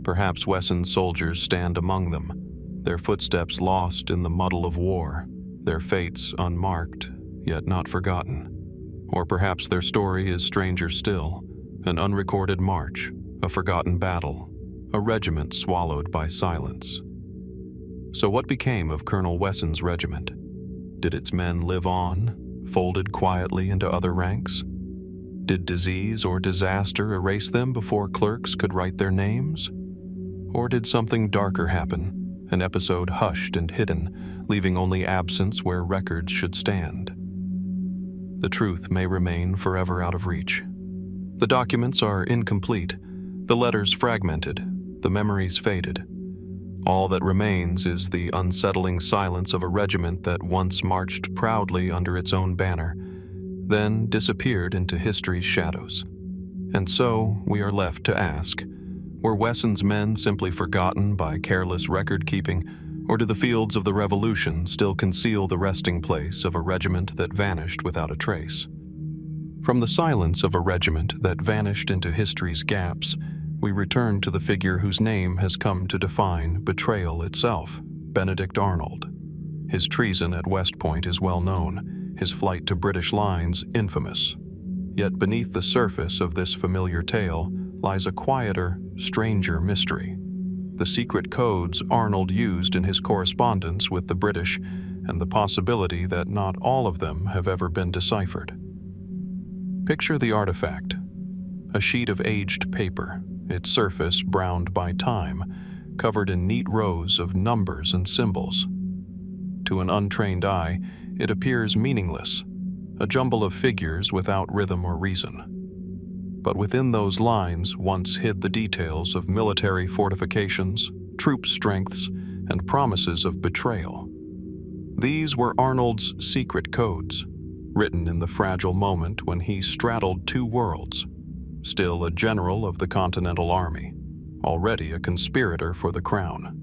Perhaps Wesson's soldiers stand among them, their footsteps lost in the muddle of war, their fates unmarked, yet not forgotten. Or perhaps their story is stranger still, an unrecorded march, a forgotten battle, a regiment swallowed by silence. So what became of Colonel Wesson's regiment? Did its men live on, folded quietly into other ranks? Did disease or disaster erase them before clerks could write their names? Or did something darker happen, an episode hushed and hidden, leaving only absence where records should stand? The truth may remain forever out of reach. The documents are incomplete, the letters fragmented, the memories faded. All that remains is the unsettling silence of a regiment that once marched proudly under its own banner, then disappeared into history's shadows. And so we are left to ask, were Wesson's men simply forgotten by careless record-keeping, or do the fields of the Revolution still conceal the resting place of a regiment that vanished without a trace? From the silence of a regiment that vanished into history's gaps, we return to the figure whose name has come to define betrayal itself, Benedict Arnold. His treason at West Point is well known, his flight to British lines infamous. Yet beneath the surface of this familiar tale lies a quieter, stranger mystery. The secret codes Arnold used in his correspondence with the British, and the possibility that not all of them have ever been deciphered. Picture the artifact, a sheet of aged paper, its surface browned by time, covered in neat rows of numbers and symbols. To an untrained eye, it appears meaningless, a jumble of figures without rhythm or reason. But within those lines once hid the details of military fortifications, troop strengths, and promises of betrayal. These were Arnold's secret codes, written in the fragile moment when he straddled two worlds, still a general of the Continental Army, already a conspirator for the crown.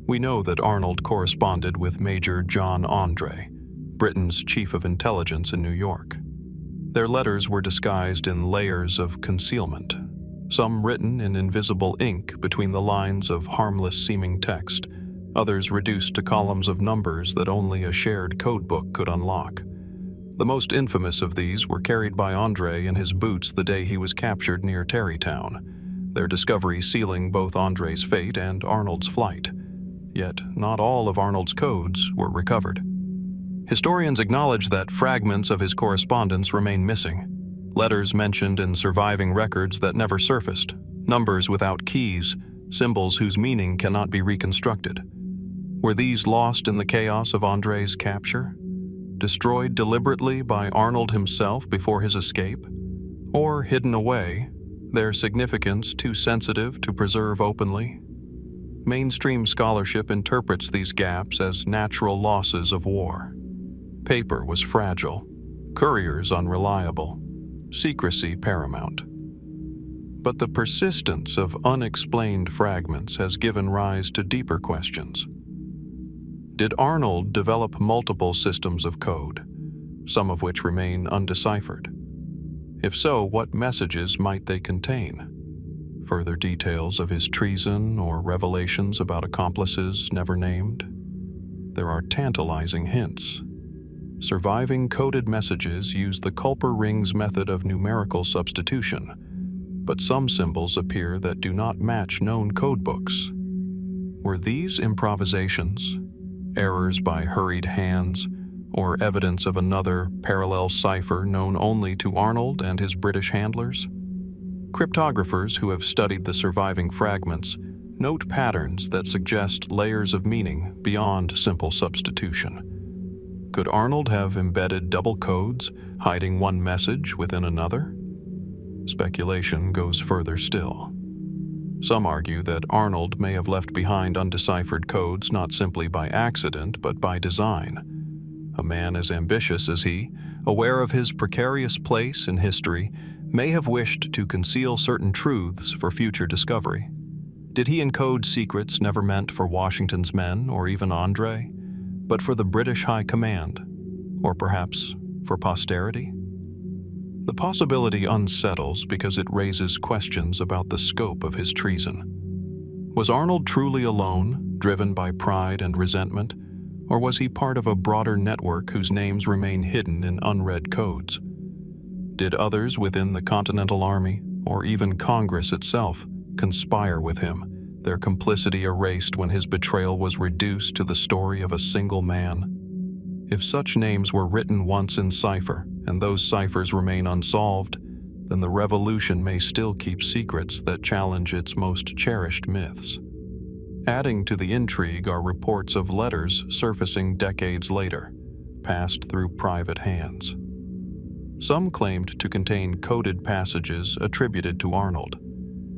We know that Arnold corresponded with Major John André, Britain's chief of intelligence in New York. Their letters were disguised in layers of concealment, some written in invisible ink between the lines of harmless-seeming text, others reduced to columns of numbers that only a shared codebook could unlock. The most infamous of these were carried by André in his boots the day he was captured near Tarrytown, their discovery sealing both André's fate and Arnold's flight. Yet not all of Arnold's codes were recovered. Historians acknowledge that fragments of his correspondence remain missing, letters mentioned in surviving records that never surfaced, numbers without keys, symbols whose meaning cannot be reconstructed. Were these lost in the chaos of André's capture? Destroyed deliberately by Arnold himself before his escape? Or hidden away, their significance too sensitive to preserve openly? Mainstream scholarship interprets these gaps as natural losses of war. Paper was fragile, couriers unreliable, secrecy paramount. But the persistence of unexplained fragments has given rise to deeper questions. Did Arnold develop multiple systems of code, some of which remain undeciphered? If so, what messages might they contain? Further details of his treason or revelations about accomplices never named? There are tantalizing hints. Surviving coded messages use the Culper rings method of numerical substitution, but some symbols appear that do not match known codebooks. Were these improvisations, errors by hurried hands, or evidence of another parallel cipher known only to Arnold and his British handlers? Cryptographers who have studied the surviving fragments note patterns that suggest layers of meaning beyond simple substitution. Could Arnold have embedded double codes, hiding one message within another? Speculation goes further still. Some argue that Arnold may have left behind undeciphered codes not simply by accident but by design, a man as ambitious as he, aware of his precarious place in history, may have wished to conceal certain truths for future discovery. Did he encode secrets never meant for Washington's men or even André, but for the British High Command, or perhaps for posterity? The possibility unsettles because it raises questions about the scope of his treason. Was Arnold truly alone, driven by pride and resentment, or was he part of a broader network whose names remain hidden in unread codes? Did others within the Continental Army, or even Congress itself, conspire with him, their complicity erased when his betrayal was reduced to the story of a single man? If such names were written once in cipher, and those ciphers remain unsolved, then the Revolution may still keep secrets that challenge its most cherished myths. Adding to the intrigue are reports of letters surfacing decades later, passed through private hands. Some claimed to contain coded passages attributed to Arnold,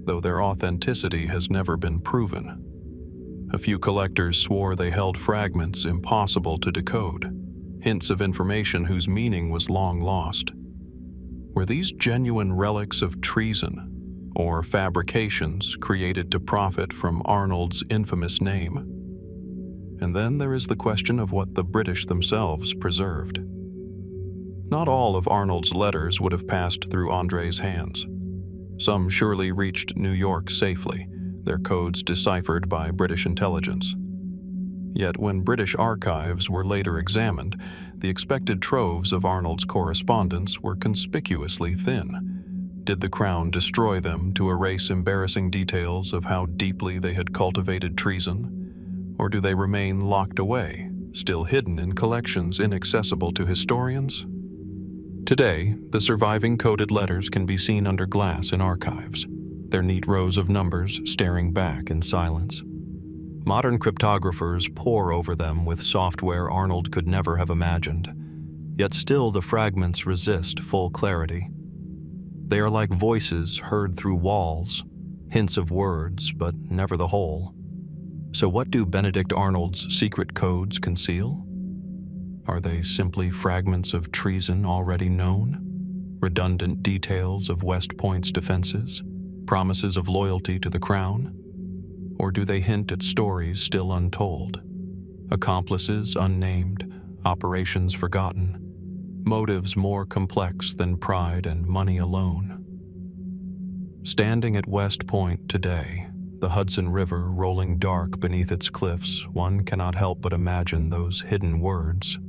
though their authenticity has never been proven. A few collectors swore they held fragments impossible to decode, hints of information whose meaning was long lost. Were these genuine relics of treason, or fabrications created to profit from Arnold's infamous name? And then there is the question of what the British themselves preserved. Not all of Arnold's letters would have passed through André's hands. Some surely reached New York safely, their codes deciphered by British intelligence. Yet when British archives were later examined, the expected troves of Arnold's correspondence were conspicuously thin. Did the Crown destroy them to erase embarrassing details of how deeply they had cultivated treason? Or do they remain locked away, still hidden in collections inaccessible to historians? Today, the surviving coded letters can be seen under glass in archives, their neat rows of numbers staring back in silence. Modern cryptographers pore over them with software Arnold could never have imagined, yet still the fragments resist full clarity. They are like voices heard through walls, hints of words, but never the whole. So what do Benedict Arnold's secret codes conceal? Are they simply fragments of treason already known? Redundant details of West Point's defenses? Promises of loyalty to the Crown? Or do they hint at stories still untold? Accomplices unnamed, operations forgotten, motives more complex than pride and money alone. Standing at West Point today, the Hudson River rolling dark beneath its cliffs, one cannot help but imagine those hidden words.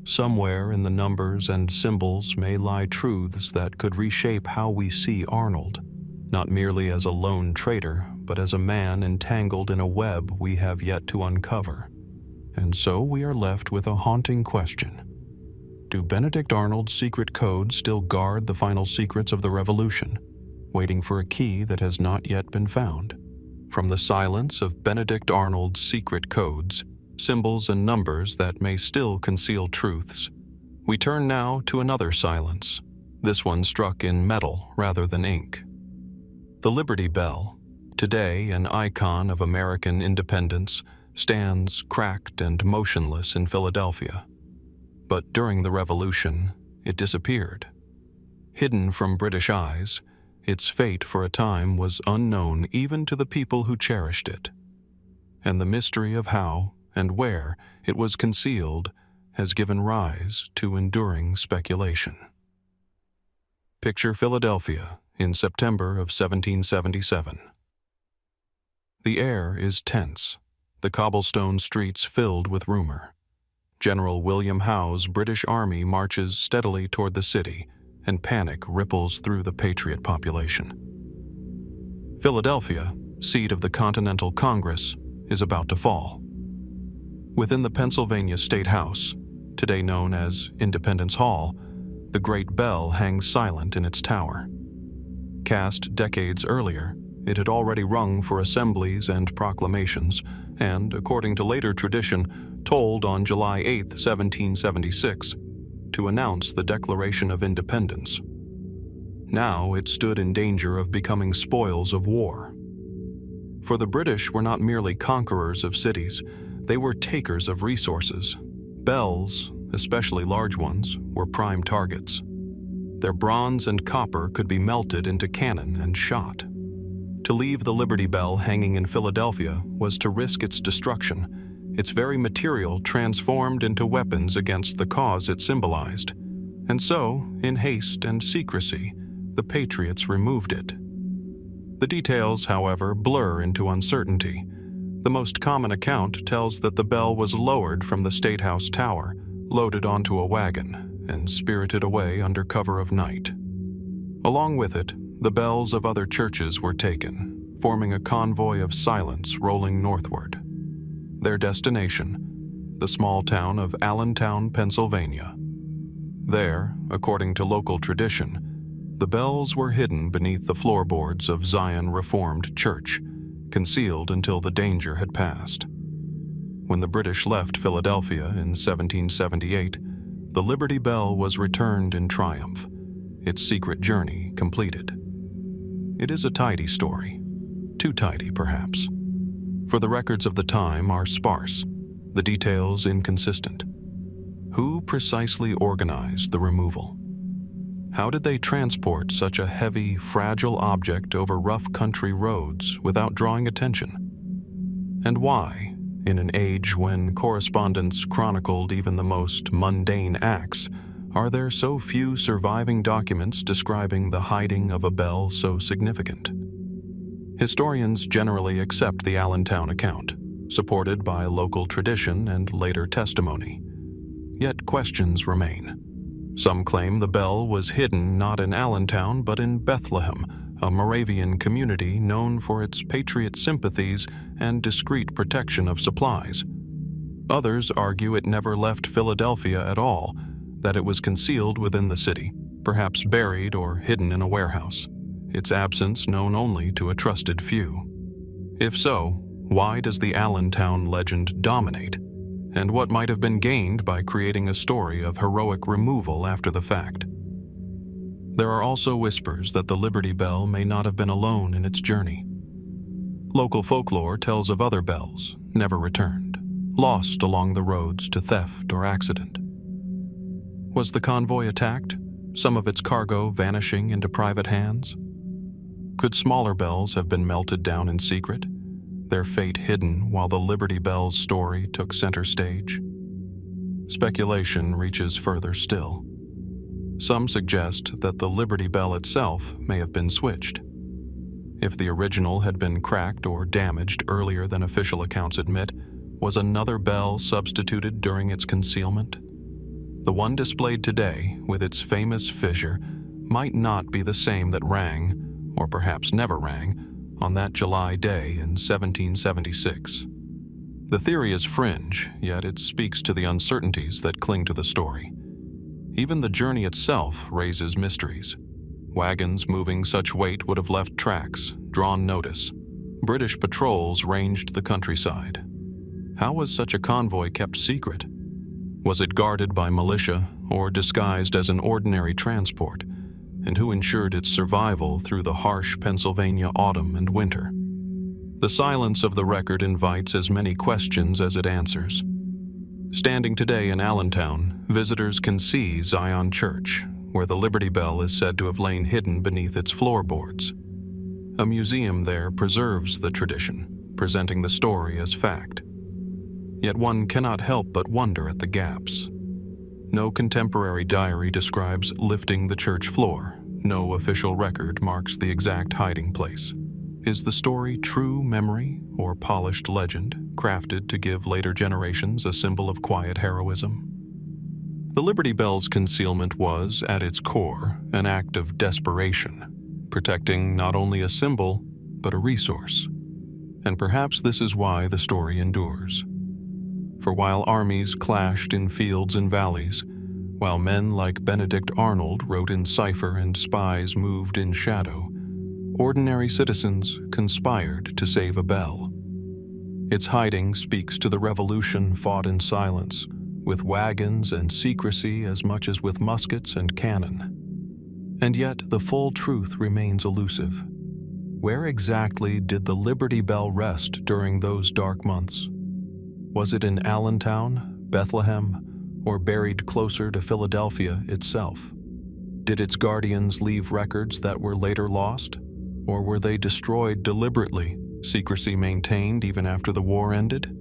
Somewhere in the numbers and symbols may lie truths that could reshape how we see Arnold, not merely as a lone traitor, but as a man entangled in a web we have yet to uncover. And so we are left with a haunting question. Do Benedict Arnold's secret codes still guard the final secrets of the Revolution, waiting for a key that has not yet been found? From the silence of Benedict Arnold's secret codes, symbols and numbers that may still conceal truths, we turn now to another silence, this one struck in metal rather than ink. The Liberty Bell, today an icon of American independence, stands cracked and motionless in Philadelphia. But during the Revolution, it disappeared. Hidden from British eyes, its fate for a time was unknown even to the people who cherished it. And the mystery of how and where it was concealed has given rise to enduring speculation. Picture Philadelphia in September of 1777. The air is tense, the cobblestone streets filled with rumor. General William Howe's British Army marches steadily toward the city, and panic ripples through the patriot population. Philadelphia, seat of the Continental Congress, is about to fall. Within the Pennsylvania State House, today known as Independence Hall, the great bell hangs silent in its tower. Cast decades earlier, it had already rung for assemblies and proclamations, and, according to later tradition, tolled on July 8, 1776, to announce the Declaration of Independence. Now it stood in danger of becoming spoils of war. For the British were not merely conquerors of cities, they were takers of resources. Bells, especially large ones, were prime targets. Their bronze and copper could be melted into cannon and shot. To leave the Liberty Bell hanging in Philadelphia was to risk its destruction, its very material transformed into weapons against the cause it symbolized. And so, in haste and secrecy, the Patriots removed it. The details, however, blur into uncertainty. The most common account tells that the bell was lowered from the State House tower, loaded onto a wagon, and spirited away under cover of night. Along with it, the bells of other churches were taken, forming a convoy of silence rolling northward. Their destination, the small town of Allentown, Pennsylvania. There, according to local tradition, the bells were hidden beneath the floorboards of Zion Reformed Church, concealed until the danger had passed. When the British left Philadelphia in 1778, the Liberty Bell was returned in triumph, its secret journey completed. It is a tidy story, too tidy perhaps, for the records of the time are sparse, the details inconsistent. Who precisely organized the removal? How did they transport such a heavy, fragile object over rough country roads without drawing attention? And why, in an age when correspondence chronicled even the most mundane acts, are there so few surviving documents describing the hiding of a bell so significant? Historians generally accept the Allentown account, supported by local tradition and later testimony. Yet questions remain. Some claim the bell was hidden not in Allentown but in Bethlehem, a Moravian community known for its patriot sympathies and discreet protection of supplies. Others argue it never left Philadelphia at all, that it was concealed within the city, perhaps buried or hidden in a warehouse, its absence known only to a trusted few. If so, why does the Allentown legend dominate? And what might have been gained by creating a story of heroic removal after the fact? There are also whispers that the Liberty Bell may not have been alone in its journey. Local folklore tells of other bells, never returned, lost along the roads to theft or accident. Was the convoy attacked, some of its cargo vanishing into private hands? Could smaller bells have been melted down in secret, their fate hidden while the Liberty Bell's story took center stage? Speculation reaches further still. Some suggest that the Liberty Bell itself may have been switched. If the original had been cracked or damaged earlier than official accounts admit, was another bell substituted during its concealment? The one displayed today, with its famous fissure, might not be the same that rang, or perhaps never rang, on that July day in 1776. The theory is fringe, yet it speaks to the uncertainties that cling to the story. Even the journey itself raises mysteries. Wagons moving such weight would have left tracks, drawn notice. British patrols ranged the countryside. How was such a convoy kept secret? Was it guarded by militia or disguised as an ordinary transport? And who ensured its survival through the harsh Pennsylvania autumn and winter? The silence of the record invites as many questions as it answers. Standing today in Allentown, visitors can see Zion Church, where the Liberty Bell is said to have lain hidden beneath its floorboards. A museum there preserves the tradition, presenting the story as fact. Yet one cannot help but wonder at the gaps. No contemporary diary describes lifting the church floor. No official record marks the exact hiding place. Is the story true memory or polished legend, crafted to give later generations a symbol of quiet heroism? The Liberty Bell's concealment was, at its core, an act of desperation, protecting not only a symbol, but a resource. And perhaps this is why the story endures. For while armies clashed in fields and valleys, while men like Benedict Arnold wrote in cipher and spies moved in shadow, ordinary citizens conspired to save a bell. Its hiding speaks to the revolution fought in silence, with wagons and secrecy as much as with muskets and cannon. And yet the full truth remains elusive. Where exactly did the Liberty Bell rest during those dark months? Was it in Allentown, Bethlehem, or buried closer to Philadelphia itself? Did its guardians leave records that were later lost? Or were they destroyed deliberately, secrecy maintained even after the war ended?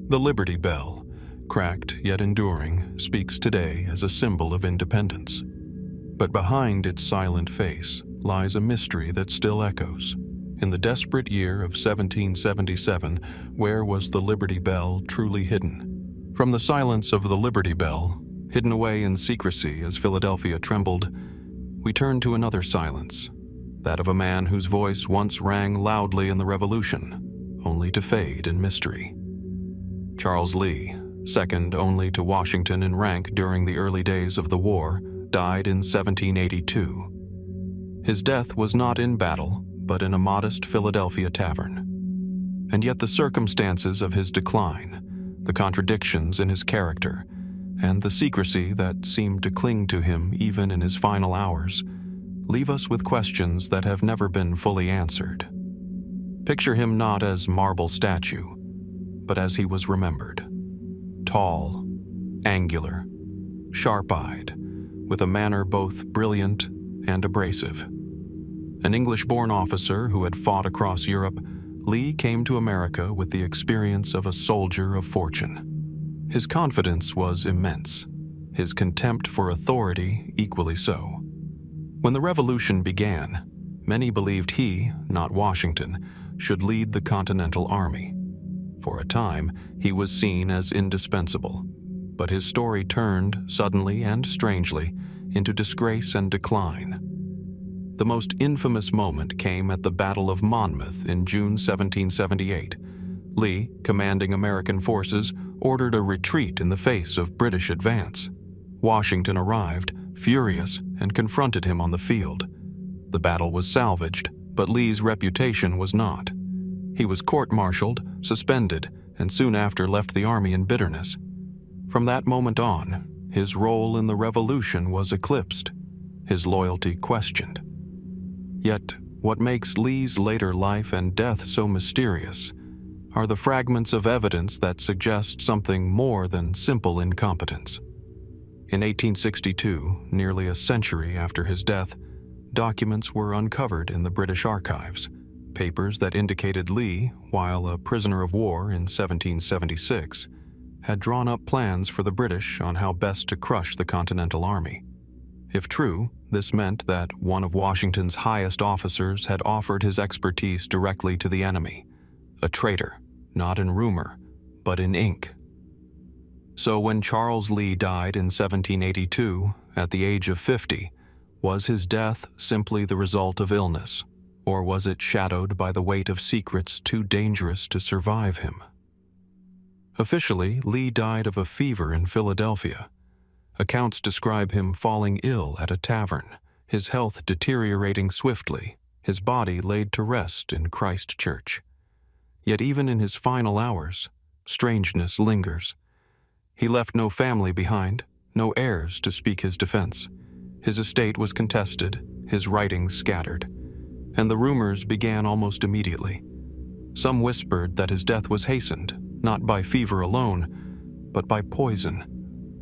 The Liberty Bell, cracked yet enduring, speaks today as a symbol of independence. But behind its silent face lies a mystery that still echoes. In the desperate year of 1777, where was the Liberty Bell truly hidden? From the silence of the Liberty Bell, hidden away in secrecy as Philadelphia trembled, we turn to another silence, that of a man whose voice once rang loudly in the Revolution, only to fade in mystery. Charles Lee, second only to Washington in rank during the early days of the war, died in 1782. His death was not in battle, but in a modest Philadelphia tavern. And yet the circumstances of his decline, the contradictions in his character, and the secrecy that seemed to cling to him even in his final hours, leave us with questions that have never been fully answered. Picture him not as marble statue, but as he was remembered. Tall, angular, sharp-eyed, with a manner both brilliant and abrasive. An English-born officer who had fought across Europe, Lee came to America with the experience of a soldier of fortune. His confidence was immense, his contempt for authority equally so. When the Revolution began, many believed he, not Washington, should lead the Continental Army. For a time, he was seen as indispensable, but his story turned, suddenly and strangely, into disgrace and decline. The most infamous moment came at the Battle of Monmouth in June 1778. Lee, commanding American forces, ordered a retreat in the face of British advance. Washington arrived, furious, and confronted him on the field. The battle was salvaged, but Lee's reputation was not. He was court-martialed, suspended, and soon after left the army in bitterness. From that moment on, his role in the Revolution was eclipsed, his loyalty questioned. Yet, what makes Lee's later life and death so mysterious are the fragments of evidence that suggest something more than simple incompetence. In 1862, nearly a century after his death, documents were uncovered in the British archives, papers that indicated Lee, while a prisoner of war in 1776, had drawn up plans for the British on how best to crush the Continental Army. If true, this meant that one of Washington's highest officers had offered his expertise directly to the enemy, a traitor, not in rumor, but in ink. So when Charles Lee died in 1782, at the age of 50, was his death simply the result of illness, or was it shadowed by the weight of secrets too dangerous to survive him? Officially, Lee died of a fever in Philadelphia. Accounts describe him falling ill at a tavern, his health deteriorating swiftly, his body laid to rest in Christ Church. Yet even in his final hours, strangeness lingers. He left no family behind, no heirs to speak his defense. His estate was contested, his writings scattered, and the rumors began almost immediately. Some whispered that his death was hastened, not by fever alone, but by poison,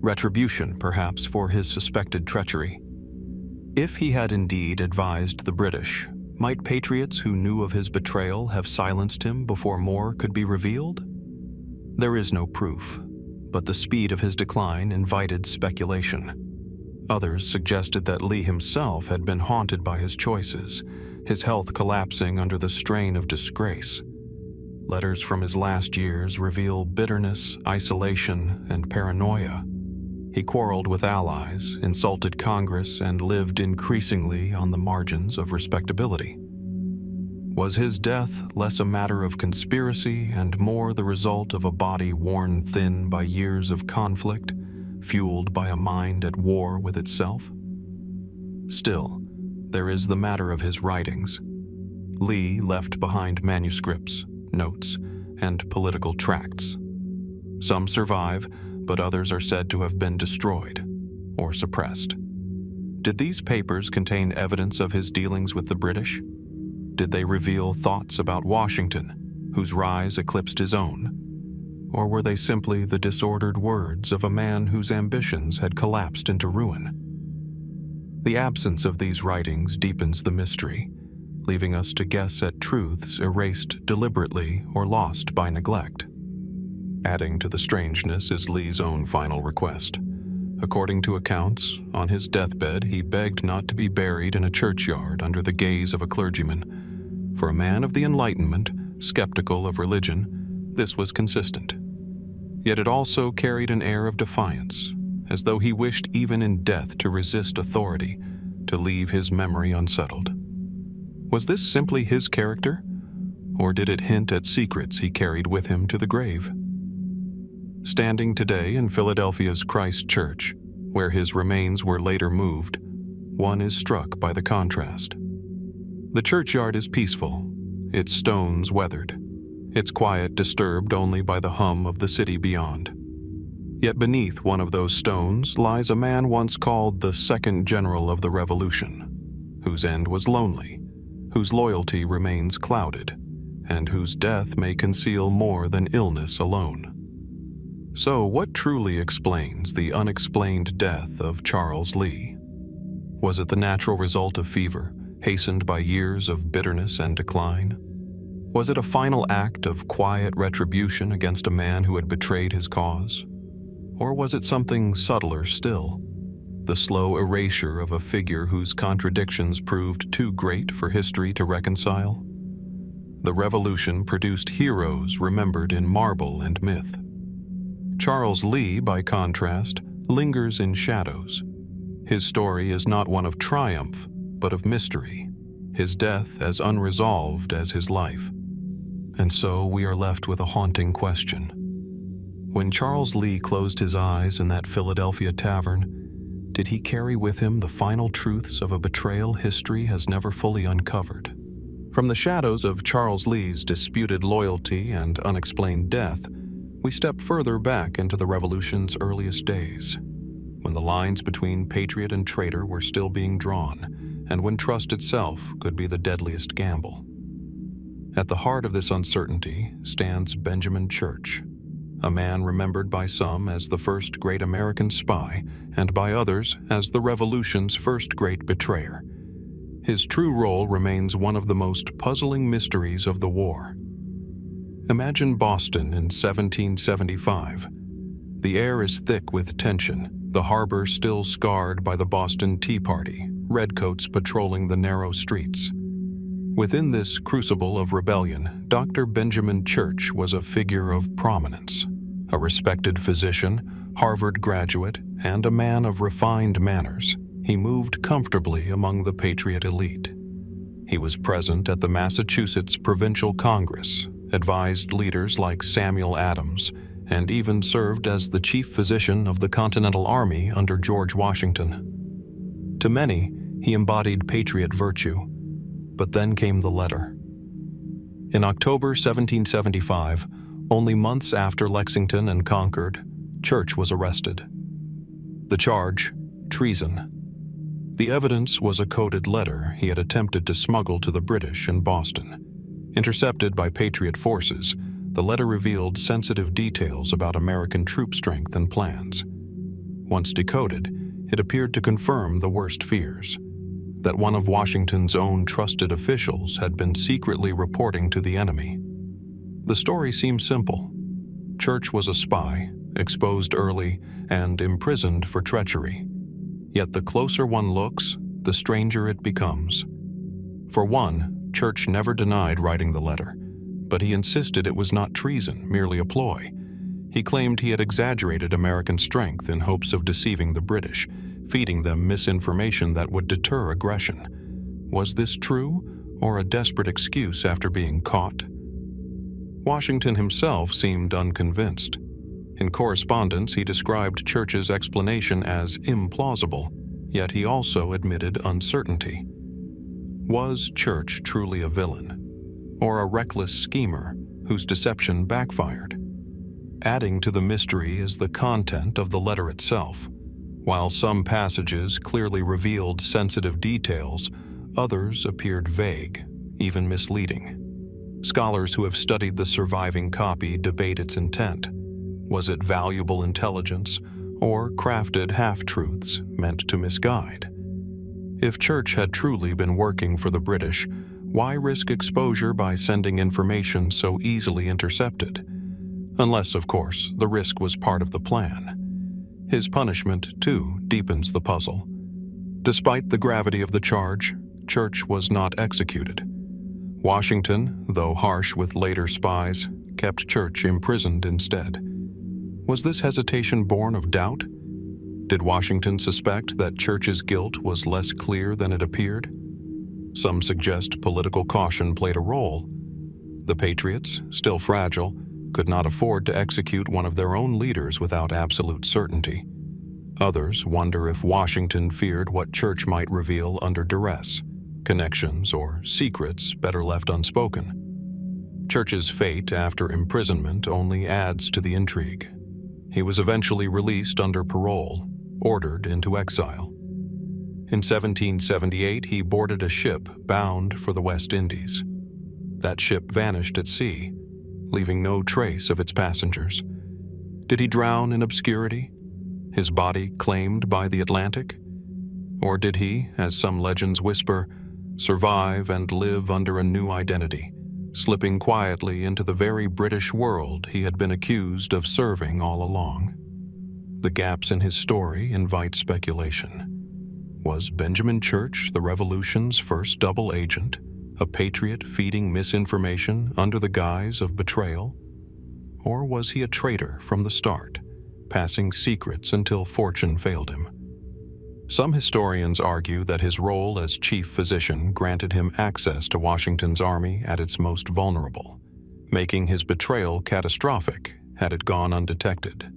retribution perhaps for his suspected treachery. If he had indeed advised the British, might patriots who knew of his betrayal have silenced him before more could be revealed? There is no proof, but the speed of his decline invited speculation. Others suggested that Lee himself had been haunted by his choices, his health collapsing under the strain of disgrace. Letters from his last years reveal bitterness, isolation, and paranoia. He quarreled with allies, insulted Congress, and lived increasingly on the margins of respectability. Was his death less a matter of conspiracy and more the result of a body worn thin by years of conflict, fueled by a mind at war with itself? Still, there is the matter of his writings. Lee left behind manuscripts, notes, and political tracts. Some survive, but others are said to have been destroyed or suppressed. Did these papers contain evidence of his dealings with the British? Did they reveal thoughts about Washington, whose rise eclipsed his own? Or were they simply the disordered words of a man whose ambitions had collapsed into ruin? The absence of these writings deepens the mystery, leaving us to guess at truths erased deliberately or lost by neglect. Adding to the strangeness is Lee's own final request. According to accounts, on his deathbed he begged not to be buried in a churchyard under the gaze of a clergyman. For a man of the Enlightenment, skeptical of religion, this was consistent. Yet it also carried an air of defiance, as though he wished even in death to resist authority, to leave his memory unsettled. Was this simply his character, or did it hint at secrets he carried with him to the grave? Standing today in Philadelphia's Christ Church, where his remains were later moved, one is struck by the contrast. The churchyard is peaceful, its stones weathered, its quiet disturbed only by the hum of the city beyond. Yet beneath one of those stones lies a man once called the second general of the Revolution, whose end was lonely, whose loyalty remains clouded, and whose death may conceal more than illness alone. So what truly explains the unexplained death of Charles Lee? Was it the natural result of fever, hastened by years of bitterness and decline? Was it a final act of quiet retribution against a man who had betrayed his cause? Or was it something subtler still, the slow erasure of a figure whose contradictions proved too great for history to reconcile? The Revolution produced heroes remembered in marble and myth. Charles Lee, by contrast, lingers in shadows. His story is not one of triumph, but of mystery, his death as unresolved as his life. And so we are left with a haunting question. When Charles Lee closed his eyes in that Philadelphia tavern, did he carry with him the final truths of a betrayal history has never fully uncovered? From the shadows of Charles Lee's disputed loyalty and unexplained death, we step further back into the Revolution's earliest days, when the lines between patriot and traitor were still being drawn, and when trust itself could be the deadliest gamble. At the heart of this uncertainty stands Benjamin Church, a man remembered by some as the first great American spy, and by others as the Revolution's first great betrayer. His true role remains one of the most puzzling mysteries of the war. Imagine Boston in 1775. The air is thick with tension, the harbor still scarred by the Boston Tea Party, redcoats patrolling the narrow streets. Within this crucible of rebellion, Dr. Benjamin Church was a figure of prominence, a respected physician, Harvard graduate, and a man of refined manners. He moved comfortably among the patriot elite. He was present at the Massachusetts Provincial Congress, advised leaders like Samuel Adams, and even served as the chief physician of the Continental Army under George Washington. To many, he embodied patriot virtue. But then came the letter. In October 1775, only months after Lexington and Concord, Church was arrested. The charge, treason. The evidence was a coded letter he had attempted to smuggle to the British in Boston. Intercepted by Patriot forces, the letter revealed sensitive details about American troop strength and plans. Once decoded, it appeared to confirm the worst fears, that one of Washington's own trusted officials had been secretly reporting to the enemy. The story seems simple. Church was a spy, exposed early, and imprisoned for treachery. Yet the closer one looks, the stranger it becomes. For one, Church never denied writing the letter, but he insisted it was not treason, merely a ploy. He claimed he had exaggerated American strength in hopes of deceiving the British, feeding them misinformation that would deter aggression. Was this true, or a desperate excuse after being caught? Washington himself seemed unconvinced. In correspondence, he described Church's explanation as implausible, yet he also admitted uncertainty. Was Church truly a villain, or a reckless schemer whose deception backfired? Adding to the mystery is the content of the letter itself. While some passages clearly revealed sensitive details, others appeared vague, even misleading. Scholars who have studied the surviving copy debate its intent. Was it valuable intelligence, or crafted half-truths meant to misguide? If Church had truly been working for the British, why risk exposure by sending information so easily intercepted? Unless, of course, the risk was part of the plan. His punishment, too, deepens the puzzle. Despite the gravity of the charge, Church was not executed. Washington, though harsh with later spies, kept Church imprisoned instead. Was this hesitation born of doubt? Did Washington suspect that Church's guilt was less clear than it appeared? Some suggest political caution played a role. The Patriots, still fragile, could not afford to execute one of their own leaders without absolute certainty. Others wonder if Washington feared what Church might reveal under duress, connections or secrets better left unspoken. Church's fate after imprisonment only adds to the intrigue. He was eventually released under parole, ordered into exile. In 1778, he boarded a ship bound for the West Indies. That ship vanished at sea, leaving no trace of its passengers. Did he drown in obscurity, his body claimed by the Atlantic? Or did he, as some legends whisper, survive and live under a new identity, slipping quietly into the very British world he had been accused of serving all along? The gaps in his story invite speculation. Was Benjamin Church the Revolution's first double agent, a patriot feeding misinformation under the guise of betrayal? Or was he a traitor from the start, passing secrets until fortune failed him? Some historians argue that his role as chief physician granted him access to Washington's army at its most vulnerable, making his betrayal catastrophic had it gone undetected.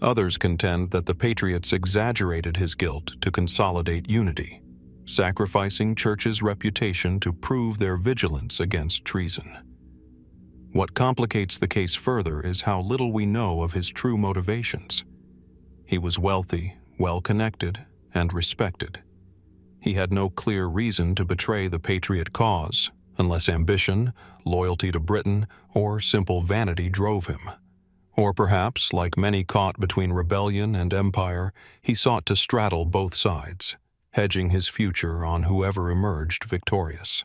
Others contend that the Patriots exaggerated his guilt to consolidate unity, sacrificing Church's reputation to prove their vigilance against treason. What complicates the case further is how little we know of his true motivations. He was wealthy, well-connected, and respected. He had no clear reason to betray the Patriot cause, unless ambition, loyalty to Britain, or simple vanity drove him. Or perhaps, like many caught between rebellion and empire, he sought to straddle both sides, hedging his future on whoever emerged victorious.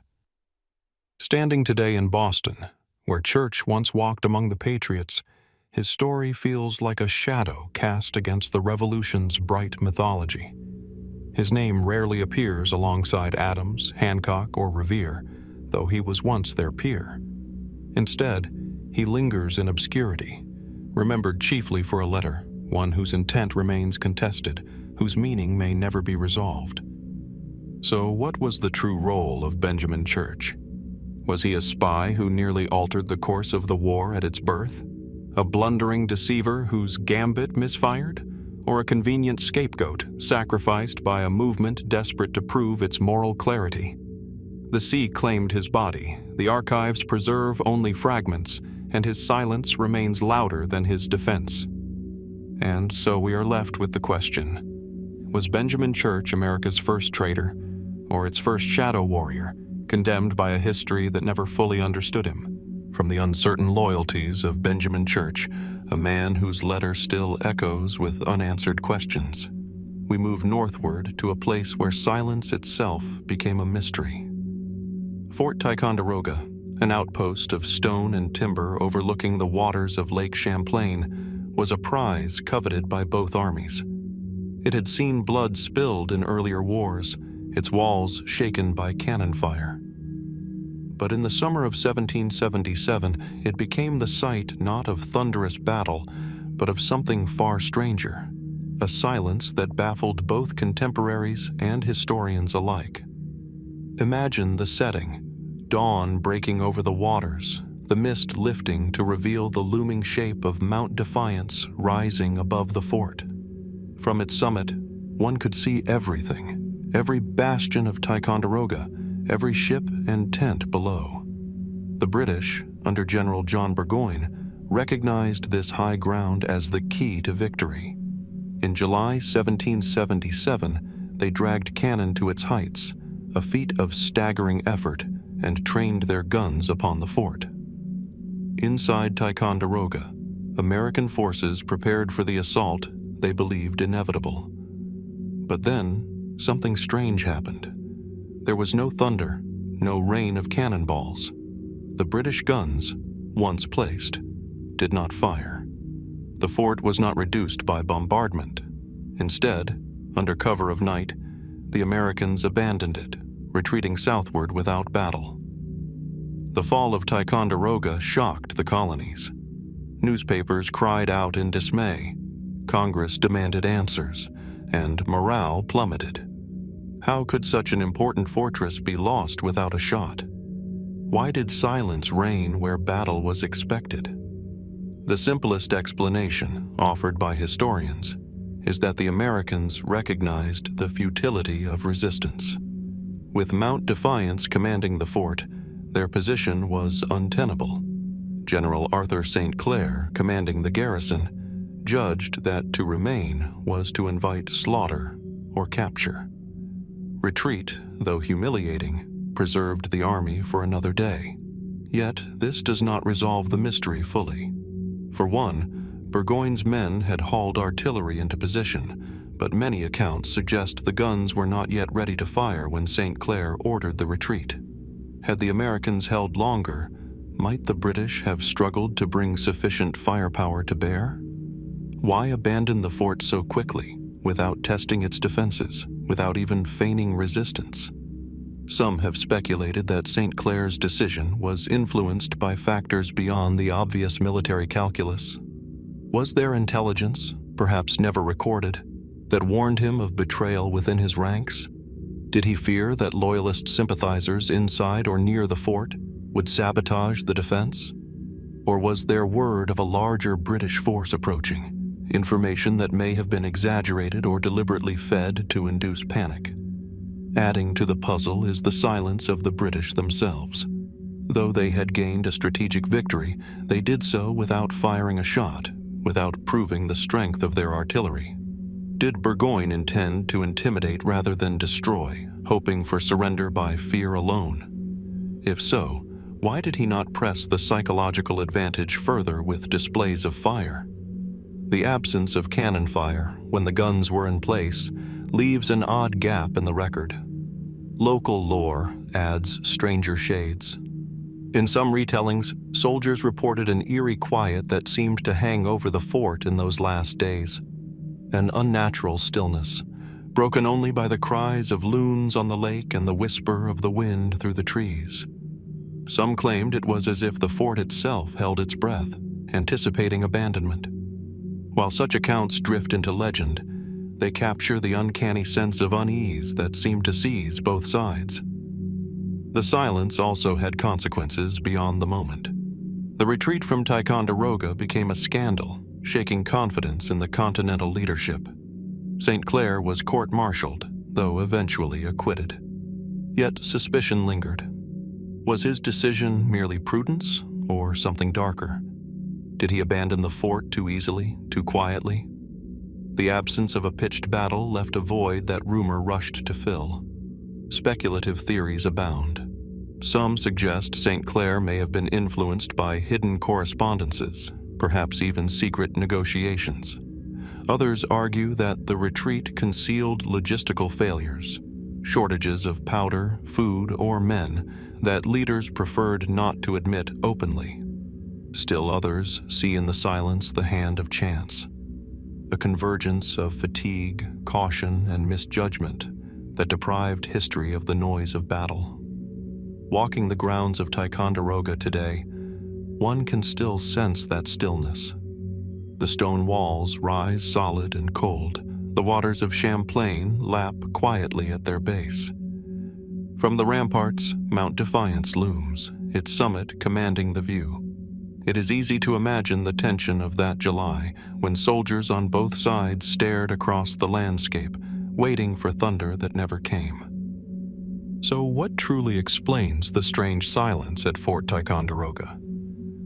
Standing today in Boston, where Church once walked among the Patriots, his story feels like a shadow cast against the Revolution's bright mythology. His name rarely appears alongside Adams, Hancock, or Revere, though he was once their peer. Instead, he lingers in obscurity, remembered chiefly for a letter, one whose intent remains contested, whose meaning may never be resolved. So what was the true role of Benjamin Church? Was he a spy who nearly altered the course of the war at its birth? A blundering deceiver whose gambit misfired? Or a convenient scapegoat sacrificed by a movement desperate to prove its moral clarity? The sea claimed his body, the archives preserve only fragments, and his silence remains louder than his defense. And so we are left with the question: was Benjamin Church America's first traitor, or its first shadow warrior, condemned by a history that never fully understood him? From the uncertain loyalties of Benjamin Church, a man whose letter still echoes with unanswered questions, we move northward to a place where silence itself became a mystery. Fort Ticonderoga, an outpost of stone and timber overlooking the waters of Lake Champlain, was a prize coveted by both armies. It had seen blood spilled in earlier wars, its walls shaken by cannon fire. But in the summer of 1777, it became the site not of thunderous battle, but of something far stranger, a silence that baffled both contemporaries and historians alike. Imagine the setting: dawn breaking over the waters, the mist lifting to reveal the looming shape of Mount Defiance rising above the fort. From its summit, one could see everything, every bastion of Ticonderoga, every ship and tent below. The British, under General John Burgoyne, recognized this high ground as the key to victory. In July 1777, they dragged cannon to its heights, a feat of staggering effort, and trained their guns upon the fort. Inside Ticonderoga, American forces prepared for the assault they believed inevitable. But then, something strange happened. There was no thunder, no rain of cannonballs. The British guns, once placed, did not fire. The fort was not reduced by bombardment. Instead, under cover of night, the Americans abandoned it, retreating southward without battle. The fall of Ticonderoga shocked the colonies. Newspapers cried out in dismay. Congress demanded answers, and morale plummeted. How could such an important fortress be lost without a shot? Why did silence reign where battle was expected? The simplest explanation, offered by historians, is that the Americans recognized the futility of resistance. With Mount Defiance commanding the fort, their position was untenable. General Arthur St. Clair, commanding the garrison, judged that to remain was to invite slaughter or capture. Retreat, though humiliating, preserved the army for another day. Yet this does not resolve the mystery fully. For one, Burgoyne's men had hauled artillery into position, but many accounts suggest the guns were not yet ready to fire when St. Clair ordered the retreat. Had the Americans held longer, might the British have struggled to bring sufficient firepower to bear? Why abandon the fort so quickly, without testing its defenses, without even feigning resistance? Some have speculated that St. Clair's decision was influenced by factors beyond the obvious military calculus. Was there intelligence, perhaps never recorded, that warned him of betrayal within his ranks? Did he fear that Loyalist sympathizers inside or near the fort would sabotage the defense? Or was there word of a larger British force approaching, information that may have been exaggerated or deliberately fed to induce panic? Adding to the puzzle is the silence of the British themselves. Though they had gained a strategic victory, they did so without firing a shot, without proving the strength of their artillery. Did Burgoyne intend to intimidate rather than destroy, hoping for surrender by fear alone? If so, why did he not press the psychological advantage further with displays of fire? The absence of cannon fire, when the guns were in place, leaves an odd gap in the record. Local lore adds stranger shades. In some retellings, soldiers reported an eerie quiet that seemed to hang over the fort in those last days. An unnatural stillness, broken only by the cries of loons on the lake and the whisper of the wind through the trees. Some claimed it was as if the fort itself held its breath, anticipating abandonment. While such accounts drift into legend, they capture the uncanny sense of unease that seemed to seize both sides. The silence also had consequences beyond the moment. The retreat from Ticonderoga became a scandal, shaking confidence in the Continental leadership. St. Clair was court-martialed, though eventually acquitted. Yet suspicion lingered. Was his decision merely prudence, or something darker? Did he abandon the fort too easily, too quietly? The absence of a pitched battle left a void that rumor rushed to fill. Speculative theories abound. Some suggest St. Clair may have been influenced by hidden correspondences, perhaps even secret negotiations. Others argue that the retreat concealed logistical failures, shortages of powder, food, or men that leaders preferred not to admit openly. Still others see in the silence the hand of chance, a convergence of fatigue, caution, and misjudgment that deprived history of the noise of battle. Walking the grounds of Ticonderoga today, one can still sense that stillness. The stone walls rise solid and cold. The waters of Champlain lap quietly at their base. From the ramparts, Mount Defiance looms, its summit commanding the view. It is easy to imagine the tension of that July when soldiers on both sides stared across the landscape, waiting for thunder that never came. So what truly explains the strange silence at Fort Ticonderoga?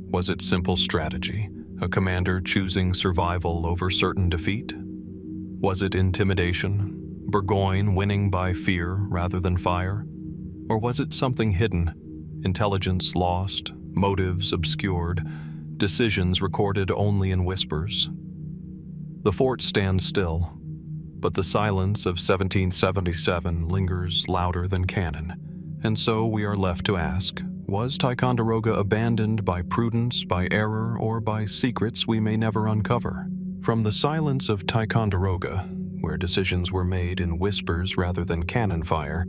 Was it simple strategy, a commander choosing survival over certain defeat? Was it intimidation, Burgoyne winning by fear rather than fire? Or was it something hidden, intelligence lost, motives obscured, decisions recorded only in whispers. The fort stands still, but the silence of 1777 lingers louder than cannon, and so we are left to ask, was Ticonderoga abandoned by prudence, by error, or by secrets we may never uncover? From the silence of Ticonderoga, where decisions were made in whispers rather than cannon fire,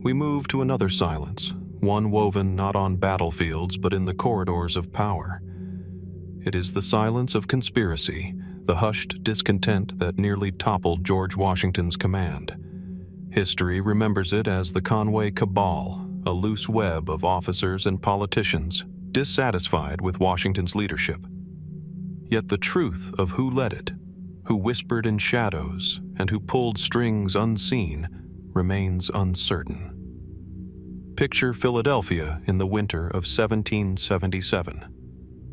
we move to another silence, one woven not on battlefields but in the corridors of power. It is the silence of conspiracy, the hushed discontent that nearly toppled George Washington's command. History remembers it as the Conway Cabal, a loose web of officers and politicians dissatisfied with Washington's leadership. Yet the truth of who led it, who whispered in shadows, and who pulled strings unseen, remains uncertain. Picture Philadelphia in the winter of 1777.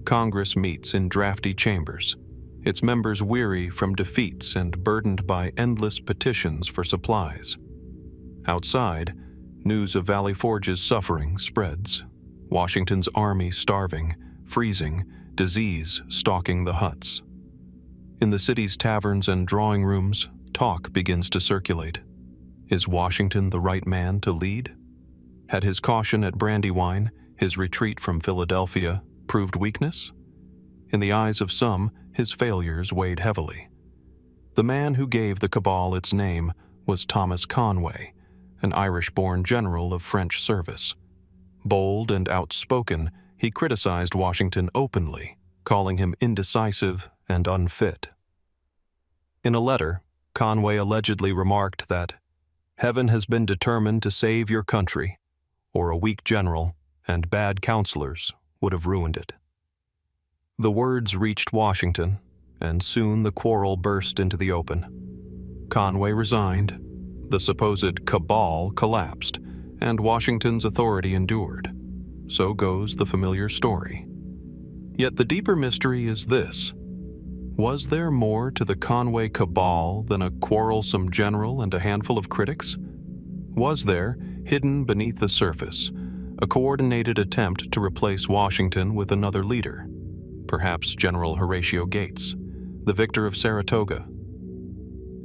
Congress meets in drafty chambers, its members weary from defeats and burdened by endless petitions for supplies. Outside, news of Valley Forge's suffering spreads. Washington's army starving, freezing, disease stalking the huts. In the city's taverns and drawing rooms, talk begins to circulate. Is Washington the right man to lead? Had his caution at Brandywine, his retreat from Philadelphia, proved weakness? In the eyes of some, his failures weighed heavily. The man who gave the cabal its name was Thomas Conway, an Irish-born general of French service. Bold and outspoken, he criticized Washington openly, calling him indecisive and unfit. In a letter, Conway allegedly remarked that, "Heaven has been determined to save your country, or a weak general and bad counselors would have ruined it." The words reached Washington, and soon the quarrel burst into the open. Conway resigned, the supposed cabal collapsed, and Washington's authority endured. So goes the familiar story. Yet the deeper mystery is this: was there more to the Conway cabal than a quarrelsome general and a handful of critics? Was there, hidden beneath the surface, a coordinated attempt to replace Washington with another leader? Perhaps General Horatio Gates, the victor of Saratoga.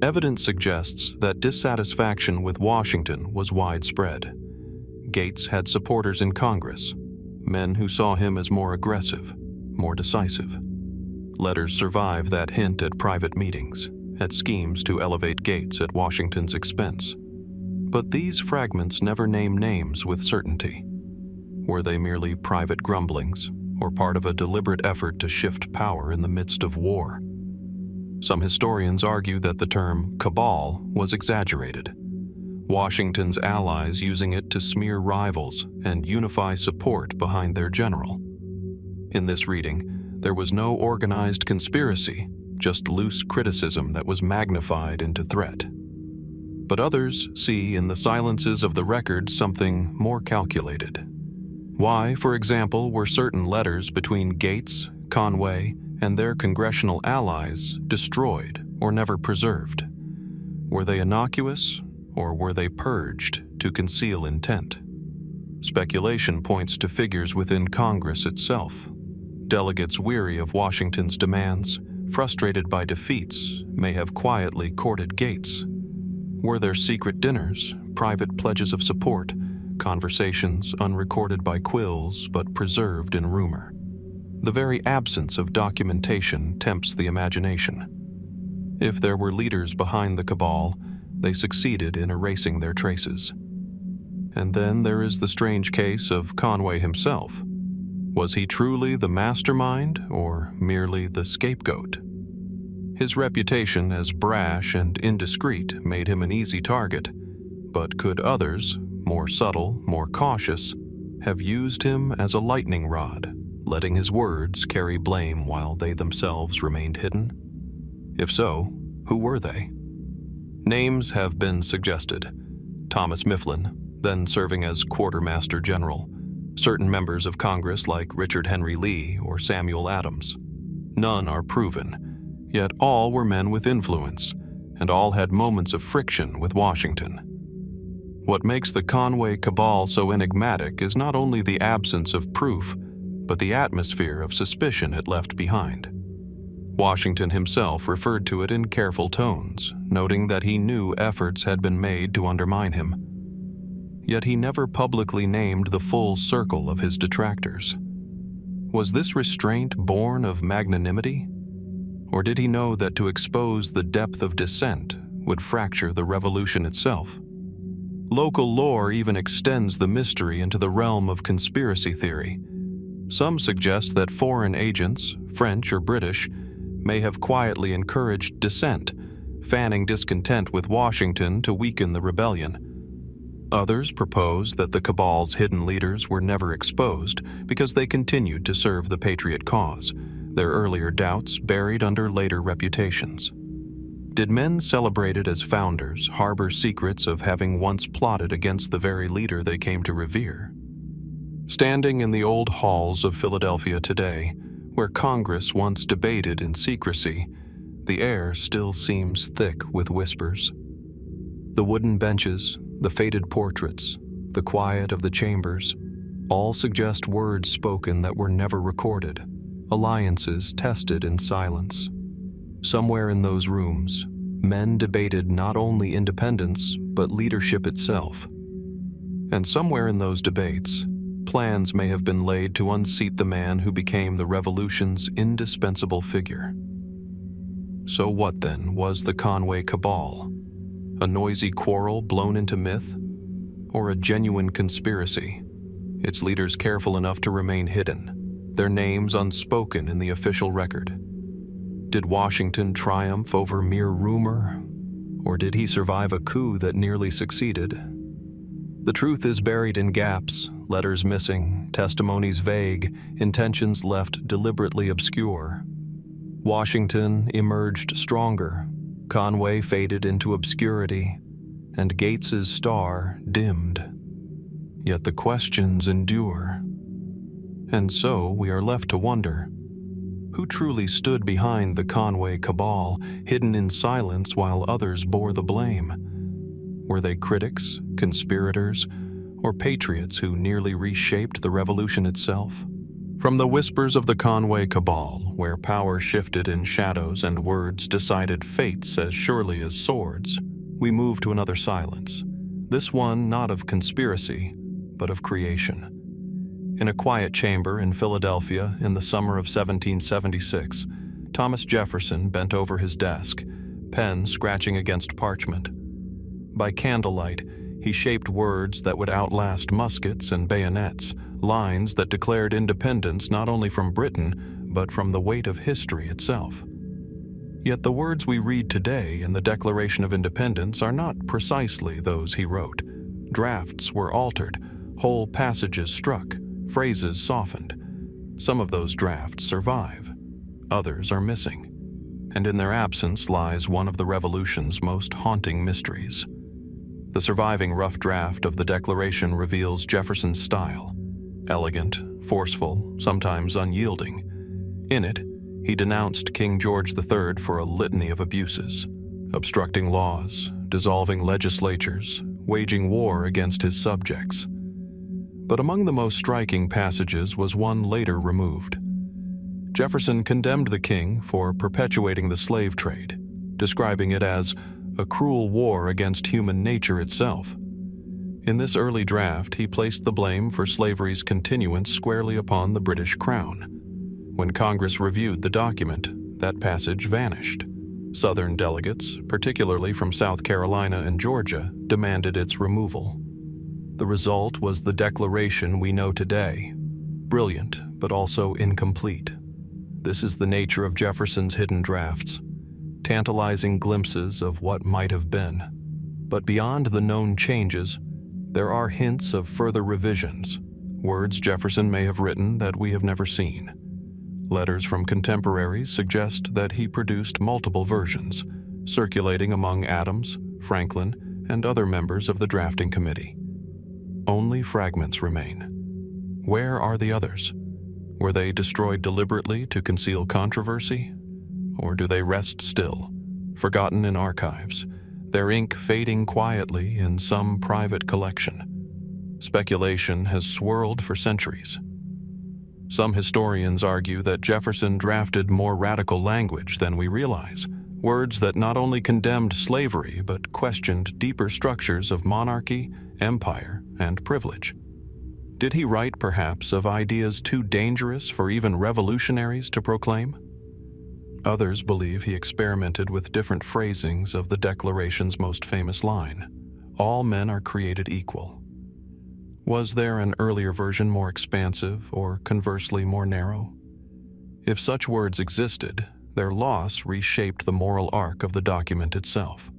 Evidence suggests that dissatisfaction with Washington was widespread. Gates had supporters in Congress, men who saw him as more aggressive, more decisive. Letters survive that hint at private meetings, at schemes to elevate Gates at Washington's expense. But these fragments never name names with certainty. Were they merely private grumblings, or part of a deliberate effort to shift power in the midst of war? Some historians argue that the term cabal was exaggerated, Washington's allies using it to smear rivals and unify support behind their general. In this reading, there was no organized conspiracy, just loose criticism that was magnified into threat. But others see in the silences of the record something more calculated. Why, for example, were certain letters between Gates, Conway, and their congressional allies destroyed or never preserved? Were they innocuous, or were they purged to conceal intent? Speculation points to figures within Congress itself. Delegates weary of Washington's demands, frustrated by defeats, may have quietly courted Gates. Were there secret dinners, private pledges of support, conversations unrecorded by quills but preserved in rumor? The very absence of documentation tempts the imagination. If there were leaders behind the cabal, they succeeded in erasing their traces. And then there is the strange case of Conway himself. Was he truly the mastermind or merely the scapegoat? His reputation as brash and indiscreet made him an easy target, but could others, more subtle, more cautious, have used him as a lightning rod, letting his words carry blame while they themselves remained hidden? If so, who were they? Names have been suggested. Thomas Mifflin, then serving as quartermaster general, certain members of Congress like Richard Henry Lee or Samuel Adams. None are proven, yet all were men with influence, and all had moments of friction with Washington. What makes the Conway cabal so enigmatic is not only the absence of proof, but the atmosphere of suspicion it left behind. Washington himself referred to it in careful tones, noting that he knew efforts had been made to undermine him. Yet he never publicly named the full circle of his detractors. Was this restraint born of magnanimity? Or did he know that to expose the depth of dissent would fracture the revolution itself? Local lore even extends the mystery into the realm of conspiracy theory. Some suggest that foreign agents, French or British, may have quietly encouraged dissent, fanning discontent with Washington to weaken the rebellion. Others propose that the Cabal's hidden leaders were never exposed because they continued to serve the Patriot cause, their earlier doubts buried under later reputations. Did men celebrated as founders harbor secrets of having once plotted against the very leader they came to revere? Standing in the old halls of Philadelphia today, where Congress once debated in secrecy, the air still seems thick with whispers. The wooden benches, the faded portraits, the quiet of the chambers, all suggest words spoken that were never recorded, alliances tested in silence. Somewhere in those rooms, men debated not only independence, but leadership itself. And somewhere in those debates, plans may have been laid to unseat the man who became the revolution's indispensable figure. So what then was the Conway Cabal? A noisy quarrel blown into myth? Or a genuine conspiracy, its leaders careful enough to remain hidden, their names unspoken in the official record? Did Washington triumph over mere rumor, or did he survive a coup that nearly succeeded? The truth is buried in gaps, letters missing, testimonies vague, intentions left deliberately obscure. Washington emerged stronger, Conway faded into obscurity, and Gates's star dimmed. Yet the questions endure. And so we are left to wonder, who truly stood behind the Conway Cabal, hidden in silence while others bore the blame? Were they critics, conspirators, or patriots who nearly reshaped the revolution itself? From the whispers of the Conway Cabal, where power shifted in shadows and words decided fates as surely as swords, we move to another silence, this one not of conspiracy, but of creation. In a quiet chamber in Philadelphia in the summer of 1776, Thomas Jefferson bent over his desk, pen scratching against parchment. By candlelight, he shaped words that would outlast muskets and bayonets, lines that declared independence not only from Britain, but from the weight of history itself. Yet the words we read today in the Declaration of Independence are not precisely those he wrote. Drafts were altered, whole passages struck, phrases softened. Some of those drafts survive, others are missing, and in their absence lies one of the Revolution's most haunting mysteries. The surviving rough draft of the Declaration reveals Jefferson's style, elegant, forceful, sometimes unyielding. In it, he denounced King George III for a litany of abuses, obstructing laws, dissolving legislatures, waging war against his subjects. But among the most striking passages was one later removed. Jefferson condemned the king for perpetuating the slave trade, describing it as a cruel war against human nature itself. In this early draft, he placed the blame for slavery's continuance squarely upon the British Crown. When Congress reviewed the document, that passage vanished. Southern delegates, particularly from South Carolina and Georgia, demanded its removal. The result was the Declaration we know today, brilliant but also incomplete. This is the nature of Jefferson's hidden drafts, tantalizing glimpses of what might have been. But beyond the known changes, there are hints of further revisions, words Jefferson may have written that we have never seen. Letters from contemporaries suggest that he produced multiple versions, circulating among Adams, Franklin, and other members of the drafting committee. Only fragments remain. Where are the others? Were they destroyed deliberately to conceal controversy? Or do they rest still, forgotten in archives, their ink fading quietly in some private collection? Speculation has swirled for centuries. Some historians argue that Jefferson drafted more radical language than we realize, words that not only condemned slavery but questioned deeper structures of monarchy, empire, and privilege. Did he write, perhaps, of ideas too dangerous for even revolutionaries to proclaim? Others believe he experimented with different phrasings of the Declaration's most famous line, "All men are created equal." Was there an earlier version more expansive or conversely more narrow? If such words existed, their loss reshaped the moral arc of the document itself.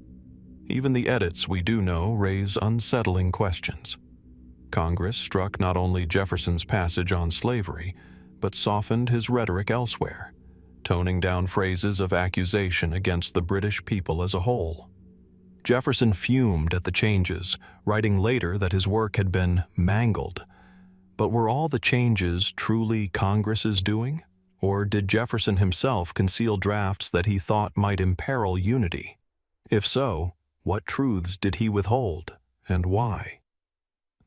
Even the edits, we do know, raise unsettling questions. Congress struck not only Jefferson's passage on slavery, but softened his rhetoric elsewhere, toning down phrases of accusation against the British people as a whole. Jefferson fumed at the changes, writing later that his work had been mangled. But were all the changes truly Congress's doing? Or did Jefferson himself conceal drafts that he thought might imperil unity? If so, what truths did he withhold, and why?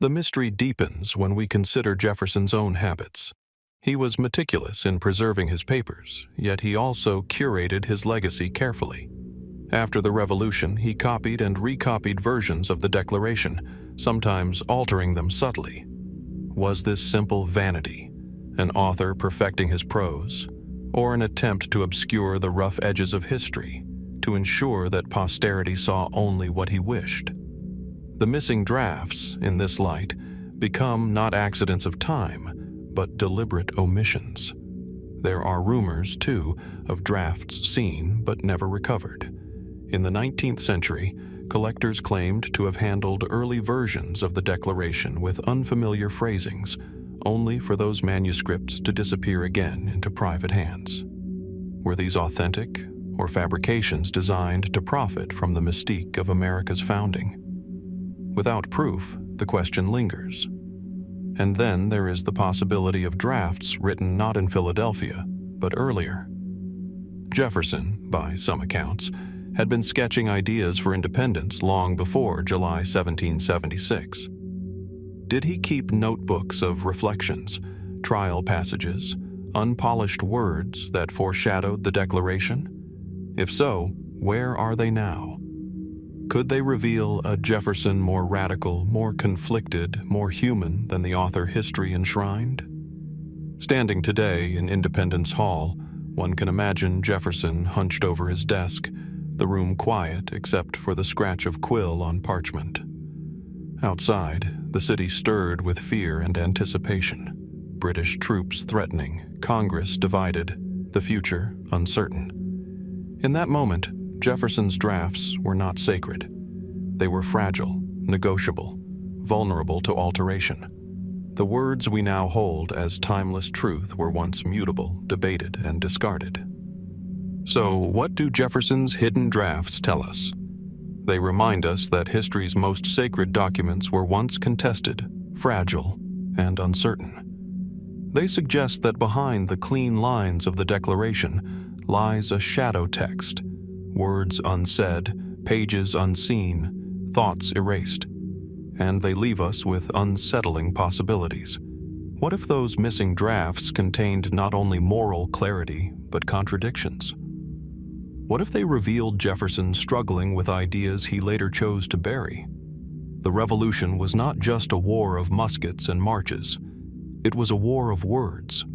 The mystery deepens when we consider Jefferson's own habits. He was meticulous in preserving his papers, yet he also curated his legacy carefully. After the Revolution, he copied and recopied versions of the Declaration, sometimes altering them subtly. Was this simple vanity, an author perfecting his prose, or an attempt to obscure the rough edges of history, to ensure that posterity saw only what he wished? The missing drafts, in this light, become not accidents of time, but deliberate omissions. There are rumors, too, of drafts seen but never recovered. In the 19th century, collectors claimed to have handled early versions of the Declaration with unfamiliar phrasings, only for those manuscripts to disappear again into private hands. Were these authentic, or fabrications designed to profit from the mystique of America's founding? Without proof, the question lingers. And then there is the possibility of drafts written not in Philadelphia, but earlier. Jefferson, by some accounts, had been sketching ideas for independence long before July 1776. Did he keep notebooks of reflections, trial passages, unpolished words that foreshadowed the Declaration? If so, where are they now? Could they reveal a Jefferson more radical, more conflicted, more human than the author history enshrined? Standing today in Independence Hall, one can imagine Jefferson hunched over his desk, the room quiet except for the scratch of quill on parchment. Outside, the city stirred with fear and anticipation. British troops threatening, Congress divided, the future uncertain. In that moment, Jefferson's drafts were not sacred. They were fragile, negotiable, vulnerable to alteration. The words we now hold as timeless truth were once mutable, debated, and discarded. So, what do Jefferson's hidden drafts tell us? They remind us that history's most sacred documents were once contested, fragile, and uncertain. They suggest that behind the clean lines of the Declaration lies a shadow text, words unsaid, pages unseen, thoughts erased. And they leave us with unsettling possibilities. What if those missing drafts contained not only moral clarity, but contradictions? What if they revealed Jefferson struggling with ideas he later chose to bury? The Revolution was not just a war of muskets and marches. It was a war of words.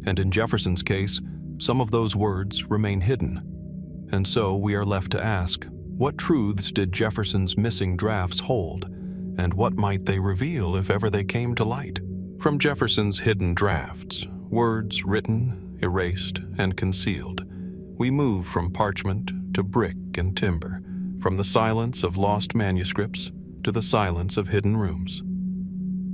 And in Jefferson's case, some of those words remain hidden. And so we are left to ask, what truths did Jefferson's missing drafts hold, and what might they reveal if ever they came to light? From Jefferson's hidden drafts, words written, erased, and concealed, we move from parchment to brick and timber, from the silence of lost manuscripts to the silence of hidden rooms.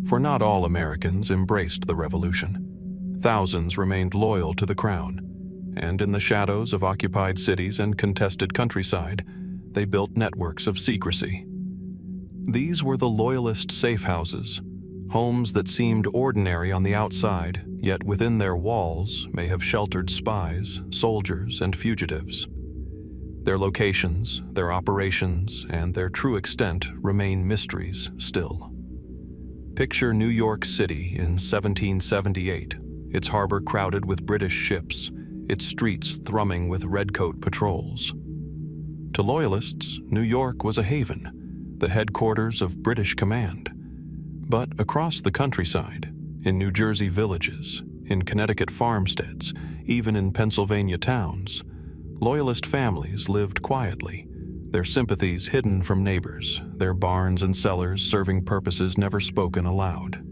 For not all Americans embraced the Revolution. Thousands remained loyal to the crown, and in the shadows of occupied cities and contested countryside, they built networks of secrecy. These were the Loyalist safe houses, homes that seemed ordinary on the outside, yet within their walls may have sheltered spies, soldiers, and fugitives. Their locations, their operations, and their true extent remain mysteries still. Picture New York City in 1778, its harbor crowded with British ships, its streets thrumming with redcoat patrols. To Loyalists, New York was a haven, the headquarters of British command. But across the countryside, in New Jersey villages, in Connecticut farmsteads, even in Pennsylvania towns, Loyalist families lived quietly, their sympathies hidden from neighbors, their barns and cellars serving purposes never spoken aloud.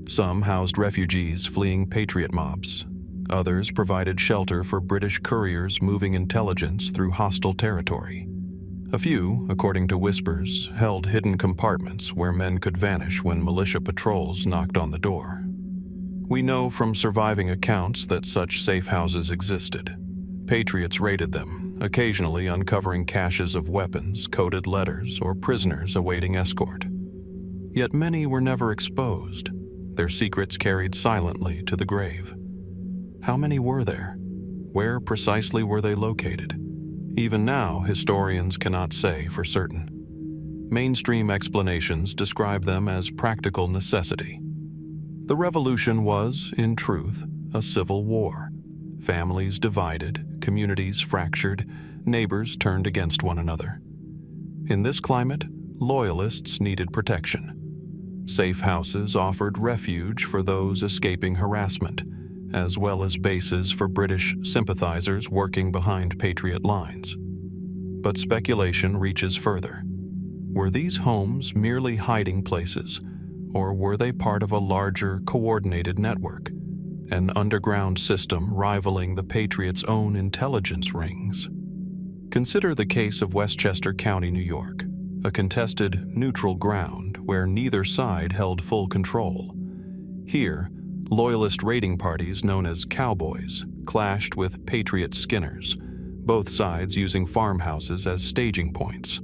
Some housed refugees fleeing patriot mobs. Others provided shelter for British couriers moving intelligence through hostile territory. A few, according to whispers, held hidden compartments where men could vanish when militia patrols knocked on the door. We know from surviving accounts that such safe houses existed. Patriots raided them, occasionally uncovering caches of weapons, coded letters, or prisoners awaiting escort. Yet many were never exposed, their secrets carried silently to the grave. How many were there? Where precisely were they located? Even now, historians cannot say for certain. Mainstream explanations describe them as practical necessity. The Revolution was, in truth, a civil war. Families divided, communities fractured, neighbors turned against one another. In this climate, Loyalists needed protection. Safe houses offered refuge for those escaping harassment, as well as bases for British sympathizers working behind Patriot lines. But speculation reaches further. Were these homes merely hiding places, or were they part of a larger, coordinated network, an underground system rivaling the Patriots' own intelligence rings? Consider the case of Westchester County, New York, a contested, neutral ground where neither side held full control. Here, Loyalist raiding parties known as cowboys clashed with Patriot skinners, both sides using farmhouses as staging points.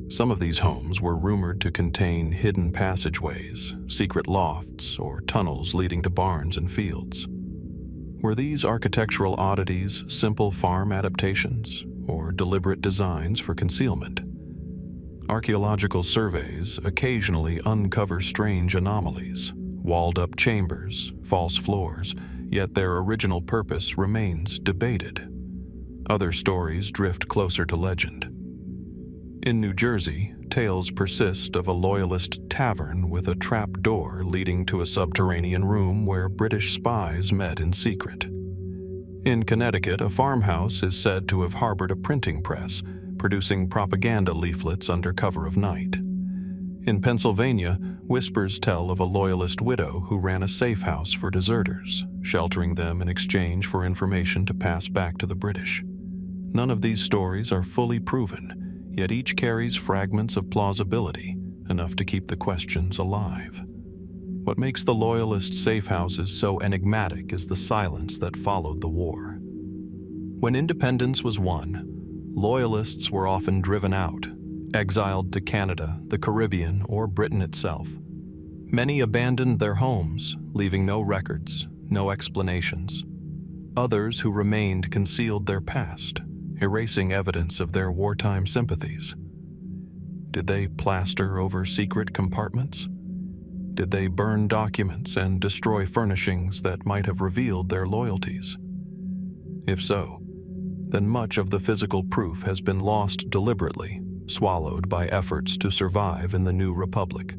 Some of these homes were rumored to contain hidden passageways, secret lofts, or tunnels leading to barns and fields. Were these architectural oddities simple farm adaptations, or deliberate designs for concealment? Archaeological surveys occasionally uncover strange anomalies, walled-up chambers, false floors, yet their original purpose remains debated. Other stories drift closer to legend. In New Jersey, tales persist of a Loyalist tavern with a trap door leading to a subterranean room where British spies met in secret. In Connecticut, a farmhouse is said to have harbored a printing press, producing propaganda leaflets under cover of night. In Pennsylvania, whispers tell of a Loyalist widow who ran a safe house for deserters, sheltering them in exchange for information to pass back to the British. None of these stories are fully proven, yet each carries fragments of plausibility, enough to keep the questions alive. What makes the Loyalist safe houses so enigmatic is the silence that followed the war. When independence was won, Loyalists were often driven out, exiled to Canada, the Caribbean, or Britain itself. Many abandoned their homes, leaving no records, no explanations. Others who remained concealed their past, erasing evidence of their wartime sympathies. Did they plaster over secret compartments? Did they burn documents and destroy furnishings that might have revealed their loyalties? If so, then much of the physical proof has been lost deliberately, swallowed by efforts to survive in the new republic.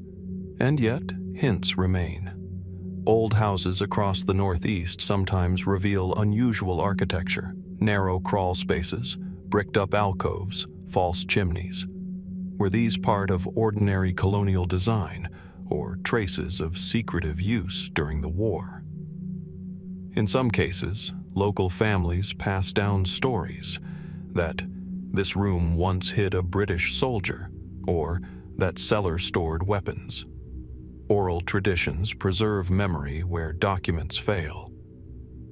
And yet, hints remain. Old houses across the Northeast sometimes reveal unusual architecture, narrow crawl spaces, bricked-up alcoves, false chimneys. Were these part of ordinary colonial design, or traces of secretive use during the war? In some cases, local families pass down stories that this room once hid a British soldier, or that cellar stored weapons. Oral traditions preserve memory where documents fail.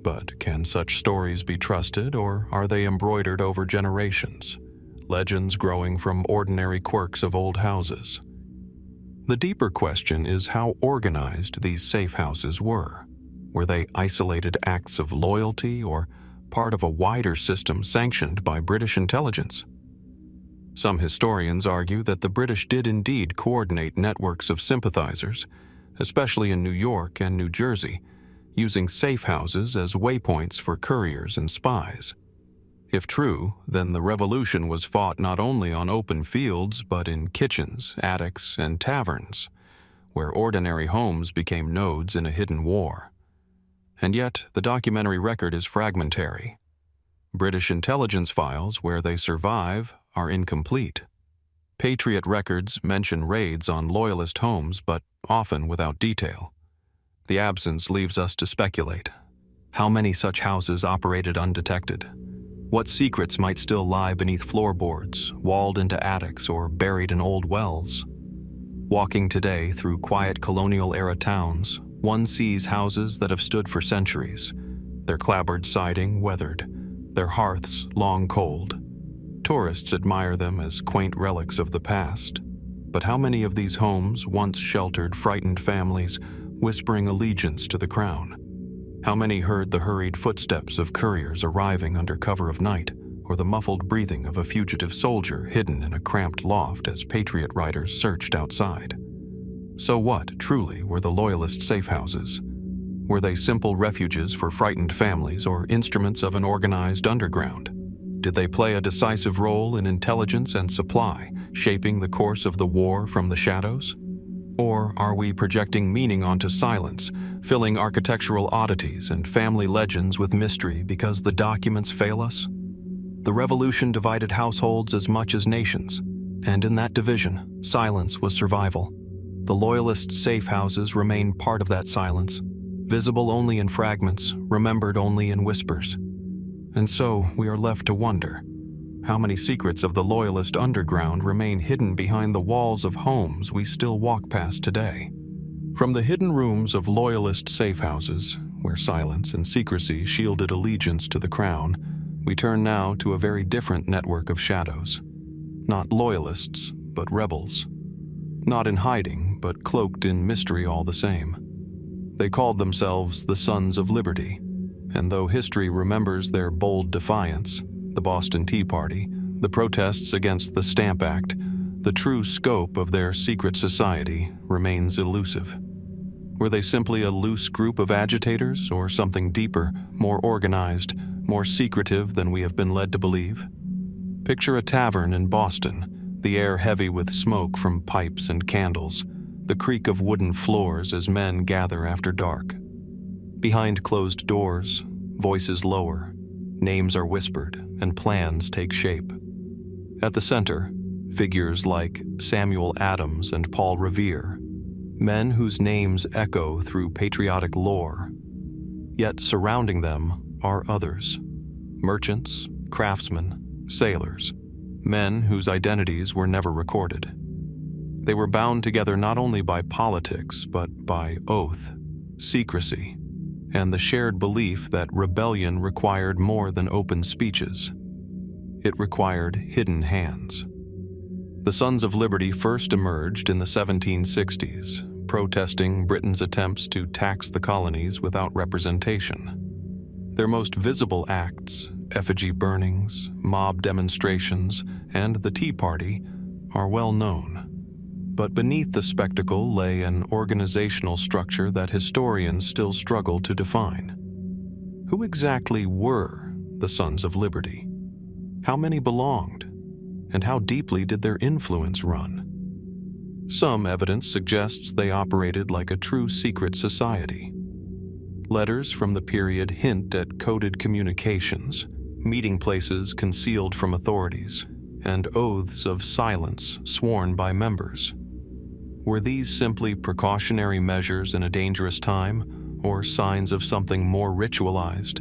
But can such stories be trusted, or are they embroidered over generations, legends growing from ordinary quirks of old houses? The deeper question is how organized these safe houses were. Were they isolated acts of loyalty, or part of a wider system sanctioned by British intelligence? Some historians argue that the British did indeed coordinate networks of sympathizers, especially in New York and New Jersey, using safe houses as waypoints for couriers and spies. If true, then the revolution was fought not only on open fields but in kitchens, attics, and taverns, where ordinary homes became nodes in a hidden war. And yet, the documentary record is fragmentary. British intelligence files where they survive are incomplete. Patriot records mention raids on Loyalist homes, but often without detail. The absence leaves us to speculate. How many such houses operated undetected? What secrets might still lie beneath floorboards, walled into attics, or buried in old wells? Walking today through quiet colonial-era towns, one sees houses that have stood for centuries, their clapboard siding weathered, their hearths long cold. Tourists admire them as quaint relics of the past. But how many of these homes once sheltered frightened families whispering allegiance to the crown? How many heard the hurried footsteps of couriers arriving under cover of night, or the muffled breathing of a fugitive soldier hidden in a cramped loft as Patriot riders searched outside? So what, truly, were the Loyalist safe houses? Were they simple refuges for frightened families or instruments of an organized underground? Did they play a decisive role in intelligence and supply, shaping the course of the war from the shadows? Or are we projecting meaning onto silence, filling architectural oddities and family legends with mystery because the documents fail us? The revolution divided households as much as nations, and in that division, silence was survival. The Loyalist safe houses remain part of that silence, visible only in fragments, remembered only in whispers. And so we are left to wonder, how many secrets of the Loyalist underground remain hidden behind the walls of homes we still walk past today? From the hidden rooms of Loyalist safe houses, where silence and secrecy shielded allegiance to the crown, we turn now to a very different network of shadows. Not Loyalists, but rebels. Not in hiding, but cloaked in mystery all the same. They called themselves the Sons of Liberty, and though history remembers their bold defiance, the Boston Tea Party, the protests against the Stamp Act, the true scope of their secret society remains elusive. Were they simply a loose group of agitators, or something deeper, more organized, more secretive than we have been led to believe? Picture a tavern in Boston, the air heavy with smoke from pipes and candles, the creak of wooden floors as men gather after dark. Behind closed doors, voices lower, names are whispered, and plans take shape. At the center, figures like Samuel Adams and Paul Revere, men whose names echo through patriotic lore. Yet surrounding them are others, merchants, craftsmen, sailors, men whose identities were never recorded. They were bound together not only by politics, but by oath, secrecy, and the shared belief that rebellion required more than open speeches. It required hidden hands. The Sons of Liberty first emerged in the 1760s, protesting Britain's attempts to tax the colonies without representation. Their most visible acts, effigy burnings, mob demonstrations, and the Tea Party, are well known. But beneath the spectacle lay an organizational structure that historians still struggle to define. Who exactly were the Sons of Liberty? How many belonged? And how deeply did their influence run? Some evidence suggests they operated like a true secret society. Letters from the period hint at coded communications, meeting places concealed from authorities, and oaths of silence sworn by members. Were these simply precautionary measures in a dangerous time, or signs of something more ritualized,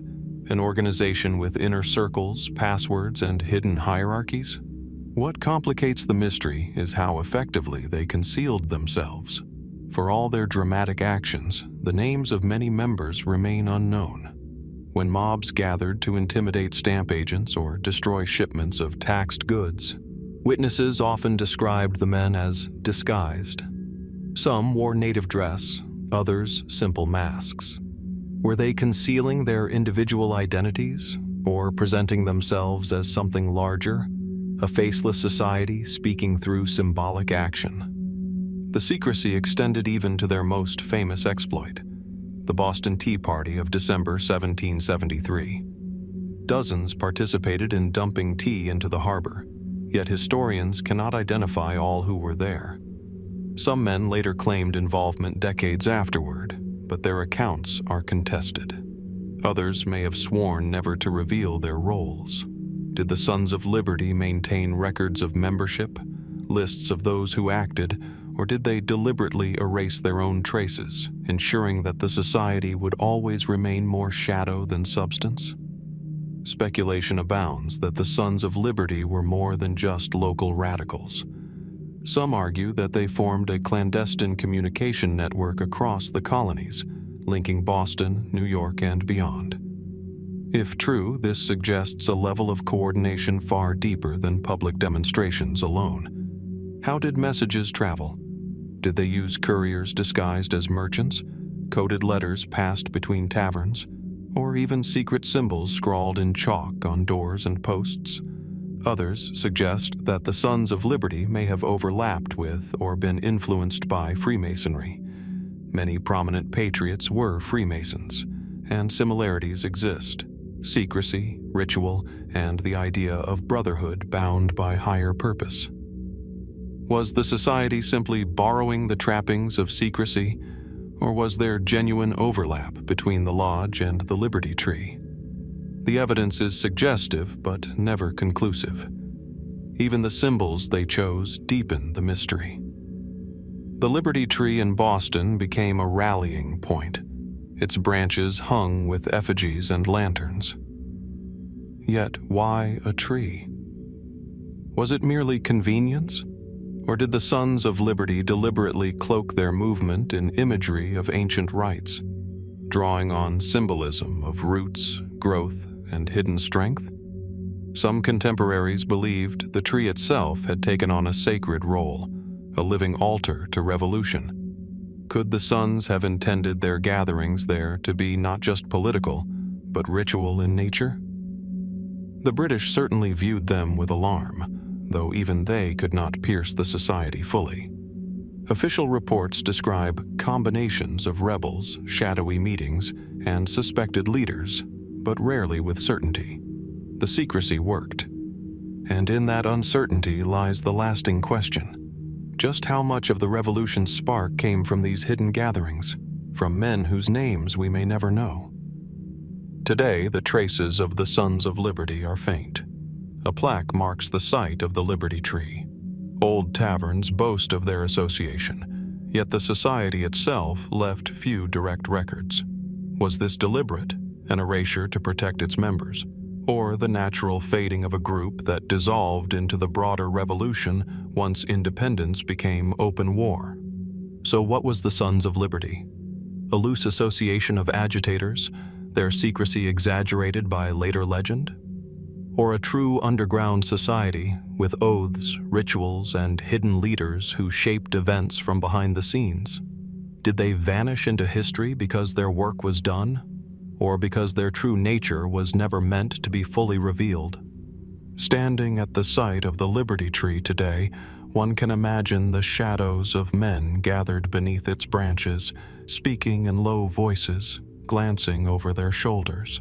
an organization with inner circles, passwords, and hidden hierarchies? What complicates the mystery is how effectively they concealed themselves. For all their dramatic actions, the names of many members remain unknown. When mobs gathered to intimidate stamp agents or destroy shipments of taxed goods, witnesses often described the men as disguised. Some wore native dress, others simple masks. Were they concealing their individual identities, or presenting themselves as something larger, a faceless society speaking through symbolic action? The secrecy extended even to their most famous exploit, the Boston Tea Party of December 1773. Dozens participated in dumping tea into the harbor, yet historians cannot identify all who were there. Some men later claimed involvement decades afterward, but their accounts are contested. Others may have sworn never to reveal their roles. Did the Sons of Liberty maintain records of membership, lists of those who acted, or did they deliberately erase their own traces, ensuring that the society would always remain more shadow than substance? Speculation abounds that the Sons of Liberty were more than just local radicals. Some argue that they formed a clandestine communication network across the colonies, linking Boston, New York, and beyond. If true, this suggests a level of coordination far deeper than public demonstrations alone. How did messages travel? Did they use couriers disguised as merchants, coded letters passed between taverns, or even secret symbols scrawled in chalk on doors and posts? Others suggest that the Sons of Liberty may have overlapped with or been influenced by Freemasonry. Many prominent patriots were Freemasons, and similarities exist: secrecy, ritual, and the idea of brotherhood bound by higher purpose. Was the society simply borrowing the trappings of secrecy, or was there genuine overlap between the lodge and the Liberty Tree? The evidence is suggestive but never conclusive. Even the symbols they chose deepen the mystery. The Liberty Tree in Boston became a rallying point, its branches hung with effigies and lanterns. Yet why a tree? Was it merely convenience? Or did the Sons of Liberty deliberately cloak their movement in imagery of ancient rites, drawing on symbolism of roots, growth, and hidden strength? Some contemporaries believed the tree itself had taken on a sacred role, a living altar to revolution. Could the Sons have intended their gatherings there to be not just political, but ritual in nature? The British certainly viewed them with alarm, though even they could not pierce the society fully. Official reports describe combinations of rebels, shadowy meetings, and suspected leaders, but rarely with certainty. The secrecy worked. And in that uncertainty lies the lasting question. Just how much of the revolution's spark came from these hidden gatherings, from men whose names we may never know? Today, the traces of the Sons of Liberty are faint. A plaque marks the site of the Liberty Tree. Old taverns boast of their association, yet the society itself left few direct records. Was this deliberate, an erasure to protect its members, or the natural fading of a group that dissolved into the broader revolution once independence became open war? So what was the Sons of Liberty? A loose association of agitators, their secrecy exaggerated by later legend? Or a true underground society with oaths, rituals, and hidden leaders who shaped events from behind the scenes? Did they vanish into history because their work was done, or because their true nature was never meant to be fully revealed? Standing at the site of the Liberty Tree today, one can imagine the shadows of men gathered beneath its branches, speaking in low voices, glancing over their shoulders.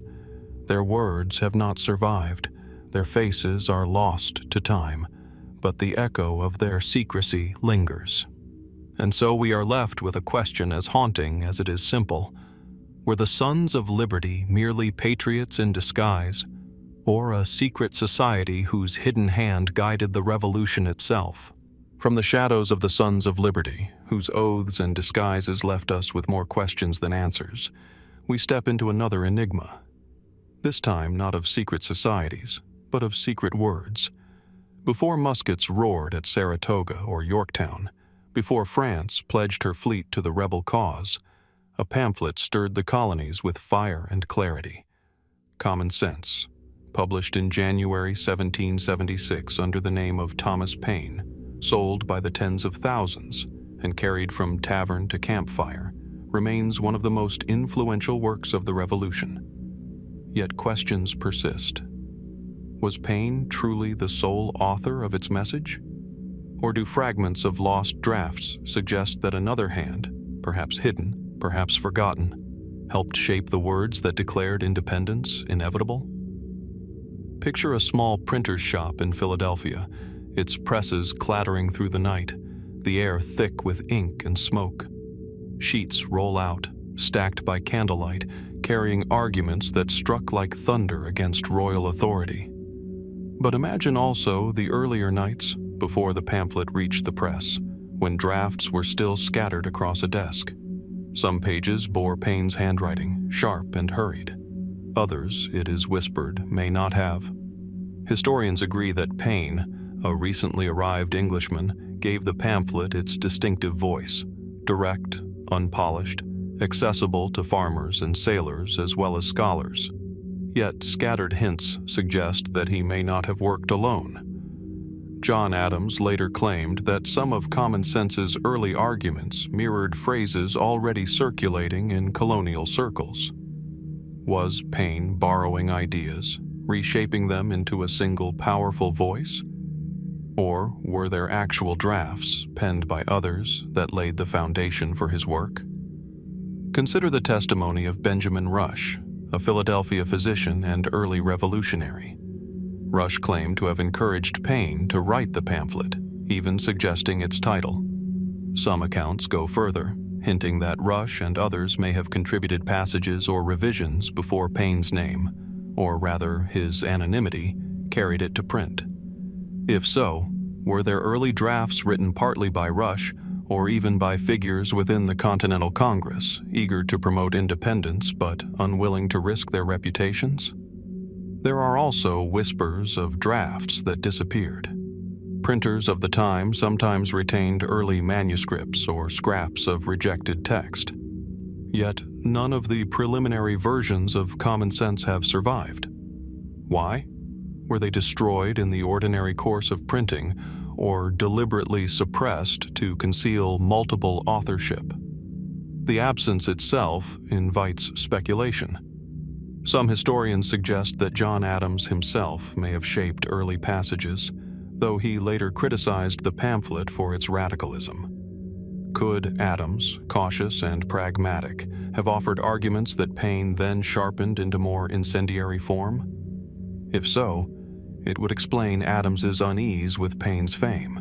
Their words have not survived. Their faces are lost to time, but the echo of their secrecy lingers. And so we are left with a question as haunting as it is simple. Were the Sons of Liberty merely patriots in disguise, or a secret society whose hidden hand guided the revolution itself? From the shadows of the Sons of Liberty, whose oaths and disguises left us with more questions than answers, we step into another enigma. This time not of secret societies, but of secret words. Before muskets roared at Saratoga or Yorktown, before France pledged her fleet to the rebel cause, a pamphlet stirred the colonies with fire and clarity. Common Sense, published in January 1776 under the name of Thomas Paine, sold by the tens of thousands and carried from tavern to campfire, remains one of the most influential works of the Revolution. Yet questions persist. Was Paine truly the sole author of its message? Or do fragments of lost drafts suggest that another hand, perhaps hidden, perhaps forgotten, helped shape the words that declared independence inevitable? Picture a small printer's shop in Philadelphia, its presses clattering through the night, the air thick with ink and smoke. Sheets roll out, stacked by candlelight, carrying arguments that struck like thunder against royal authority. But imagine also the earlier nights, before the pamphlet reached the press, when drafts were still scattered across a desk. Some pages bore Paine's handwriting, sharp and hurried. Others, it is whispered, may not have. Historians agree that Paine, a recently arrived Englishman, gave the pamphlet its distinctive voice, direct, unpolished, accessible to farmers and sailors as well as scholars. Yet scattered hints suggest that he may not have worked alone. John Adams later claimed that some of Common Sense's early arguments mirrored phrases already circulating in colonial circles. Was Paine borrowing ideas, reshaping them into a single powerful voice? Or were there actual drafts, penned by others, that laid the foundation for his work? Consider the testimony of Benjamin Rush, a Philadelphia physician and early revolutionary. Rush claimed to have encouraged Paine to write the pamphlet, even suggesting its title. Some accounts go further, hinting that Rush and others may have contributed passages or revisions before Paine's name, or rather his anonymity, carried it to print. If so, were there early drafts written partly by Rush or even by figures within the Continental Congress, eager to promote independence but unwilling to risk their reputations? There are also whispers of drafts that disappeared. Printers of the time sometimes retained early manuscripts or scraps of rejected text. Yet none of the preliminary versions of Common Sense have survived. Why? Were they destroyed in the ordinary course of printing, or deliberately suppressed to conceal multiple authorship? The absence itself invites speculation. Some historians suggest that John Adams himself may have shaped early passages, though he later criticized the pamphlet for its radicalism. Could Adams, cautious and pragmatic, have offered arguments that Paine then sharpened into more incendiary form? If so, it would explain Adams's unease with Paine's fame.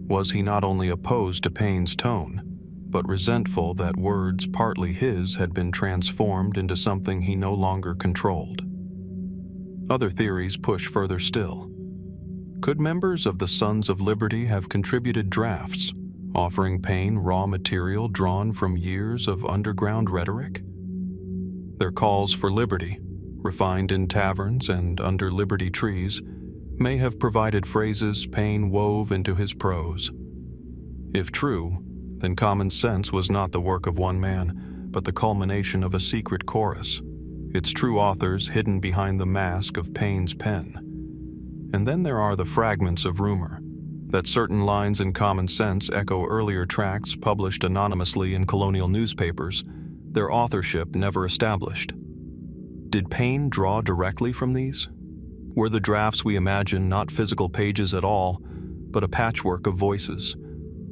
Was he not only opposed to Paine's tone, but resentful that words partly his had been transformed into something he no longer controlled? Other theories push further still. Could members of the Sons of Liberty have contributed drafts, offering Paine raw material drawn from years of underground rhetoric? Their calls for liberty, refined in taverns and under liberty trees, may have provided phrases Paine wove into his prose. If true, then Common Sense was not the work of one man, but the culmination of a secret chorus, its true authors hidden behind the mask of Paine's pen. And then there are the fragments of rumor, that certain lines in Common Sense echo earlier tracts published anonymously in colonial newspapers, their authorship never established. Did Paine draw directly from these? Were the drafts we imagine not physical pages at all, but a patchwork of voices,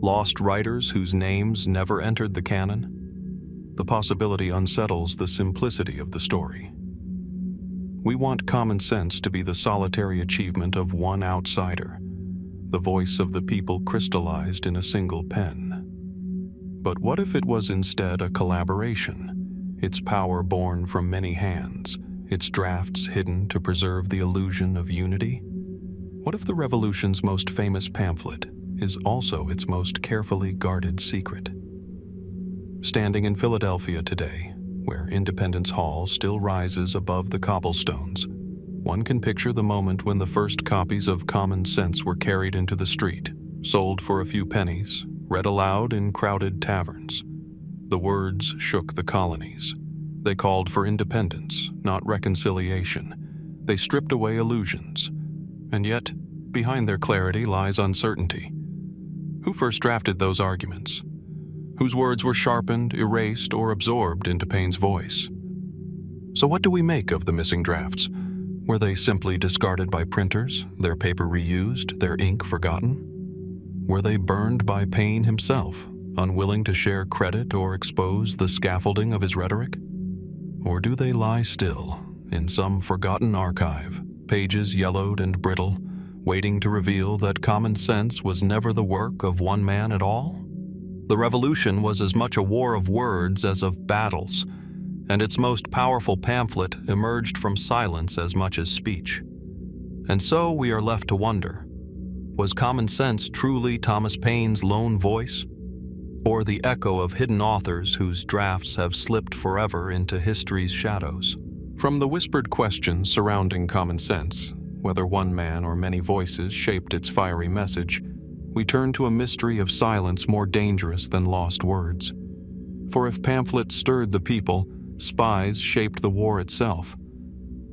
lost writers whose names never entered the canon? The possibility unsettles the simplicity of the story. We want Common Sense to be the solitary achievement of one outsider, the voice of the people crystallized in a single pen. But what if it was instead a collaboration, its power born from many hands, its drafts hidden to preserve the illusion of unity? What if the Revolution's most famous pamphlet is also its most carefully guarded secret? Standing in Philadelphia today, where Independence Hall still rises above the cobblestones, one can picture the moment when the first copies of Common Sense were carried into the street, sold for a few pennies, read aloud in crowded taverns. The words shook the colonies. They called for independence, not reconciliation. They stripped away illusions. And yet, behind their clarity lies uncertainty. Who first drafted those arguments? Whose words were sharpened, erased, or absorbed into Paine's voice? So what do we make of the missing drafts? Were they simply discarded by printers, their paper reused, their ink forgotten? Were they burned by Paine himself, unwilling to share credit or expose the scaffolding of his rhetoric? or do they lie still in some forgotten archive, pages yellowed and brittle, waiting to reveal that common sense was never the work of one man at all? The Revolution was as much a war of words as of battles, and its most powerful pamphlet emerged from silence as much as speech. And so we are left to wonder, was common sense truly Thomas Paine's lone voice, or the echo of hidden authors whose drafts have slipped forever into history's shadows? From the whispered questions surrounding common sense, whether one man or many voices shaped its fiery message, we turn to a mystery of silence more dangerous than lost words. For if pamphlets stirred the people, spies shaped the war itself.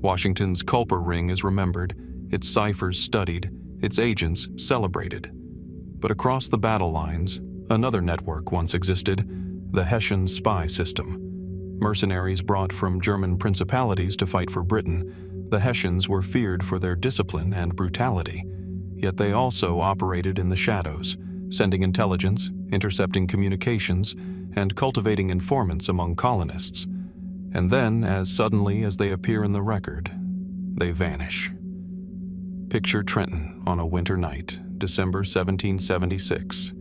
Washington's Culper ring is remembered, its ciphers studied, its agents celebrated. But across the battle lines, another network once existed, the Hessian spy system. Mercenaries brought from German principalities to fight for Britain, the Hessians were feared for their discipline and brutality, yet they also operated in the shadows, sending intelligence, intercepting communications, and cultivating informants among colonists. And then, as suddenly as they appear in the record, they vanish. Picture Trenton on a winter night, December 1776.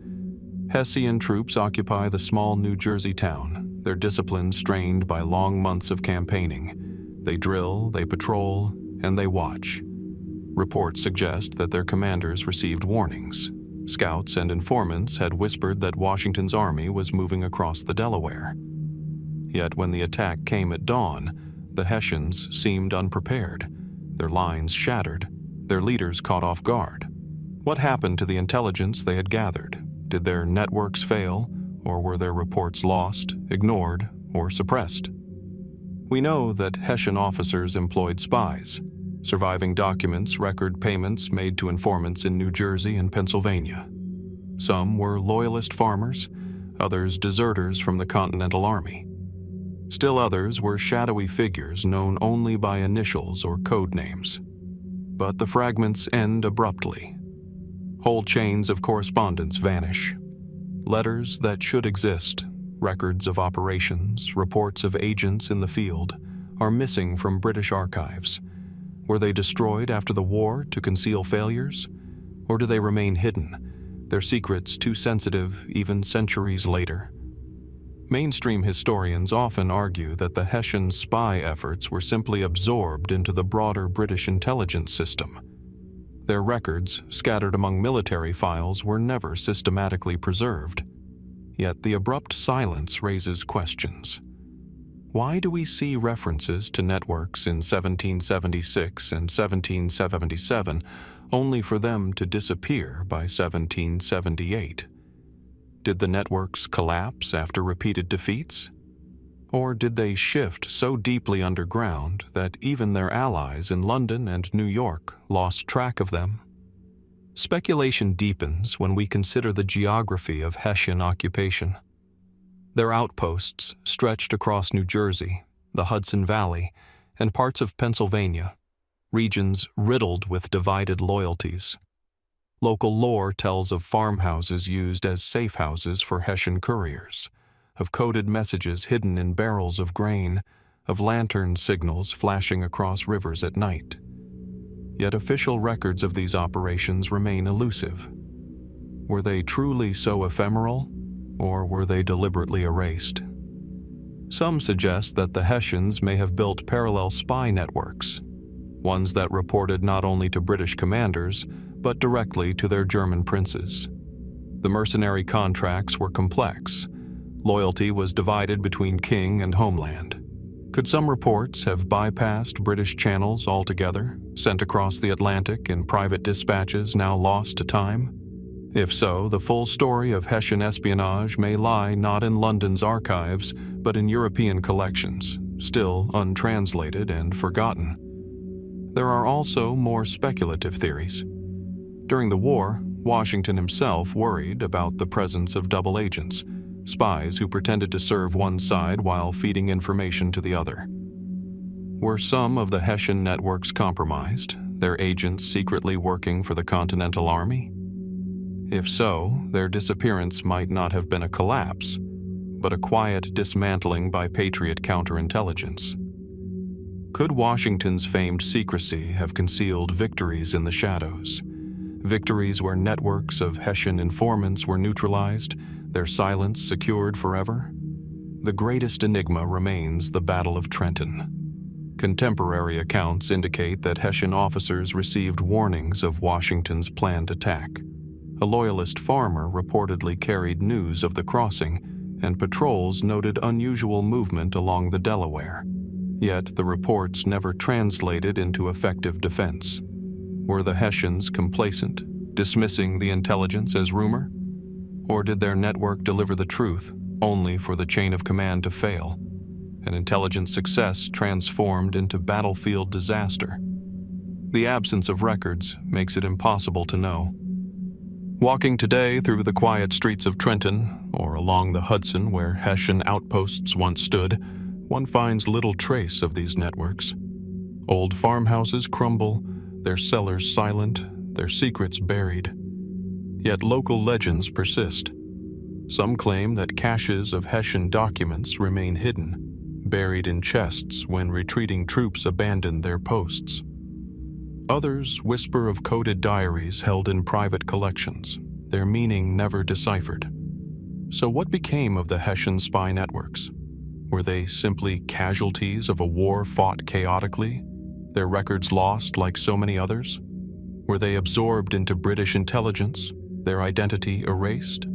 Hessian troops occupy the small New Jersey town, their discipline strained by long months of campaigning. They drill, they patrol, and they watch. Reports suggest that their commanders received warnings. Scouts and informants had whispered that Washington's army was moving across the Delaware. Yet when the attack came at dawn, the Hessians seemed unprepared, their lines shattered, their leaders caught off guard. What happened to the intelligence they had gathered? Did their networks fail, or were their reports lost, ignored, or suppressed? We know that Hessian officers employed spies. Surviving documents record payments made to informants in New Jersey and Pennsylvania. Some were Loyalist farmers, others deserters from the Continental Army. Still others were shadowy figures known only by initials or code names. But the fragments end abruptly. Whole chains of correspondence vanish. Letters that should exist, records of operations, reports of agents in the field, are missing from British archives. Were they destroyed after the war to conceal failures? Or do they remain hidden, their secrets too sensitive even centuries later? Mainstream historians often argue that the Hessian spy efforts were simply absorbed into the broader British intelligence system. Their records, scattered among military files, were never systematically preserved. Yet the abrupt silence raises questions. Why do we see references to networks in 1776 and 1777 only for them to disappear by 1778? Did the networks collapse after repeated defeats? Or did they shift so deeply underground that even their allies in London and New York lost track of them? Speculation deepens when we consider the geography of Hessian occupation. Their outposts stretched across New Jersey, the Hudson Valley, and parts of Pennsylvania, regions riddled with divided loyalties. Local lore tells of farmhouses used as safe houses for Hessian couriers, of coded messages hidden in barrels of grain, of lantern signals flashing across rivers at night. Yet official records of these operations remain elusive. Were they truly so ephemeral, or were they deliberately erased? Some suggest that the Hessians may have built parallel spy networks, ones that reported not only to British commanders, but directly to their German princes. The mercenary contracts were complex. Loyalty was divided between king and homeland. Could some reports have bypassed British channels altogether, sent across the Atlantic in private dispatches now lost to time? If so, the full story of Hessian espionage may lie not in London's archives, but in European collections, still untranslated and forgotten. There are also more speculative theories. During the war, Washington himself worried about the presence of double agents, spies who pretended to serve one side while feeding information to the other. Were some of the Hessian networks compromised, their agents secretly working for the Continental Army? If so, their disappearance might not have been a collapse, but a quiet dismantling by Patriot counterintelligence. Could Washington's famed secrecy have concealed victories in the shadows? Victories where networks of Hessian informants were neutralized, their silence secured forever? The greatest enigma remains the Battle of Trenton. Contemporary accounts indicate that Hessian officers received warnings of Washington's planned attack. A Loyalist farmer reportedly carried news of the crossing, and patrols noted unusual movement along the Delaware. Yet the reports never translated into effective defense. Were the Hessians complacent, dismissing the intelligence as rumor? Or did their network deliver the truth, only for the chain of command to fail? An intelligence success transformed into battlefield disaster. The absence of records makes it impossible to know. Walking today through the quiet streets of Trenton, or along the Hudson where Hessian outposts once stood, one finds little trace of these networks. Old farmhouses crumble, their cellars silent, their secrets buried. Yet local legends persist. Some claim that caches of Hessian documents remain hidden, buried in chests when retreating troops abandoned their posts. Others whisper of coded diaries held in private collections, their meaning never deciphered. So what became of the Hessian spy networks? Were they simply casualties of a war fought chaotically, their records lost like so many others? Were they absorbed into British intelligence, their identity erased?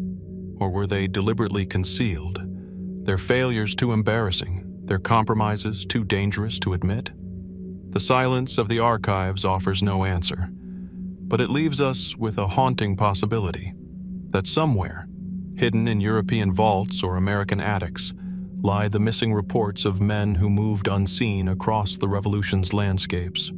Or were they deliberately concealed, their failures too embarrassing, their compromises too dangerous to admit? The silence of the archives offers no answer, but it leaves us with a haunting possibility that somewhere, hidden in European vaults or American attics, lie the missing reports of men who moved unseen across the Revolution's landscapes.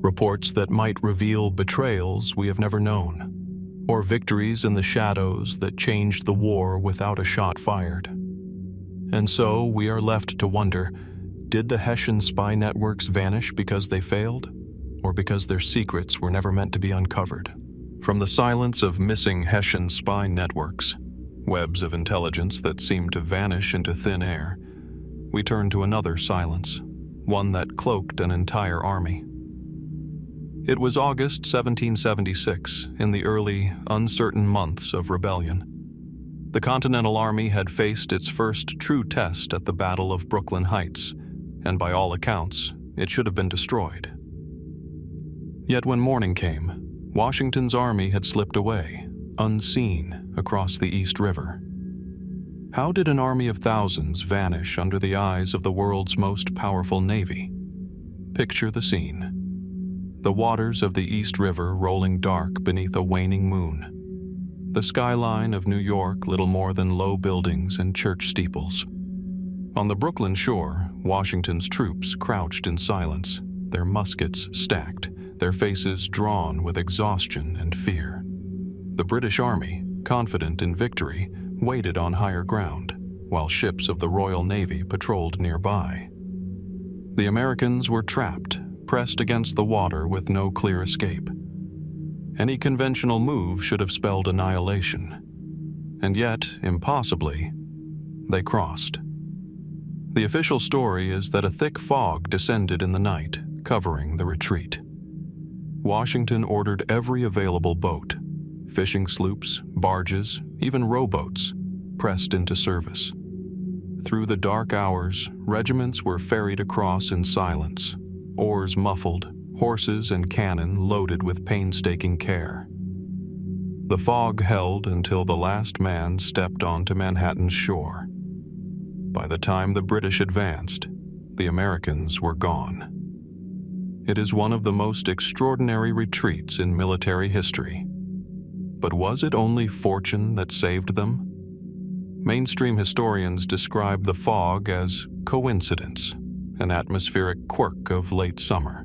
Reports that might reveal betrayals we have never known, or victories in the shadows that changed the war without a shot fired. And so we are left to wonder, did the Hessian spy networks vanish because they failed, or because their secrets were never meant to be uncovered? From the silence of missing Hessian spy networks, webs of intelligence that seemed to vanish into thin air, we turn to another silence, one that cloaked an entire army. It was August 1776, in the early, uncertain months of rebellion. The Continental Army had faced its first true test at the Battle of Brooklyn Heights, and by all accounts, it should have been destroyed. Yet when morning came, Washington's army had slipped away, unseen, across the East River. How did an army of thousands vanish under the eyes of the world's most powerful navy? Picture the scene. The waters of the East River rolling dark beneath a waning moon. The skyline of New York little more than low buildings and church steeples. On the Brooklyn shore, Washington's troops crouched in silence, their muskets stacked, their faces drawn with exhaustion and fear. The British Army, confident in victory, waited on higher ground, while ships of the Royal Navy patrolled nearby. The Americans were trapped, pressed against the water with no clear escape. Any conventional move should have spelled annihilation. And yet, impossibly, they crossed. The official story is that a thick fog descended in the night, covering the retreat. Washington ordered every available boat, fishing sloops, barges, even rowboats, pressed into service. Through the dark hours, regiments were ferried across in silence, oars muffled, horses and cannon loaded with painstaking care. The fog held until the last man stepped onto Manhattan's shore. By the time the British advanced, the Americans were gone. It is one of the most extraordinary retreats in military history. But was it only fortune that saved them? Mainstream historians describe the fog as coincidence, an atmospheric quirk of late summer.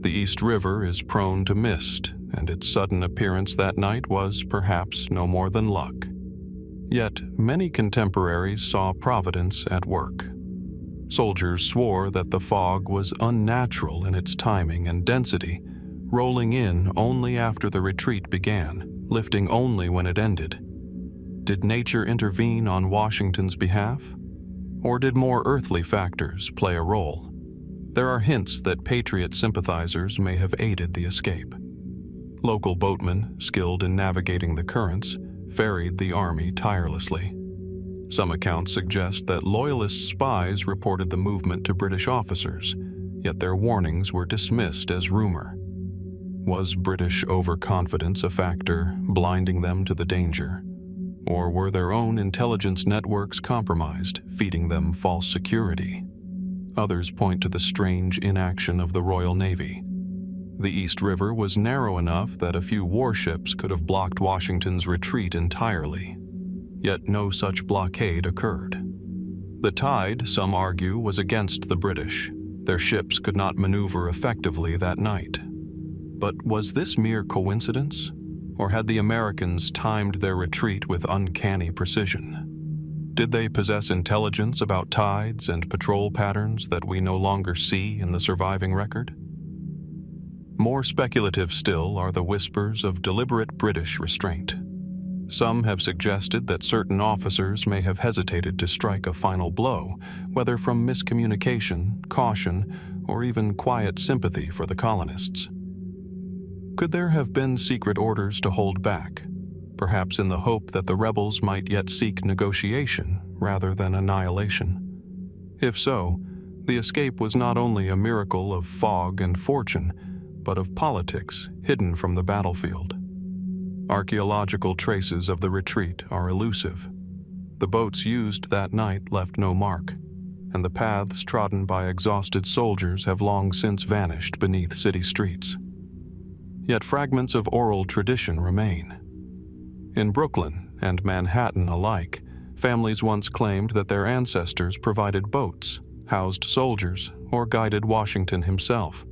The East River is prone to mist, and its sudden appearance that night was perhaps no more than luck. Yet many contemporaries saw Providence at work. Soldiers swore that the fog was unnatural in its timing and density, rolling in only after the retreat began, lifting only when it ended. Did nature intervene on Washington's behalf? Or did more earthly factors play a role? There are hints that Patriot sympathizers may have aided the escape. Local boatmen, skilled in navigating the currents, ferried the army tirelessly. Some accounts suggest that Loyalist spies reported the movement to British officers, yet their warnings were dismissed as rumor. Was British overconfidence a factor, blinding them to the danger? Or were their own intelligence networks compromised, feeding them false security? Others point to the strange inaction of the Royal Navy. The East River was narrow enough that a few warships could have blocked Washington's retreat entirely. Yet no such blockade occurred. The tide, some argue, was against the British. Their ships could not maneuver effectively that night. But was this mere coincidence? Or had the Americans timed their retreat with uncanny precision? Did they possess intelligence about tides and patrol patterns that we no longer see in the surviving record? More speculative still are the whispers of deliberate British restraint. Some have suggested that certain officers may have hesitated to strike a final blow, whether from miscommunication, caution, or even quiet sympathy for the colonists. Could there have been secret orders to hold back, perhaps in the hope that the rebels might yet seek negotiation rather than annihilation? If so, the escape was not only a miracle of fog and fortune, but of politics hidden from the battlefield. Archaeological traces of the retreat are elusive. The boats used that night left no mark, and the paths trodden by exhausted soldiers have long since vanished beneath city streets. Yet fragments of oral tradition remain. In Brooklyn and Manhattan alike, families once claimed that their ancestors provided boats, housed soldiers, or guided Washington himself.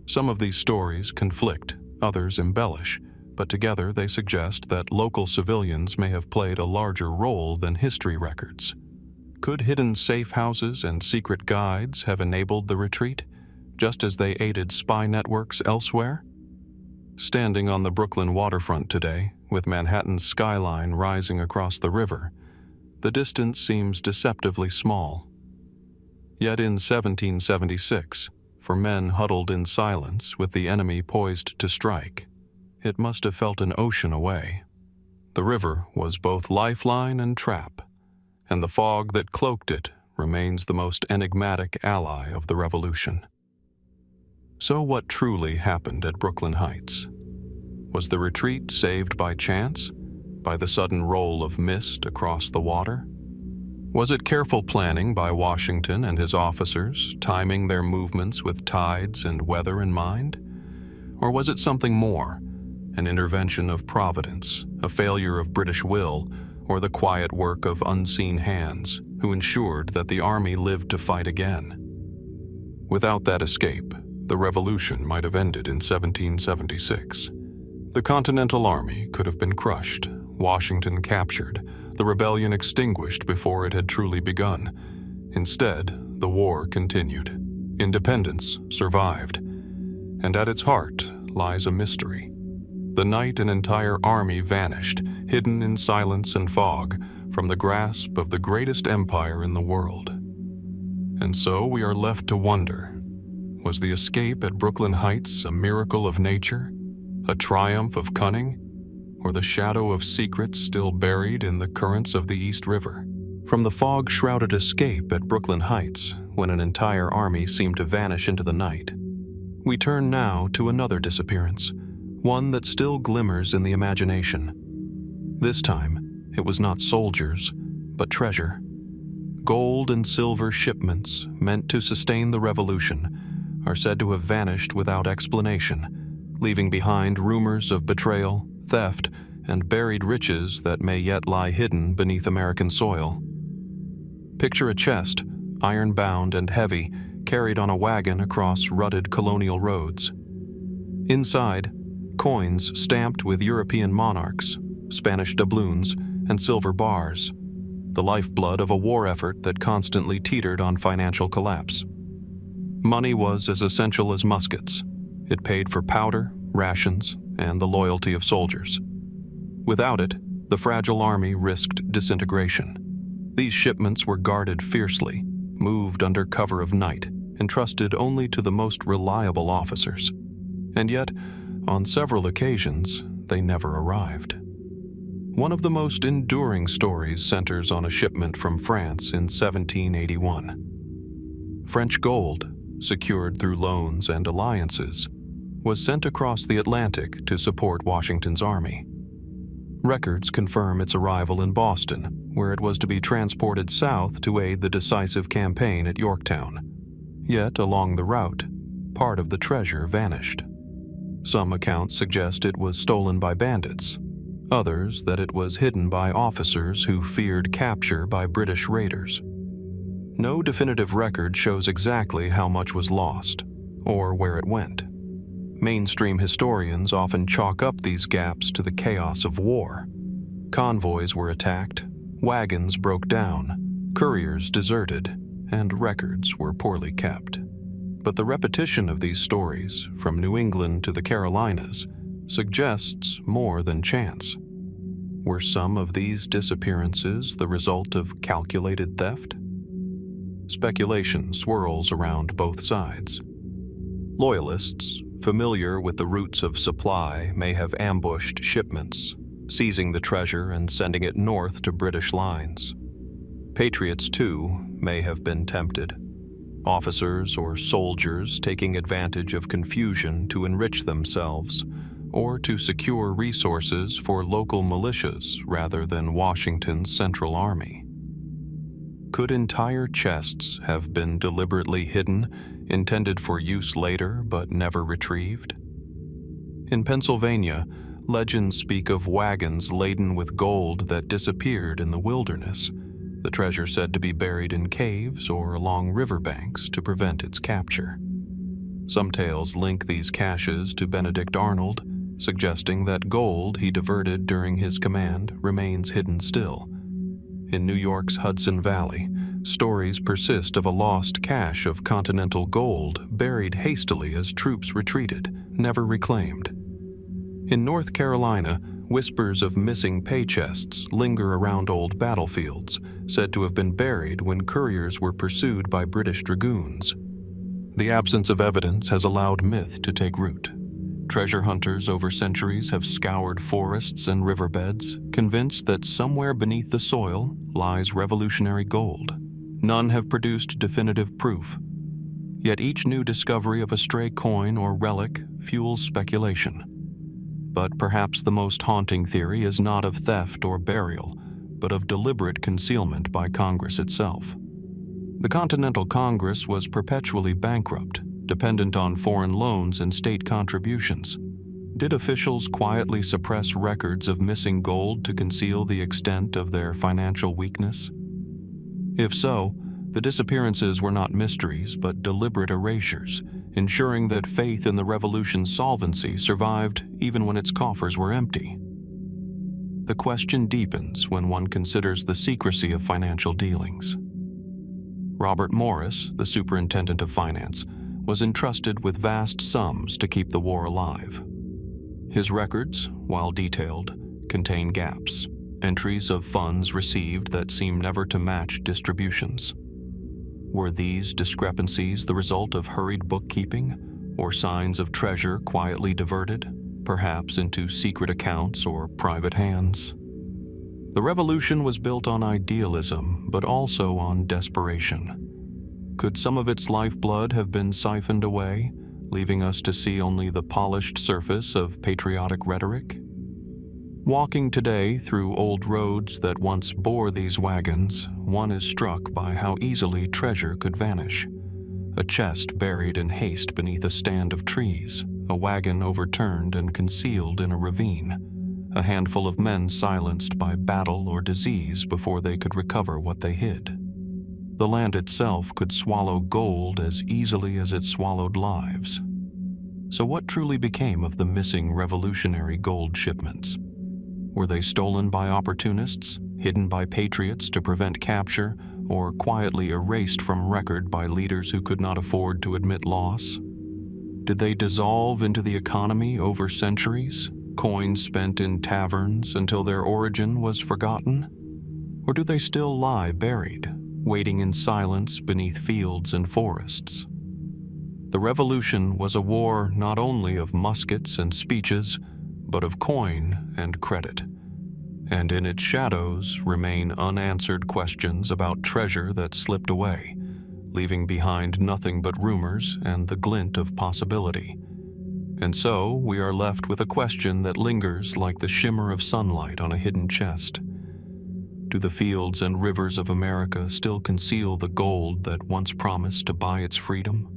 Some of these stories conflict, others embellish, but together they suggest that local civilians may have played a larger role than history records. Could hidden safe houses and secret guides have enabled the retreat, just as they aided spy networks elsewhere? Standing on the Brooklyn waterfront today, with Manhattan's skyline rising across the river, the distance seems deceptively small. Yet in 1776, for men huddled in silence with the enemy poised to strike, it must have felt an ocean away. The river was both lifeline and trap, and the fog that cloaked it remains the most enigmatic ally of the Revolution. So what truly happened at Brooklyn Heights? Was the retreat saved by chance, by the sudden roll of mist across the water? Was it careful planning by Washington and his officers, timing their movements with tides and weather in mind? Or was it something more, an intervention of Providence, a failure of British will, or the quiet work of unseen hands who ensured that the army lived to fight again? Without that escape, the Revolution might have ended in 1776. The Continental Army could have been crushed, Washington captured, the rebellion extinguished before it had truly begun. Instead, the war continued. Independence survived. And at its heart lies a mystery. The night an entire army vanished, hidden in silence and fog, from the grasp of the greatest empire in the world. And so we are left to wonder, was the escape at Brooklyn Heights a miracle of nature, a triumph of cunning, or the shadow of secrets still buried in the currents of the East River? From the fog-shrouded escape at Brooklyn Heights, when an entire army seemed to vanish into the night, we turn now to another disappearance, one that still glimmers in the imagination. This time, it was not soldiers, but treasure. Gold and silver shipments, meant to sustain the Revolution, are said to have vanished without explanation, leaving behind rumors of betrayal, theft, and buried riches that may yet lie hidden beneath American soil. Picture a chest, iron-bound and heavy, carried on a wagon across rutted colonial roads. Inside, coins stamped with European monarchs, Spanish doubloons, and silver bars, the lifeblood of a war effort that constantly teetered on financial collapse. Money was as essential as muskets. It paid for powder, rations, and the loyalty of soldiers. Without it, the fragile army risked disintegration. These shipments were guarded fiercely, moved under cover of night, entrusted only to the most reliable officers. And yet, on several occasions, they never arrived. One of the most enduring stories centers on a shipment from France in 1781. French gold, secured through loans and alliances, was sent across the Atlantic to support Washington's army. Records confirm its arrival in Boston, where it was to be transported south to aid the decisive campaign at Yorktown. Yet, along the route, part of the treasure vanished. Some accounts suggest it was stolen by bandits, others that it was hidden by officers who feared capture by British raiders. No definitive record shows exactly how much was lost, or where it went. Mainstream historians often chalk up these gaps to the chaos of war. Convoys were attacked, wagons broke down, couriers deserted, and records were poorly kept. But the repetition of these stories, from New England to the Carolinas, suggests more than chance. Were some of these disappearances the result of calculated theft? Speculation swirls around both sides. Loyalists, familiar with the routes of supply, may have ambushed shipments, seizing the treasure and sending it north to British lines. Patriots, too, may have been tempted. Officers or soldiers taking advantage of confusion to enrich themselves or to secure resources for local militias rather than Washington's Central Army. Could entire chests have been deliberately hidden, intended for use later but never retrieved? In Pennsylvania, legends speak of wagons laden with gold that disappeared in the wilderness, the treasure said to be buried in caves or along riverbanks to prevent its capture. Some tales link these caches to Benedict Arnold, suggesting that gold he diverted during his command remains hidden still. In New York's Hudson Valley, stories persist of a lost cache of continental gold buried hastily as troops retreated, never reclaimed. In North Carolina, whispers of missing pay chests linger around old battlefields, said to have been buried when couriers were pursued by British dragoons. The absence of evidence has allowed myth to take root. Treasure hunters over centuries have scoured forests and riverbeds, convinced that somewhere beneath the soil lies revolutionary gold. None have produced definitive proof. Yet each new discovery of a stray coin or relic fuels speculation. But perhaps the most haunting theory is not of theft or burial, but of deliberate concealment by Congress itself. The Continental Congress was perpetually bankrupt, dependent on foreign loans and state contributions. Did officials quietly suppress records of missing gold to conceal the extent of their financial weakness? If so, the disappearances were not mysteries but deliberate erasures, ensuring that faith in the revolution's solvency survived even when its coffers were empty. The question deepens when one considers the secrecy of financial dealings. Robert Morris, the superintendent of finance, was entrusted with vast sums to keep the war alive. His records, while detailed, contain gaps, entries of funds received that seem never to match distributions. Were these discrepancies the result of hurried bookkeeping, or signs of treasure quietly diverted, perhaps into secret accounts or private hands? The revolution was built on idealism, but also on desperation. Could some of its lifeblood have been siphoned away, leaving us to see only the polished surface of patriotic rhetoric? Walking today through old roads that once bore these wagons, one is struck by how easily treasure could vanish. A chest buried in haste beneath a stand of trees, a wagon overturned and concealed in a ravine, a handful of men silenced by battle or disease before they could recover what they hid. The land itself could swallow gold as easily as it swallowed lives. So what truly became of the missing revolutionary gold shipments? Were they stolen by opportunists, hidden by patriots to prevent capture, or quietly erased from record by leaders who could not afford to admit loss? Did they dissolve into the economy over centuries, coins spent in taverns until their origin was forgotten? Or do they still lie buried, waiting in silence beneath fields and forests? The Revolution was a war not only of muskets and speeches, but of coin and credit. And in its shadows remain unanswered questions about treasure that slipped away, leaving behind nothing but rumors and the glint of possibility. And so we are left with a question that lingers like the shimmer of sunlight on a hidden chest. Do the fields and rivers of America still conceal the gold that once promised to buy its freedom?